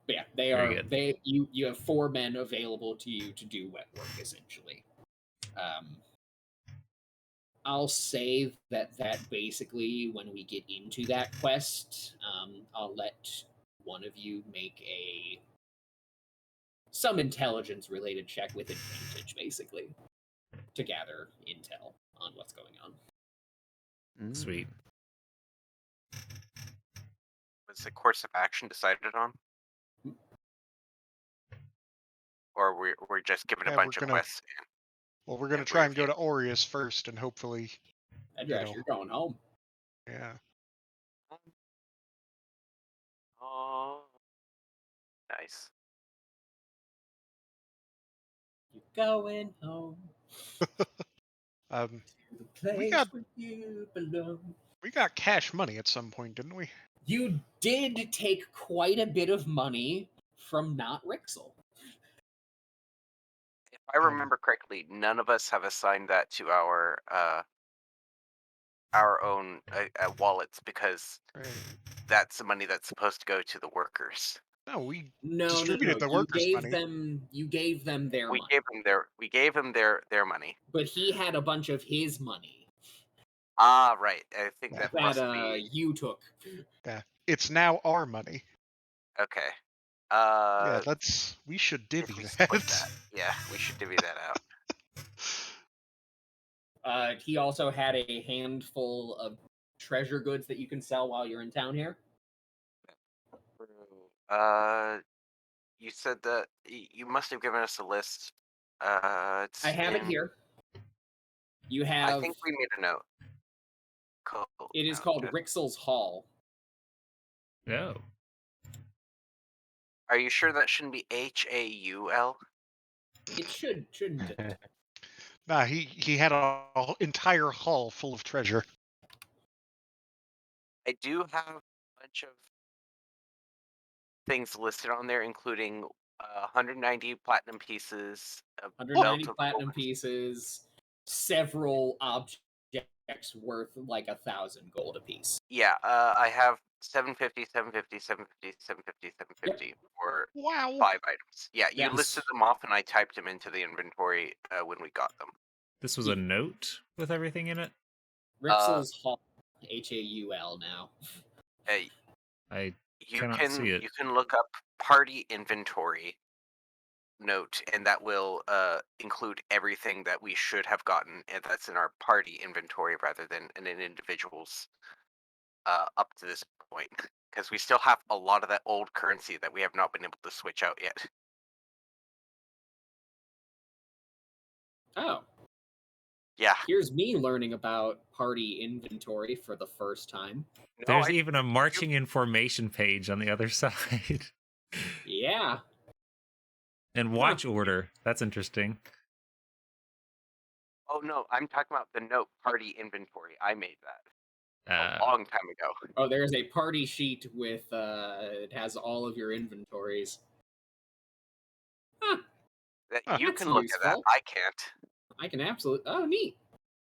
But yeah, they Very are. good. You have 4 men available to you to do wet work, essentially. I'll say that basically, when we get into that quest, I'll let one of you make some intelligence related check with advantage, basically, to gather intel on what's going on. Sweet. was the course of action decided on, or we're just given a Yeah, bunch of quests. Well, we're going to and try we're and go to Aureus first, and hopefully, Edras, you're going home. yeah. Oh, nice. You're going home. Um, To the place got- where you belong. we got cash money at some point, didn't we? You did take quite a bit of money from not Rixel. If I remember correctly, none of us have assigned that to our own wallets because Right. that's the money that's supposed to go to the workers. No, we No. distributed the You workers' gave money. them. You gave them their We money, gave him their money. but he had a bunch of his money Ah, right. I think Yeah. that that must be you took. Yeah, it's now our money. okay. Yeah, we should If divvy we that. split that, yeah, we should divvy that out. He also had a handful of treasure goods that you can sell while you're in town here. You said that you must have given us a list. It's I have it in- here. You I have. think we made a note. Cool. It is No, called just- Rixel's Hall. No. Are you sure that shouldn't be HAUL? It shouldn't it? Nah, he had a entire hall full of treasure. I do have a bunch of things listed on there, including 190 platinum pieces, a 190 belt of platinum gold. pieces, several objects worth like 1,000 gold apiece. Yeah, I have 750, 750, 750, 750, 750 for Wow. 5 items. Yeah, you Yes. listed them off, and I typed them into the inventory when we got them. This was a note with everything in it? Rixel's Hall, HAUL now. I You cannot can see it. you can look up party inventory note, and that will include everything that we should have gotten, and that's in our party inventory rather than in an individual's up to this point, because we still have a lot of that old currency that we have not been able to switch out yet. Oh, Yeah. here's me learning about party inventory for the first time. No, There's even a marching in formation page on the other side. Yeah. And watch order. That's interesting. Oh no, I'm talking about the note party inventory. I made that Uh, a long time ago. Oh, there's a party sheet with it has all of your inventories. Huh. That you That's can look at that. useful. I can't. I can absolutely. Oh, neat.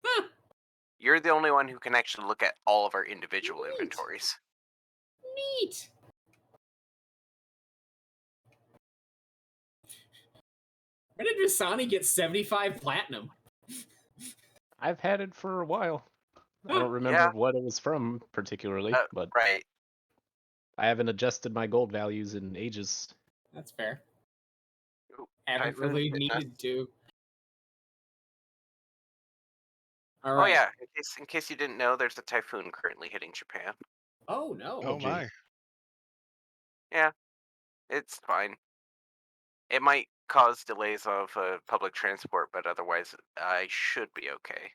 Huh. You're the only one who can actually look at all of our individual Neat. inventories. Neat. When did Visani get 75 platinum? I've had it for a while. I don't remember Yeah. what it was from particularly, but Right. I haven't adjusted my gold values in ages. That's fair. Ooh, Haven't Typhoon really hitting us. needed to. All Oh right. yeah, in case you didn't know, there's a typhoon currently hitting Japan. Oh no. Oh gee. my. Yeah, it's fine. It might cause delays of public transport, but otherwise, I should be okay.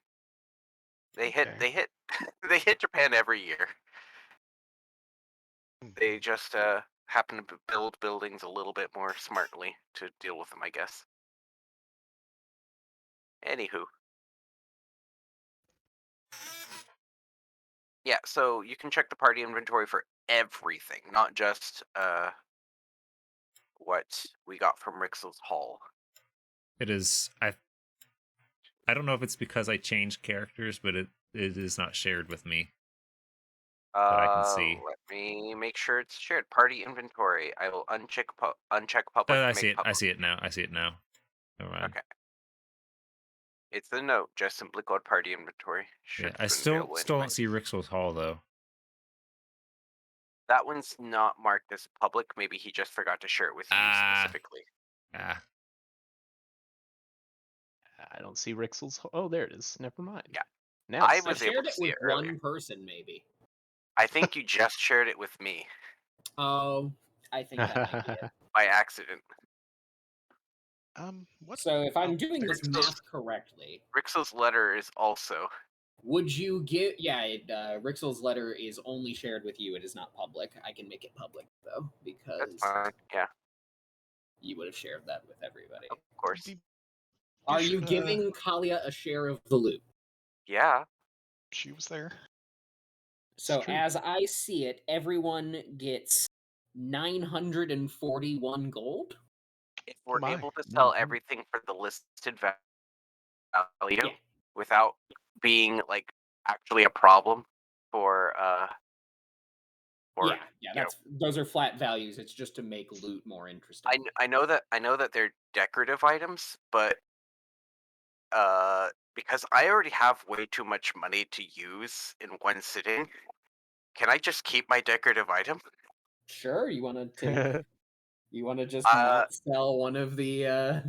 They hit they hit Japan every year. They just happen to build buildings a little bit more smartly to deal with them, I guess. Anywho. Yeah, so you can check the party inventory for everything, not just what we got from Rixel's Hall. it is. I don't know if it's because I changed characters, but it is not shared with me. That I can see. Let me make sure it's shared. Party inventory. I will uncheck public. I to see make it. public. I see it now. I see it now. Never mind. Okay. It's the note. Just simply called party inventory. Yeah, Should I have been still available don't anyway. see Rixel's Hall though. That one's not marked as public. Maybe he just forgot to share it with you specifically. Ah, I don't see Rixel's. Oh, there it is. Never mind. Yeah. Now I it's I was able shared to it see with it earlier. one person, maybe. I think you just shared it with me Oh, I think that might be it. by accident. What? So if I'm doing there's this those- math correctly, Rixel's letter is also. would you give? Yeah, Rixel's letter is only shared with you. It is not public. I can make it public though, because That's fine. Yeah, you would have shared that with everybody. of course. Be Are you sure to- giving Kalia a share of the loot? Yeah. She was there. So true. as I see it, everyone gets 941 gold. If we're my. able to sell Mhm. everything for the listed value Yeah. without being like actually a problem for Or, yeah. Those are flat values. It's just to make loot more interesting. I know that they're decorative items, but because I already have way too much money to use in one sitting, can I just keep my decorative item? Sure, you want to take? You want to just Uh, not sell one of the?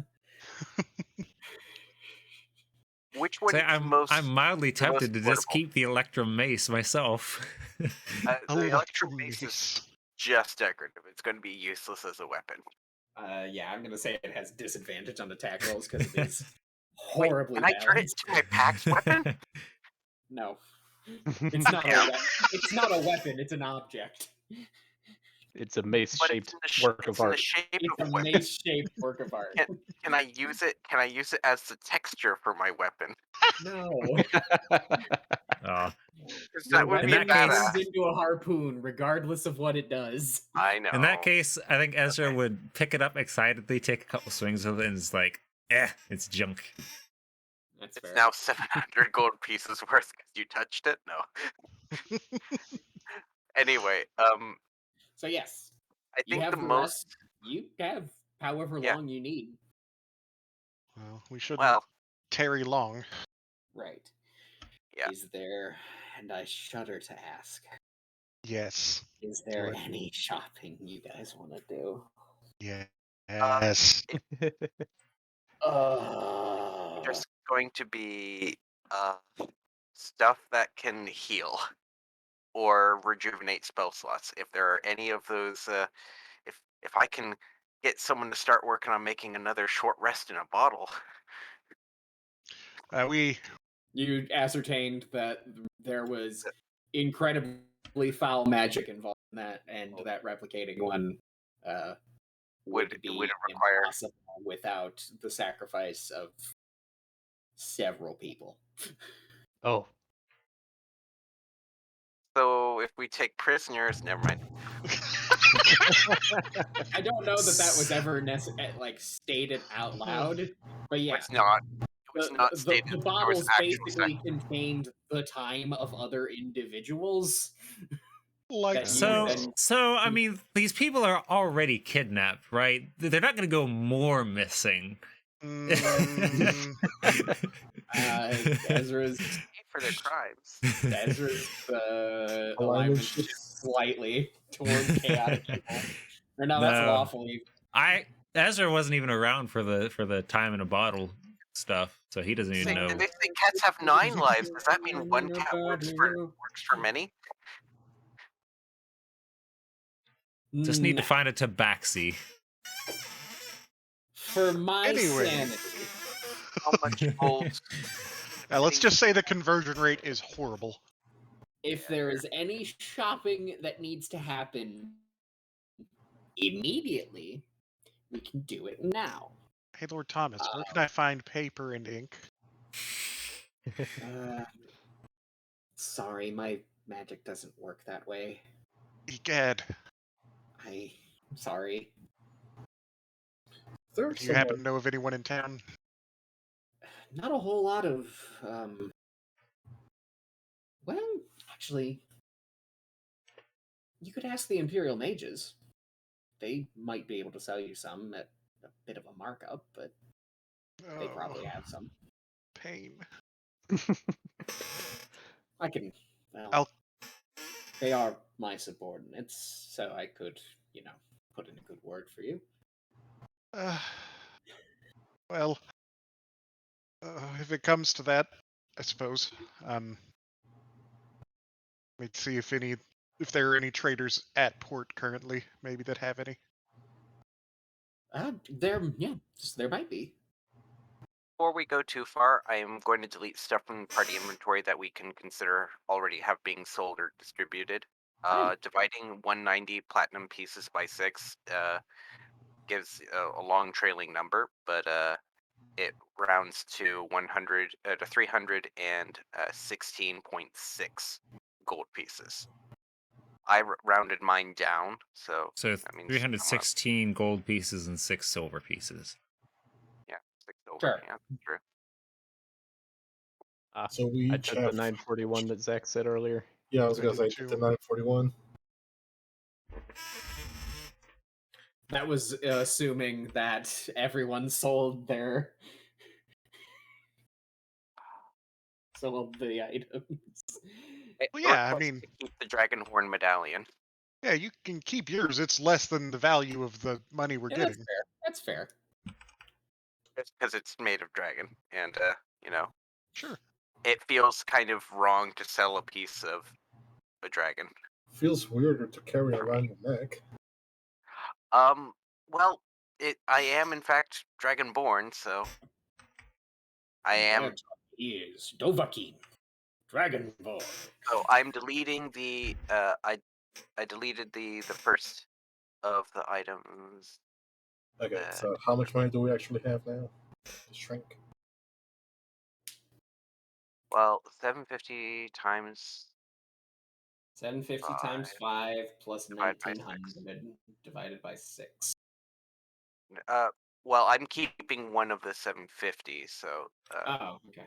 Which one Say, is I'm mildly the most tempted to just affordable? keep the Electrum Mace myself. The Electrum Mace is Mace. just decorative. It's going to be useless as a weapon. Yeah, I'm gonna say it has disadvantage on attack rolls because it is Wait, horribly can I turn it balanced. into my Pax weapon? No, it's not a Damn. weapon. It's not a weapon. It's an object. It's a But mace-shaped work of it's in the art. shape It's of a a weapon. mace-shaped work of art. Can I use it? Can I use it as the texture for my weapon? No, Oh, 'Cause your that would In be weapon that case- badass. turns into a harpoon, regardless of what it does. I know. in that case, I think Ezra Okay. would pick it up excitedly, take a couple swings with it, and it's like, it's junk. That's It's fair. now 700 gold pieces worth because you touched it. No. Anyway, So yes, I you think have the the most. rest. You have however Yeah. long you need. Well, we shouldn't Well, tarry long. Right. Yeah. Is there, and I shudder to ask, Yes. is there it. any shopping you guys want to do? Yes. There's going to be stuff that can heal or rejuvenate spell slots. If there are any of those, if I can get someone to start working on making another short rest in a bottle. You ascertained that there was incredibly foul magic involved in that, and that replicating one would It be would require. impossible without the sacrifice of several people. Oh, So if we take prisoners, never mind. I don't know that was ever stated out loud, but yeah, It's not. It was not stated. the There was bottles actual basically contained the time of other individuals. Like that you So, then- I mean, these people are already kidnapped, right? They're not going to go more missing. Mm, Ezra's pay for their crimes. Ezra's Alignment alignment shifts. shifts slightly toward chaotic evil. Or no, that's No. lawful evil. Ezra wasn't even around for the time in a bottle stuff, so he doesn't even know. Did they say cats have 9 lives? Does that mean one cat works for many? Just need to find a tabaxi. For my Anyway. sanity. How much gold? let's just say the conversion rate is horrible. If there is any shopping that needs to happen immediately, we can do it now. Hey, Lord Thomas, where can I find paper and ink? Sorry, my magic doesn't work that way. Egad. I'm sorry. Do you happen to know of anyone in town? Not a whole lot of well, actually, you could ask the Imperial Mages. They might be able to sell you some at a bit of a markup, but they probably have some. Pain. I can. Well, they are my subordinates, so I could, put in a good word for you. Well, if it comes to that, I suppose. We'd see if there are any traders at port currently, maybe that have any. There might be. Before we go too far, I am going to delete stuff from the party inventory that we can consider already have being sold or distributed. Dividing 190 platinum pieces by 6 gives a long trailing number, but it rounds to 100 to 316.6 gold pieces. I rounded mine down, so that means 316 gold pieces and 6 silver pieces. Yeah, 6 silver. Sure. Yeah, true. So we I each took have the 941 that Zach said earlier. Yeah, I was I gonna say did the too. 941. That was assuming that everyone sold the items. Well, yeah, I Request mean, to keep the dragon horn medallion. yeah, you can keep yours. It's less than the value of the money we're Yeah, getting. that's fair. Just because it's made of dragon, and Sure. it feels kind of wrong to sell a piece of a dragon. Feels weirder to carry around your neck. Well, I am in fact dragonborn, so I am. That is Dovahkiin, Dragonborn. So I'm deleting the. I deleted the first of the items. Okay, so how much money do we actually have now? To shrink. Well, 750 times 750 times 5 plus divided by 1900 divided by 6. Well, I'm keeping one of the 750, so. Oh, okay.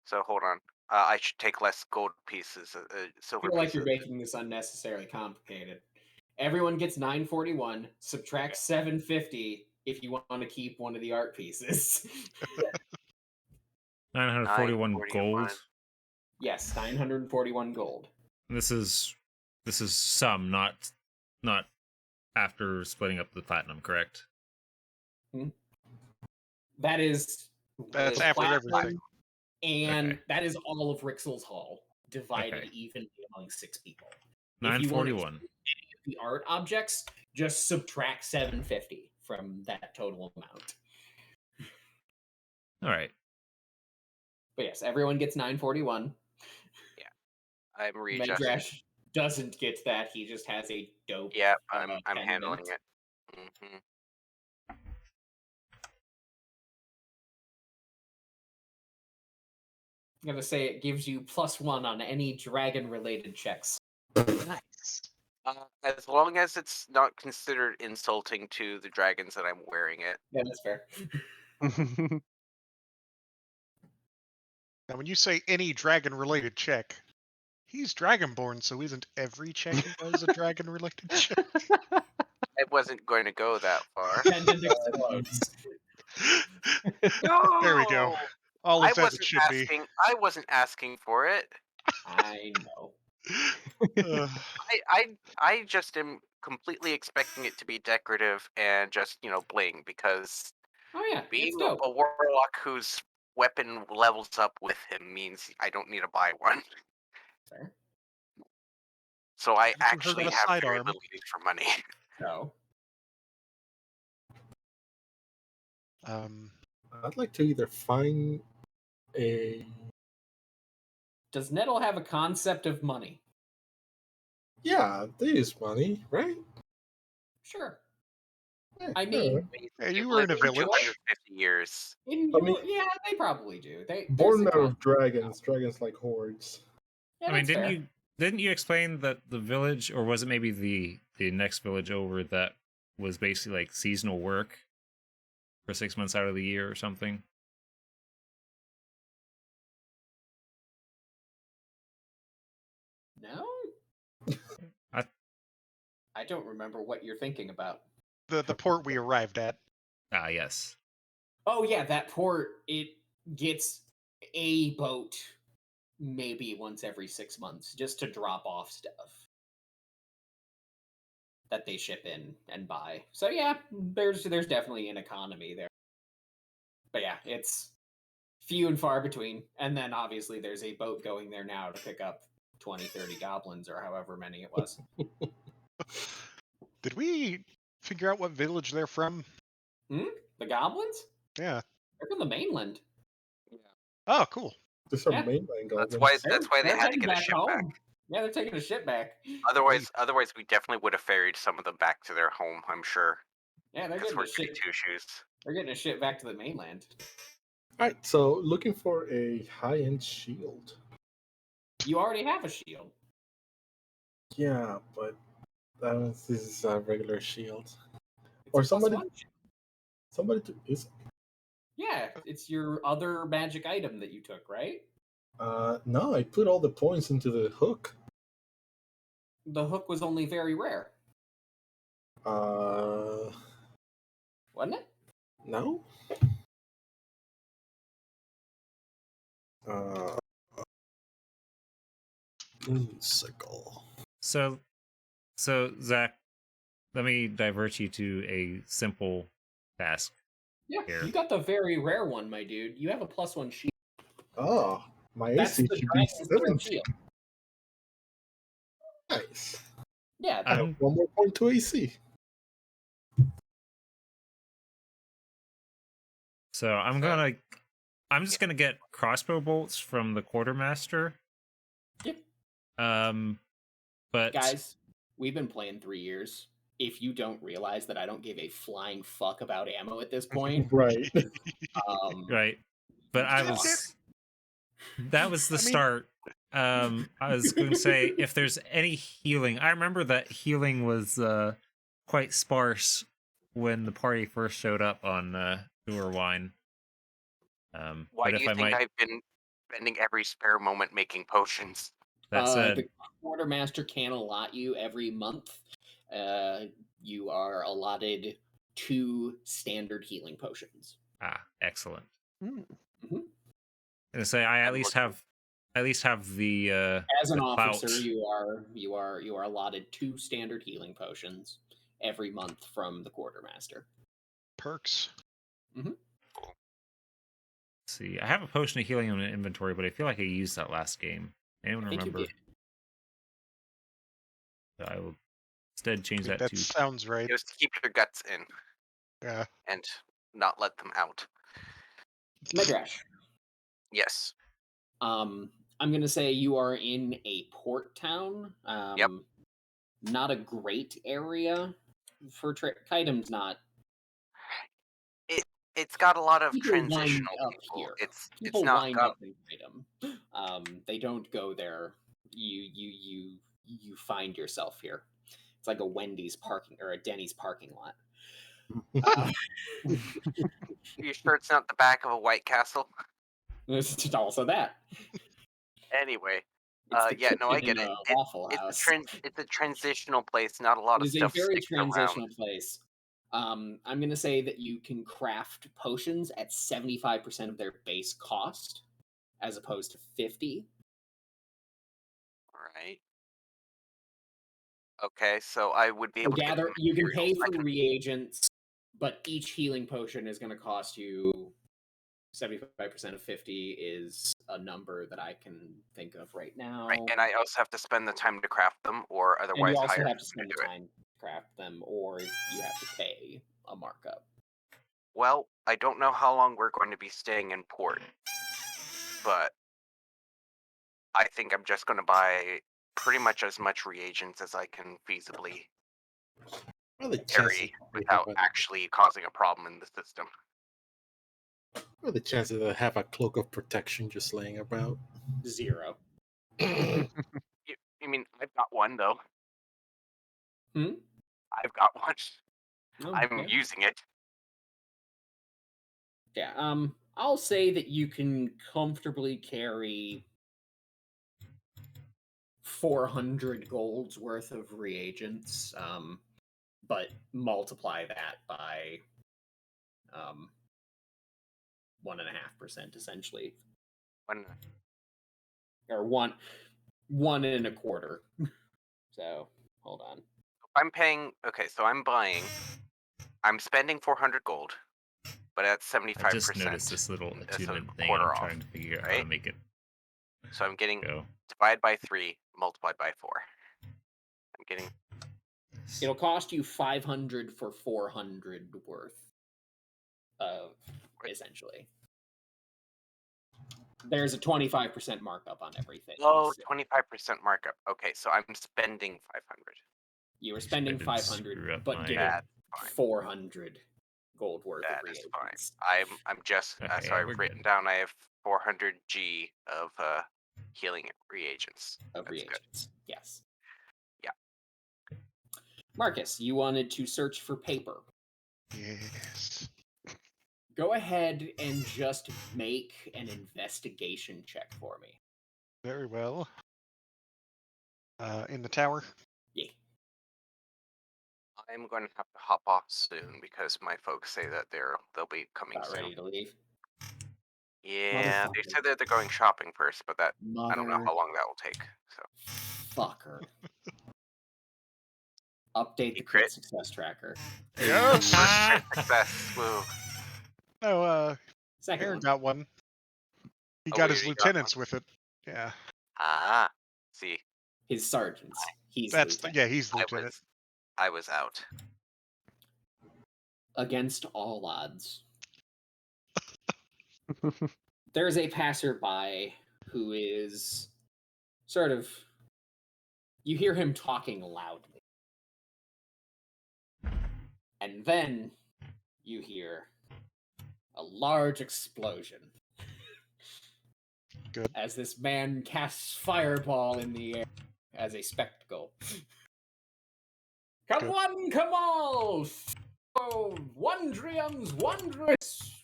So hold on. I should take less gold pieces, I silver feel like pieces. you're making this unnecessarily complicated. Everyone gets 941. Subtract 750 if you want to keep one of the art pieces. 941 gold. 941. Yes, 941 gold. This is some, not after splitting up the platinum, correct? That is That's the after platinum, everything. and Okay. that is all of Rixel's Hall divided Okay. evenly among 6 people. 941. The art objects, just subtract 750 from that total amount. All right. But yes, everyone gets 941. I'm readjusting. Medrash doesn't get that. He just has a dope. Yeah, I'm pendant. handling it. Mm-hmm. I'm gonna say it gives you +1 on any dragon-related checks. Nice. As long as it's not considered insulting to the dragons that I'm wearing it. Yeah, that's fair. Now, when you say any dragon-related check, he's dragonborn, so isn't every check he does a dragon-related check? I wasn't going to go that far. Pendant explodes. No! There we go. All is as it should be. I wasn't asking for it. I know. I just am completely expecting it to be decorative and just bling, because Oh yeah, being it's dope. a warlock whose weapon levels up with him means I don't need to buy one. Fair. So I You heard actually of a have very sidearm. little use for money. So I'd like to either find a. does Nettle have a concept of money? Yeah, they use money, right? Sure. Yeah, I mean, Hey, you You've were in lived a for village. 250 years. yeah, they probably do. born there's out a of dragons. Dragons like hordes. Yeah, I mean, that's fair. didn't you explain that the village, or was it maybe the next village over, that was basically like seasonal work for 6 months out of the year or something? No? I I don't remember what you're thinking about. The port we arrived at. Yes. Oh yeah, that port, it gets a boat maybe once every 6 months just to drop off stuff that they ship in and buy. So yeah, there's definitely an economy there. But yeah, it's few and far between. And then obviously there's a boat going there now to pick up 20, 30 goblins or however many it was. Did we figure out what village they're from? The goblins? Yeah. They're from the mainland. Oh, cool. These are Yeah. mainland goblins. That's why they They're had to heading get a back ship home. back. Yeah, they're taking a ship back. Otherwise, we definitely would have ferried some of them back to their home. I'm sure. Yeah, they're Because getting we're a ship. two shoes. They're getting a ship back to the mainland. All right, so looking for a high-end shield. You already have a shield. Yeah, but this is a regular shield. It's Or a +1 shield. somebody is. Yeah, it's your other magic item that you took, right? No, I put all the points into the hook. The hook was only very rare. Wasn't it? No. Moonsicle. So Zach, let me divert you to a simple task. Yeah, Here. you got the very rare one, my dude. You have a +1 shield. Oh, my That's AC the should be Dragon's Zero 17. shield. Nice. Yeah, I have 1 more point to AC. So I'm just gonna get crossbow bolts from the quartermaster. Yep. But guys, we've been playing 3 years. If you don't realize that I don't give a flying fuck about ammo at this point, Right. right. But that was the start. I was going to say if there's any healing, I remember that healing was quite sparse when the party first showed up on Newer Wine. Why but do you think I've been spending every spare moment making potions? That said, the quartermaster can allot you every month. You are allotted 2 standard healing potions. Excellent. Mm-hmm. And say I at least have the as an the officer, clout. you are allotted 2 standard healing potions every month from the quartermaster. Perks. See, I have a potion of healing in my inventory, but I feel like I used that last game. Anyone I think remember? you did. So I will instead change that That to. sounds right. Just to keep your guts in Yeah. and not let them out. Medrash. Yes. I'm gonna say you are in a port town. Yep. Not a great area for Kaidom's not. It's got a lot of People wind transitional up people. here. It's People not wind got up in Kaidom. They don't go there. You find yourself here. It's like a Wendy's parking or a Denny's parking lot. You sure it's not the back of a White Castle? It's also that. Anyway, It's yeah, no, I kitchen get in it. a Waffle House. It's a transitional place. Not a lot It of is a stuff very sticks around. transitional place. I'm going to say that you can craft potions at 75% of their base cost, as opposed to 50. All right. Okay, so I would be able to get the You can pay materials. for reagents, but each healing potion is going to cost you 75% of 50 is a number that I can think of right now. Right, and I also have to spend the time to craft them, or And otherwise you also hire have to someone spend the do it. time to craft them, or you have to pay a markup. Well, I don't know how long we're going to be staying in port, but I think I'm just going to buy pretty much as much reagents as I can feasibly carry without actually causing a problem in the system. What are the chances that I have a cloak of protection just laying about? 0. You mean I've got one though? Hmm? I've got one. Oh, I'm okay. using it. Yeah, I'll say that you can comfortably carry 400 gold's worth of reagents, but multiply that by 1.5% essentially, or 1.25. So hold on. I'm paying. Okay, so I'm spending 400 gold, but at 75%. I just noticed this little attunement thing. quarter I'm off, trying to figure out how right? to make it So I'm getting go. divided by 3, multiplied by 4. I'm getting. It'll cost you 500 for 400 worth of essentially. There's a 25% markup on everything. Oh, So 25% markup. Okay, so I'm spending 500. you were spending I didn't 500, screw up but my- getting That's fine. 400 gold worth That of is reagents. fine. I'm just Okay, so yeah, I've we're written good. down. I have 400 G of healing reagents. Of That's reagents. good. Yes. Yeah. Marcus, you wanted to search for paper. Yes. Go ahead and just make an investigation check for me. Very well. In the tower. Yeah. I'm going to have to hop off soon because my folks say that they'll be coming About soon. ready to leave. Yeah, they Motherfucker. said that they're going shopping first, but that I don't know Mother how long that will take. So fucker. Update the crit. crit success tracker. Yes. First crit success. Woo. No, Second Aaron one. got one. He Oh, got wait, his he got lieutenants with it. Yeah. Ah, see, His sergeants. He's That's lieutenant. yeah, he's the lieutenant. I was out. Against all odds. There's a passerby who is sort of. You hear him talking loudly. And then you hear a large explosion. Good. As this man casts fireball in the air as a spectacle. Come Good. one, come all! Oh, Wondrium's wondrous.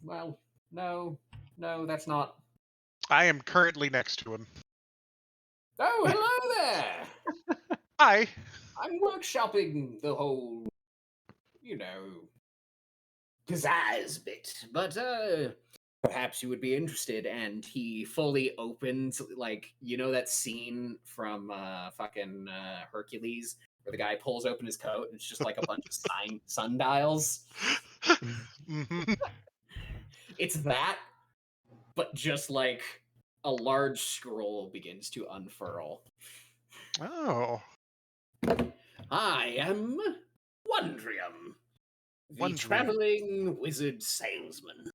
Well, no, that's not. I am currently next to him. Oh, hello there! Hi. I'm workshopping the whole, pizzazz bit, but perhaps you would be interested. And he fully opens, like, that scene from fucking Hercules where the guy pulls open his coat and it's just like a bunch of sundials. Mhm. It's that, but just like a large scroll begins to unfurl. Oh. I am Wondrium, the Wondrium. traveling wizard salesman.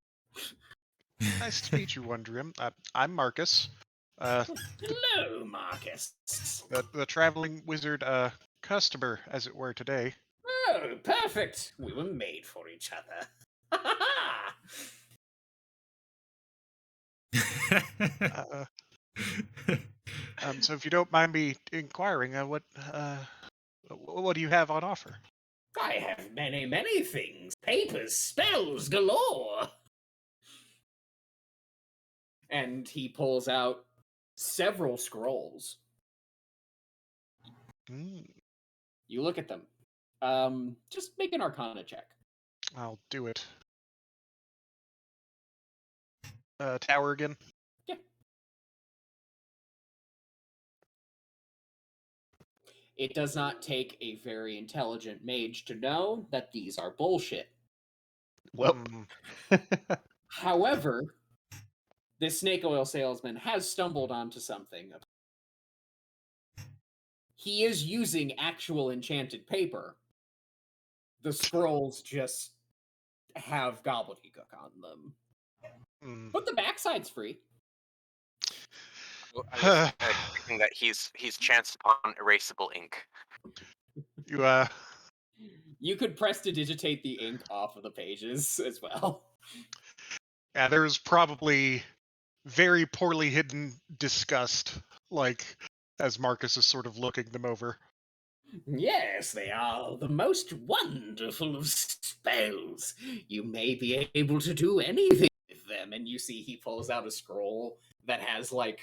Nice to meet you, Wondrium. I'm Marcus. Hello, Marcus. The traveling wizard customer, as it were, today. Oh, perfect. We were made for each other. So if you don't mind me inquiring, what do you have on offer? I have many, many things. Papers, spells galore. And he pulls out several scrolls. You look at them. Just make an Arcana check. I'll do it. Tower again? Yeah. It does not take a very intelligent mage to know that these are bullshit. Well, However, this snake oil salesman has stumbled onto something. He is using actual enchanted paper. The scrolls just have gobbledygook on them. But the backside's free. I was thinking that he's chanced upon erasable ink. You could prestidigitate the ink off of the pages as well. Yeah, there's probably very poorly hidden disgust, as Marcus is sort of looking them over. Yes, they are the most wonderful of spells. You may be able to do anything with them. And you see he pulls out a scroll that has, like,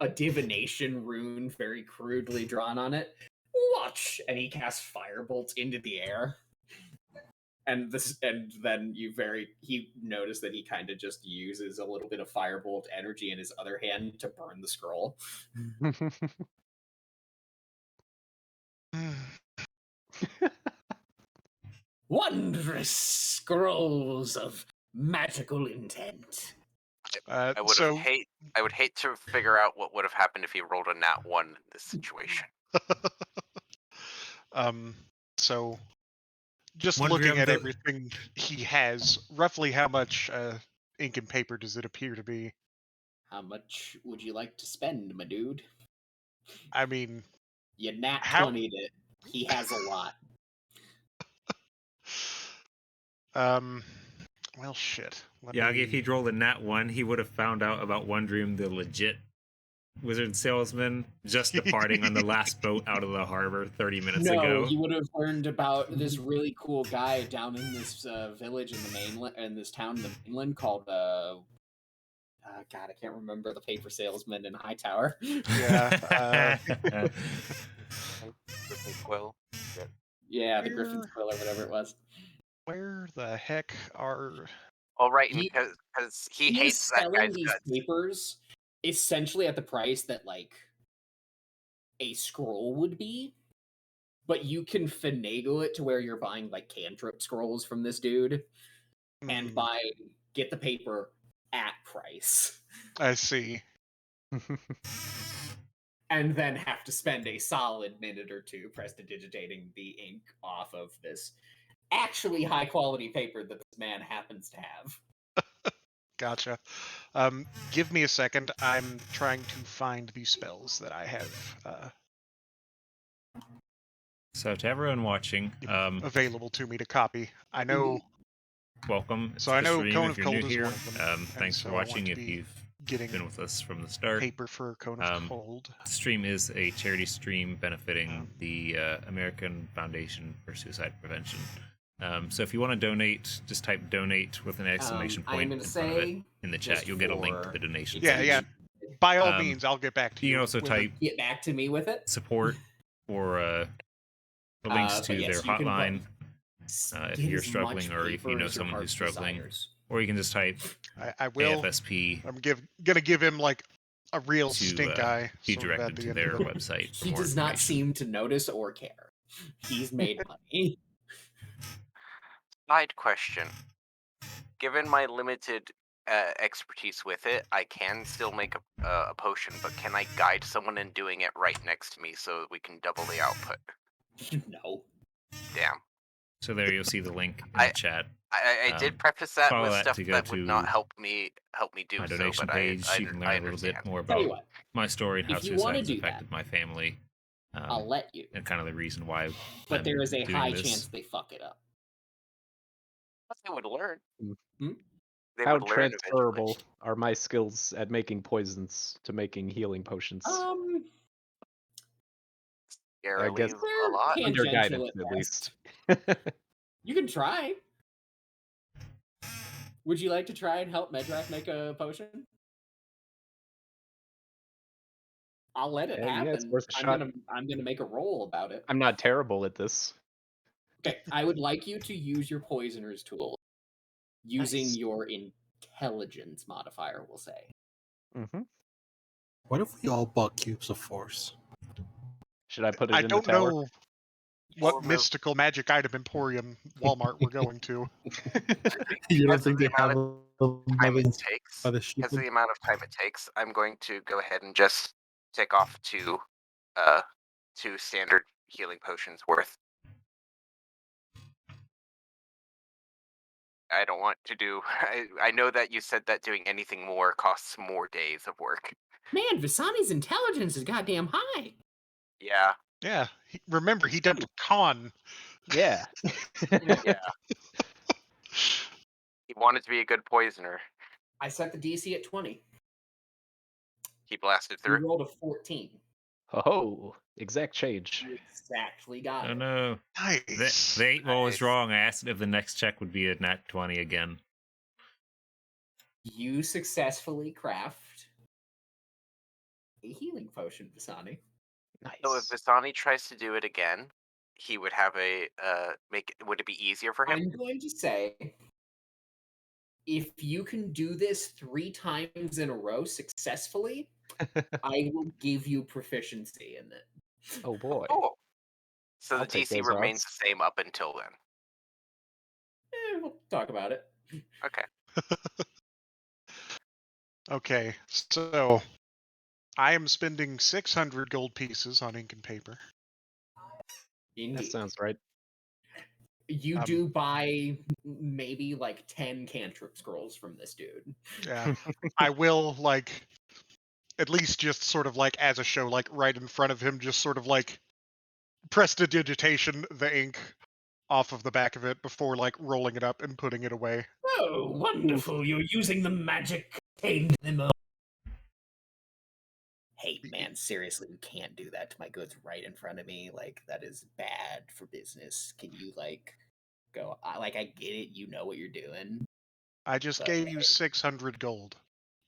a divination rune very crudely drawn on it. Watch! And he casts firebolt into the air. And then he noticed that he kind of just uses a little bit of firebolt energy in his other hand to burn the scroll. Wondrous scrolls of magical intent. I would hate to figure out what would have happened if he rolled a nat 1 in this situation. So just Wondrium, looking at everything he has, roughly how much ink and paper does it appear to be? How much would you like to spend, my dude? I mean, You nat 20'd it. He has a lot. Well, shit. If he'd rolled a nat 1, he would have found out about Wondrium, the legit wizard salesman, just departing on the last boat out of the harbor 30 minutes ago. No, he would have learned about this really cool guy down in this village in the mainland, in this town in the mainland called God, I can't remember the paper salesman in Hightower. Yeah. Well, Yeah, the Griffin's Quill or whatever it was. Where the heck are... All right, He- because he He is hates that selling guy's these guts. papers essentially at the price that like a scroll would be, but you can finagle it to where you're buying like cantrip scrolls from this dude and Hmm, get the paper at price. I see. And then have to spend a solid minute or two prestidigitating the ink off of this actually high quality paper that this man happens to have. Gotcha. Give me a second. I'm trying to find the spells that I have So to everyone watching, available to me to copy. I know. welcome So to I the know stream Cone if of you're Cold new is here. one of them, and Thanks for so I want watching to if be you've getting been with us from the start. paper for Cone of Cold. The stream is a charity stream benefiting the American Foundation for Suicide Prevention. So if you want to donate, just type donate with an exclamation I am point going to in front of it say in the just chat. You'll get a link to for- the donation Yeah, page. yeah. By all Um, means, I'll get back to you. You can also with it. type get back to me with it. support or the links to But yes, their you can hotline if get you're as struggling much or if you paper know as your someone who's heart struggling. desires. Or you can just type I will. AFSP I'm gonna give him like a real to stink eye be sort of at directed the to end their of it. website for He more does not information. seem to notice or care. He's made money. Side question. Given my limited expertise with it, I can still make a potion, but can I guide someone in doing it right next to me so we can double the output? No. Damn. So there you'll see the link in the chat. I Um, did preface that follow with that stuff to go that would not to help me do my so, donation but page. I You can learn a little bit understand. more Tell you about what, my story and how if you wanna suicide has do affected that, my family. I'll let you. And kind of the reason why But I'm there is a doing high this. chance they fuck it up. But they would learn. Hmm? They How would learn transferable eventually. are my skills at making poisons to making healing potions? I guess Scarily they're a lot. under tangential guidance, at least. You can try. Would you like to try and help Medrak make a potion? I'll let it Yeah, it's happen. worth a shot. I'm gonna make a roll about it. I'm not terrible at this. Okay, I would like you to use your poisoner's tool using Nice. your intelligence modifier, we'll say. Mm-hmm. What if we all bought cubes of force? Should I put it I in the don't tower? know what Or move- mystical magic item emporium Walmart we're going to. You don't Because think of they the have amount a time it by takes, the because of shipment? the amount of time it takes, I'm going to go ahead and just take off two standard healing potions worth. I don't want to do. I know that you said that doing anything more costs more days of work. Man, Visani's intelligence is goddamn high. Yeah, Yeah, remember he dumped con. Yeah. yeah. He wanted to be a good poisoner. I set the DC at 20. He blasted You through. rolled a 14. Oh, exact change. You exactly got Oh it. no. Nice. The 8 ball was Nice. wrong. I asked if the next check would be a nat 20 again. You successfully craft a healing potion, Visani. Nice. So if Visani tries to do it again, he would have a would it be easier for him? I'm going to say, if you can do this 3 times in a row successfully, I will give you proficiency in it. Oh boy. Cool. So I'll the take DC those remains odds. the same up until then. We'll talk about it. Okay. Okay, so I am spending 600 gold pieces on ink and paper. Indeed. That sounds right. You do buy maybe like 10 cantrip scrolls from this dude. Yeah, I will like at least just sort of like as a show, like right in front of him, just sort of like prestidigitation the ink off of the back of it before like rolling it up and putting it away. Oh, wonderful. You're using the magic contained in them. Hey, man, seriously, you can't do that to my goods right in front of me. Like, that is bad for business. Can you, like, go? I get it. You know what you're doing. I just But, gave you 600 gold.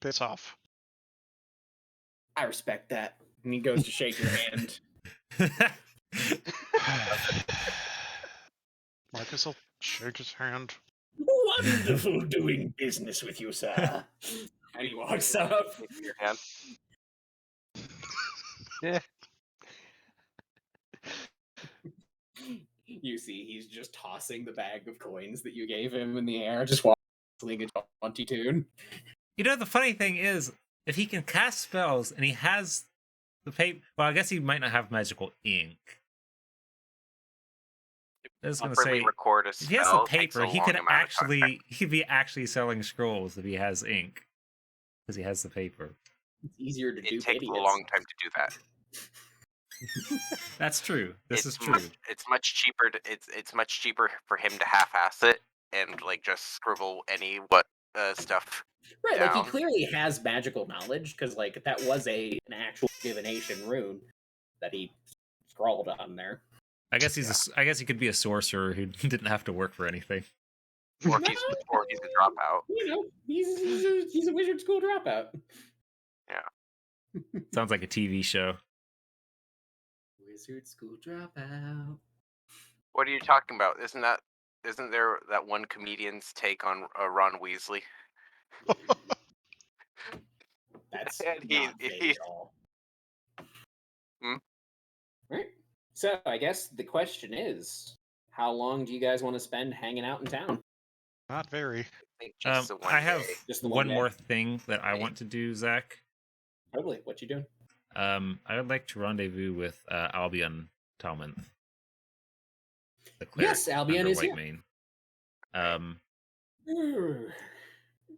Piss off. I respect that. And he goes to shake your hand. Marcus will shake his hand. Wonderful doing business with you, sir. And he walks up. Your hand. Yeah. You see, he's just tossing the bag of coins that you gave him in the air, just whistling a jaunty tune. You know, the funny thing is, if he can cast spells and he has the paper, well, I guess he might not have magical ink. I was going to Properly say, record a if he has the spell takes paper, a he long could amount of time. actually he could be actually selling scrolls if he has ink, because he has the paper. It's easier to do It takes idiots. a long time to do that. That's true. This is true. It's much cheaper. It's much cheaper for him to half-ass it and like just scribble any stuff. Right, like he down. clearly has magical knowledge, because like that was an actual divination rune that he scrawled on there. I guess I guess he could be a sorcerer who didn't have to work for anything. Or he's a dropout. You know, he's a wizard school dropout. Sounds like a TV show. Wizard school dropout. What are you talking about? Isn't there that one comedian's take on Ron Weasley? That's And not vague at all. Right. So I guess the question is, how long do you guys want to spend hanging out in town? Not very. I think just the one I have day. Just the one day? more thing that I want to do, Zach. Totally. What you doing? I would like to rendezvous with Albion Talmonth, the cleric Yes, Albion under is here. Whitemane.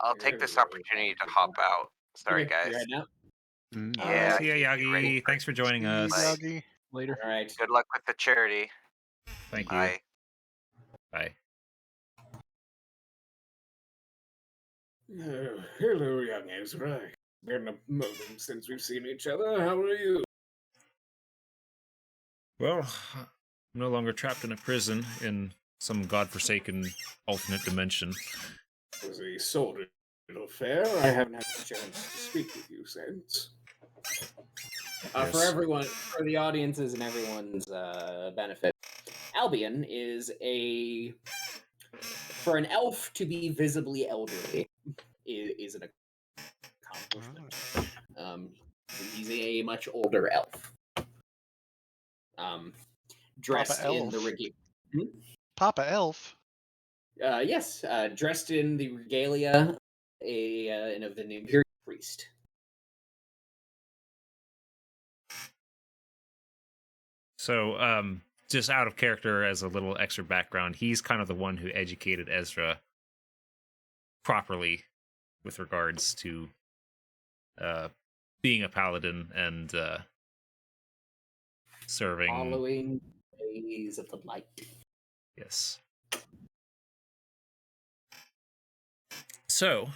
I'll take this opportunity to hop out. Sorry, Okay, guys. you're heading out? Yeah. See ya, get ready Yagi. for- Thanks for joining us. Bye. Yagi. Later. All right. Good luck with the charity. Thank you. Bye. Bye. Hello, young Ezra. Been a moment since we've seen each other. How are you? Well, I'm no longer trapped in a prison in some godforsaken alternate dimension. It was a sordid affair. I haven't had a chance to speak with you since. For Yes. everyone, for the audiences and everyone's benefit, Albion is for an elf to be visibly elderly is an accomplishment. He's a much older elf. Dressed Papa in the elf. regalia. Papa Elf. Yes, dressed in the regalia of an imperial priest. So, just out of character as a little extra background, he's kind of the one who educated Ezra properly with regards to being a paladin and serving. Following the ways of the light. Yes. So,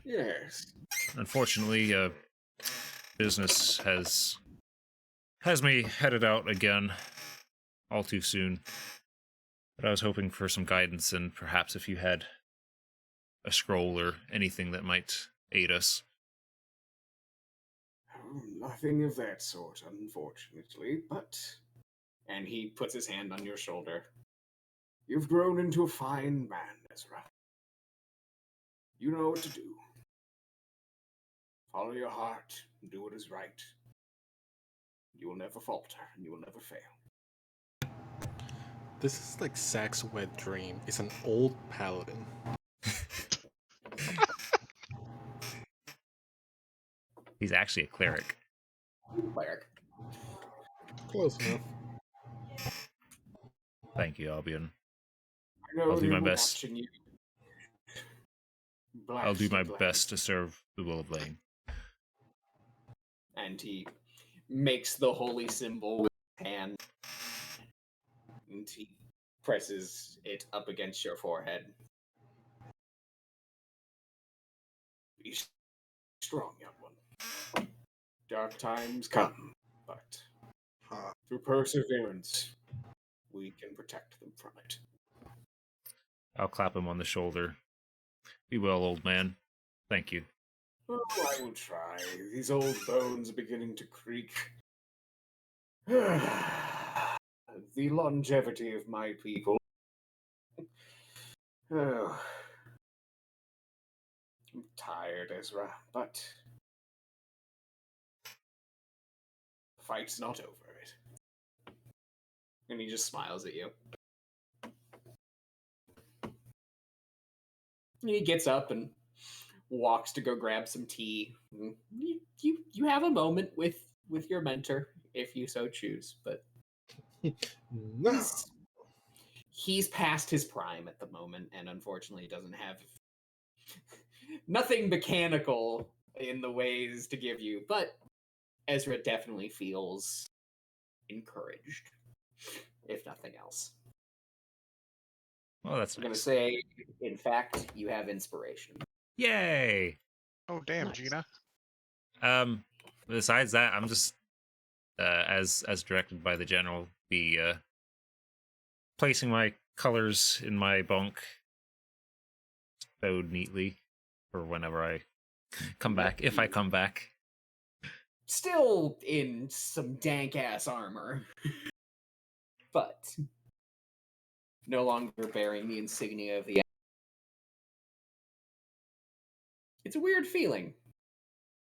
Yes. unfortunately, business has me headed out again all too soon. But I was hoping for some guidance, and perhaps if you had a scroll or anything that might aid us. Oh, nothing of that sort, unfortunately, but... And he puts his hand on your shoulder. You've grown into a fine man, Ezra. You know what to do. Follow your heart and do what is right. You will never falter, and you will never fail. This is like Zach's wet dream. It's an old paladin. He's actually a cleric. Cleric. Close enough. Thank you, Albion. I know I'll do they my were best. watching you. I'll do my Blast. best to serve the will of Lane. And he makes the holy symbol with his hand. And he presses it up against your forehead. Be strong, young one. Dark times come, but through perseverance, we can protect them from it. I'll clap him on the shoulder. Be well, old man. Thank you. Oh, I will try. These old bones are beginning to creak. The longevity of my people. Oh. I'm tired, Ezra, but the fight's not over. And he just smiles at you. And he gets up and walks to go grab some tea. You have a moment with your mentor if you so choose, but No. he's past his prime at the moment and unfortunately doesn't have nothing mechanical in the ways to give you, but Ezra definitely feels encouraged, if nothing else. Well, that's I'm going to nice. say, in fact, you have inspiration. Yay! Oh, damn, Nice. Gina. Besides that, I'm just as directed by the general, be placing my colors in my bunk stowed neatly for whenever I come back, if I come back. Still in some dank ass armor, but no longer bearing the insignia of the. It's a weird feeling,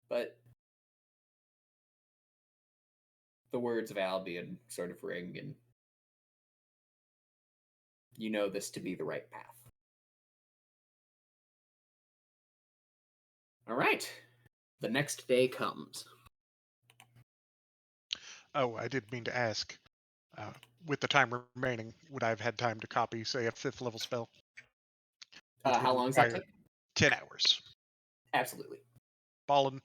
but the words of Albion sort of ring, and you know this to be the right path. All right, the next day comes. Oh, I did mean to ask. With the time remaining, would I have had time to copy, say, a 5th level spell? Which would How long does that require take? 10 hours. Absolutely. Ballin'.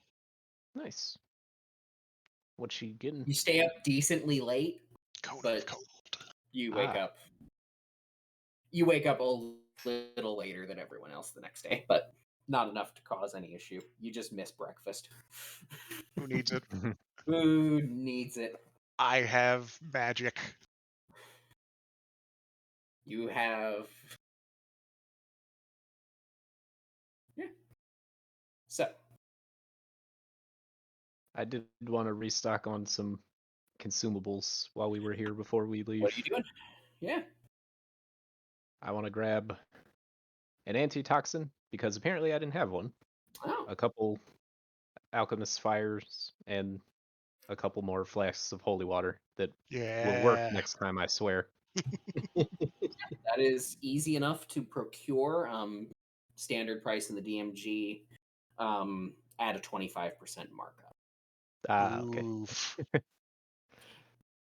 Nice. What's she getting? You stay up decently late, Cone but of cold. you wake Ah. up. You wake up a little later than everyone else the next day, but not enough to cause any issue. You just miss breakfast. Who needs it? Who needs it? I have magic. You have. Yeah. So, I did want to restock on some consumables while we were here before we leave. what are you doing? Yeah. I want to grab an antitoxin because apparently I didn't have one. Oh. A couple alchemist fires and a couple more flasks of holy water that will work Yeah. next time, I swear. That is easy enough to procure. Standard price in the DMG at a 25% markup. Ah, okay. Oof.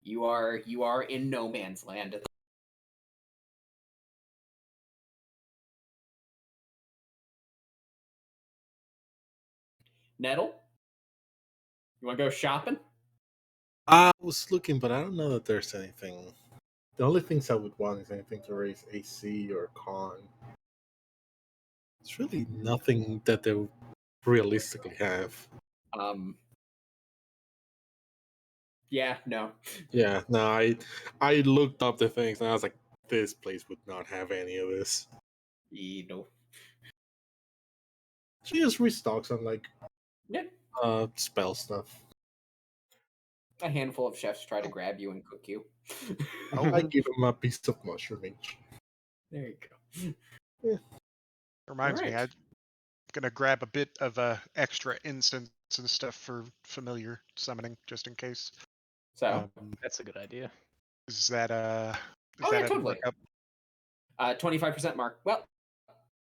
You are in no man's land. Nettle, you want to go shopping? I was looking, but I don't know that there's anything. The only things I would want is anything to raise AC or con. It's really nothing that they would realistically have. Yeah, no. Yeah, no, I looked up the things and I was like, this place would not have any of this. No. She just restocks on like Yeah. spell stuff. A handful of chefs try to grab you and cook you. I give him a piece of mushroom each. There you go. Reminds me, Alright. I'm gonna grab a bit of extra incense and stuff for familiar summoning, just in case. So, That's a good idea. Is that oh yeah, a totally. markup? 25% mark. Well,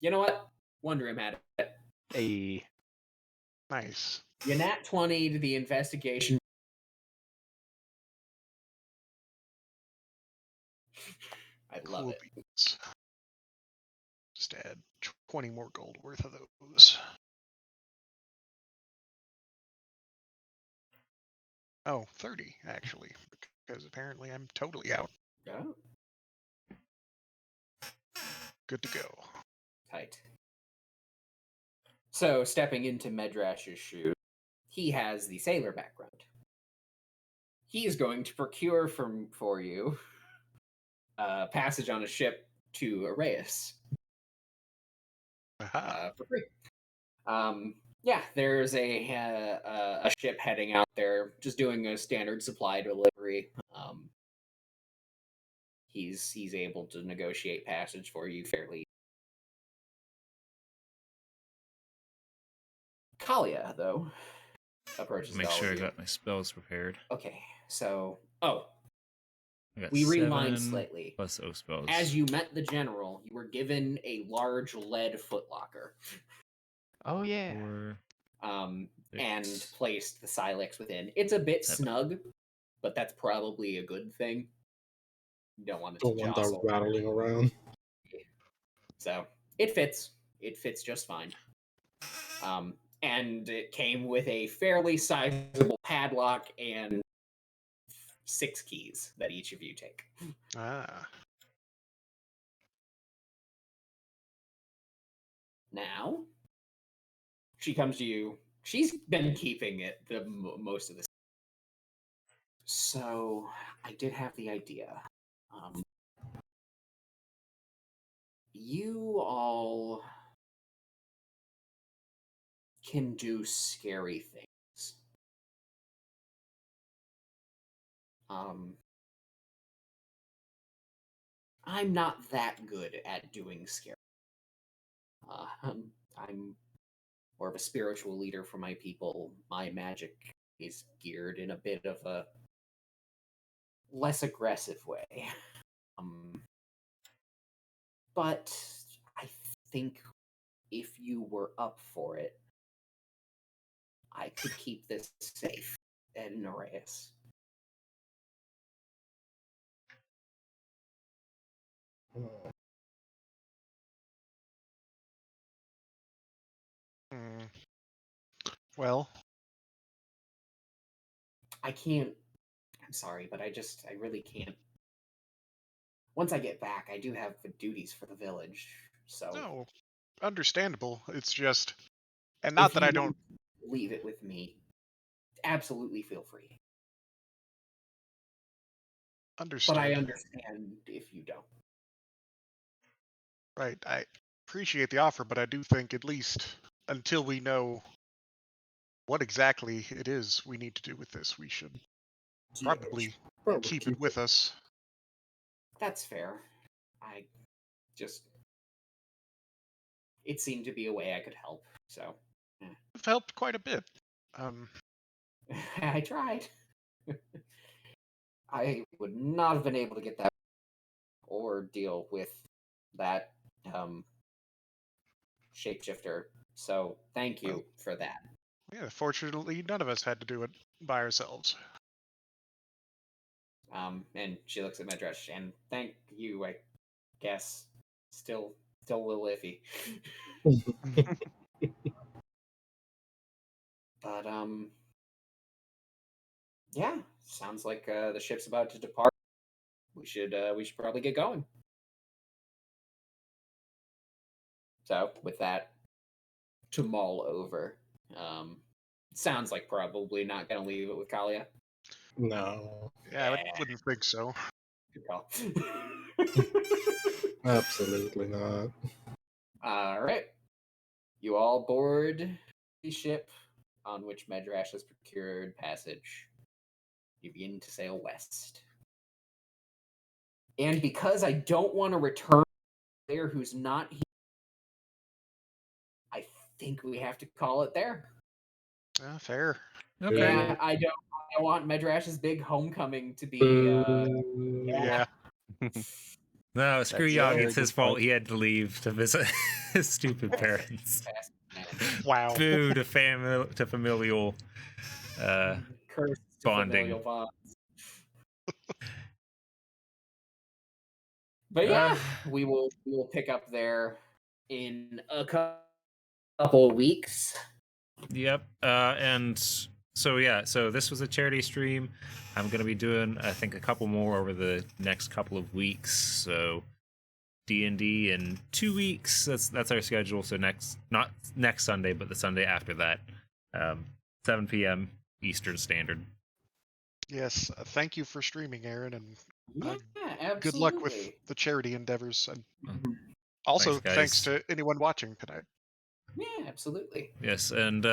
you know what? Wondering had it. Hey, Nice. You nat 20 to the investigation. I love Cool it. beans. Just add 20 more gold worth of those. Oh, 30 actually, because apparently I'm totally out. Oh, Good to go. tight. So, stepping into Medrash's shoes, he has the sailor background. He is going to procure for you passage on a ship to Arraius Aha. for free. Yeah, there's a ship heading out there, just doing a standard supply delivery. He's able to negotiate passage for you fairly. Kalia, though, approaches Make all sure I of you. got my spells prepared. Okay, so I got we 7 rewind slightly. plus O spells. As you met the general, you were given a large lead footlocker. Oh yeah. 4, And 6, placed the Silex within. It's a bit 7. snug, but that's probably a good thing. You don't want it Don't to want that jostle. rattling around. So it fits. It fits just fine. And it came with a fairly sizable padlock and 6 keys that each of you take. Ah. Now, she comes to you. She's been keeping it the most of this. So I did have the idea. You all can do scary things. I'm not that good at doing scary. I'm more of a spiritual leader for my people. My magic is geared in a bit of a less aggressive way. But I think if you were up for it, I could keep this safe at Nereus. Hmm. Well, I can't. I'm sorry, but I really can't. Once I get back, I do have duties for the village, so no, understandable. It's just, and if not that you I don't leave it with me, absolutely feel free. understand. But I understand if you don't. Right. I appreciate the offer, but I do think at least until we know what exactly it is we need to do with this, we should probably keep it with us. That's fair. I just. It seemed to be a way I could help, so. It's helped quite a bit. I tried. I would not have been able to get that or deal with that shapeshifter. So thank you for that. Yeah, fortunately, none of us had to do it by ourselves. And she looks at Medrash, and thank you, I guess. Still a little iffy. But yeah, sounds like the ship's about to depart. We should probably get going. So with that, to mull over. Sounds like probably not gonna leave it with Kalia. No, Yeah, I wouldn't think so. Good call. absolutely not. All right. You all board the ship on which Medrash has procured passage. You begin to sail west. And because I don't want to return a player who's not here, I think we have to call it there. Fair. Okay. Yeah, I want Medrash's big homecoming to be. Yeah. No, screw That's a Yagi. very It's his good fault. point. He had to leave to visit his stupid parents. Wow. Boo to familial Cursed bonding. familial bonds. But yeah, we will pick up there in a couple weeks. Yep. And so yeah, so this was a charity stream. I'm gonna be doing, I think, a couple more over the next couple of weeks. So D&D in 2 weeks. That's our schedule. So not next Sunday, but the Sunday after that, 7 p.m. Eastern Standard. Yes. Thank you for streaming, Aaron, and Yeah, absolutely. good luck with the charity endeavors. And Mhm. also, Thanks, thanks guys. to anyone watching tonight. Yeah, absolutely. Yes, and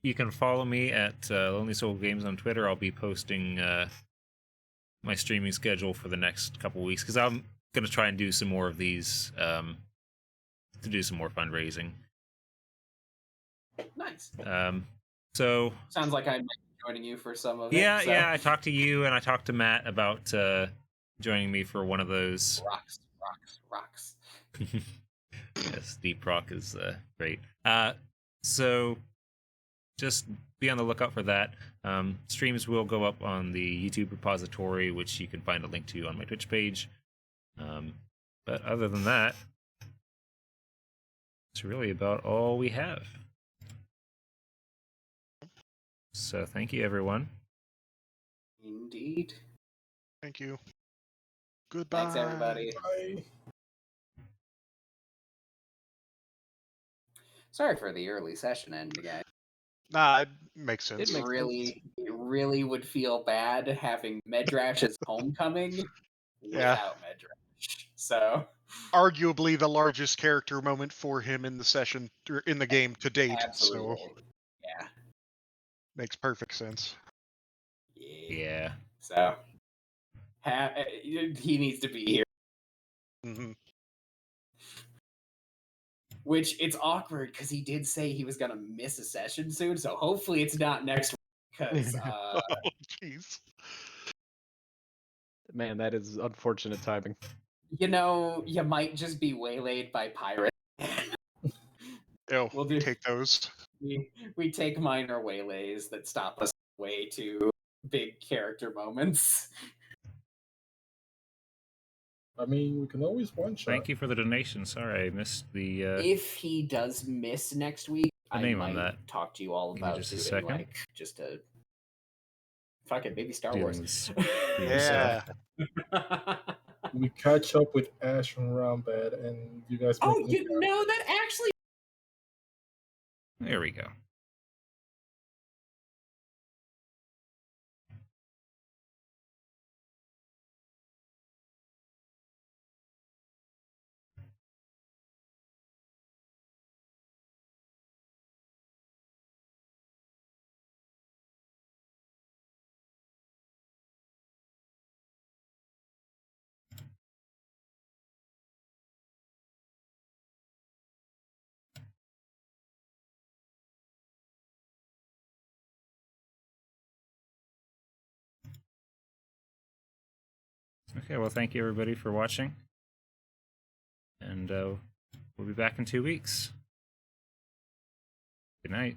you can follow me at Lonely Soul Games on Twitter. I'll be posting my streaming schedule for the next couple weeks because I'm gonna try and do some more of these to do some more fundraising. Nice. So Sounds like I might be joining you for some of yeah, it. So. yeah. I talked to you and I talked to Matt about joining me for one of those. Rocks. Yes, Deep Rock is great. So just be on the lookout for that. Streams will go up on the YouTube repository, which you can find a link to on my Twitch page. But other than that, it's really about all we have. So thank you, everyone. Indeed. Thank you. Goodbye. Thanks, everybody. Bye. Sorry for the early session end, guys. Nah, it makes sense. It makes It really would feel bad having Medrash as homecoming Yeah. without Medrash. So Arguably the largest character moment for him in the session, or in the game to date. absolutely. So Yeah. makes perfect sense. Yeah. So he needs to be here. Hmm. Which it's awkward because he did say he was gonna miss a session soon, so hopefully it's not next week. Because Oh, jeez. Man, that is unfortunate timing. you might just be waylaid by pirates. Oh, We'll do. take those. We take minor waylays that stop us way to big character moments. I mean, we can always one shot. Thank you for the donation. Sorry, I missed the If he does miss next week, The I name on might that. talk to you all Give me about just a doing second. like just a fuck it, maybe Star dealing Wars. with Yeah. We catch up with Ash and Rombad, and you guys. Oh, make me you know that actually. There we go. Okay, well, thank you everybody for watching. And we'll be back in 2 weeks. Good night.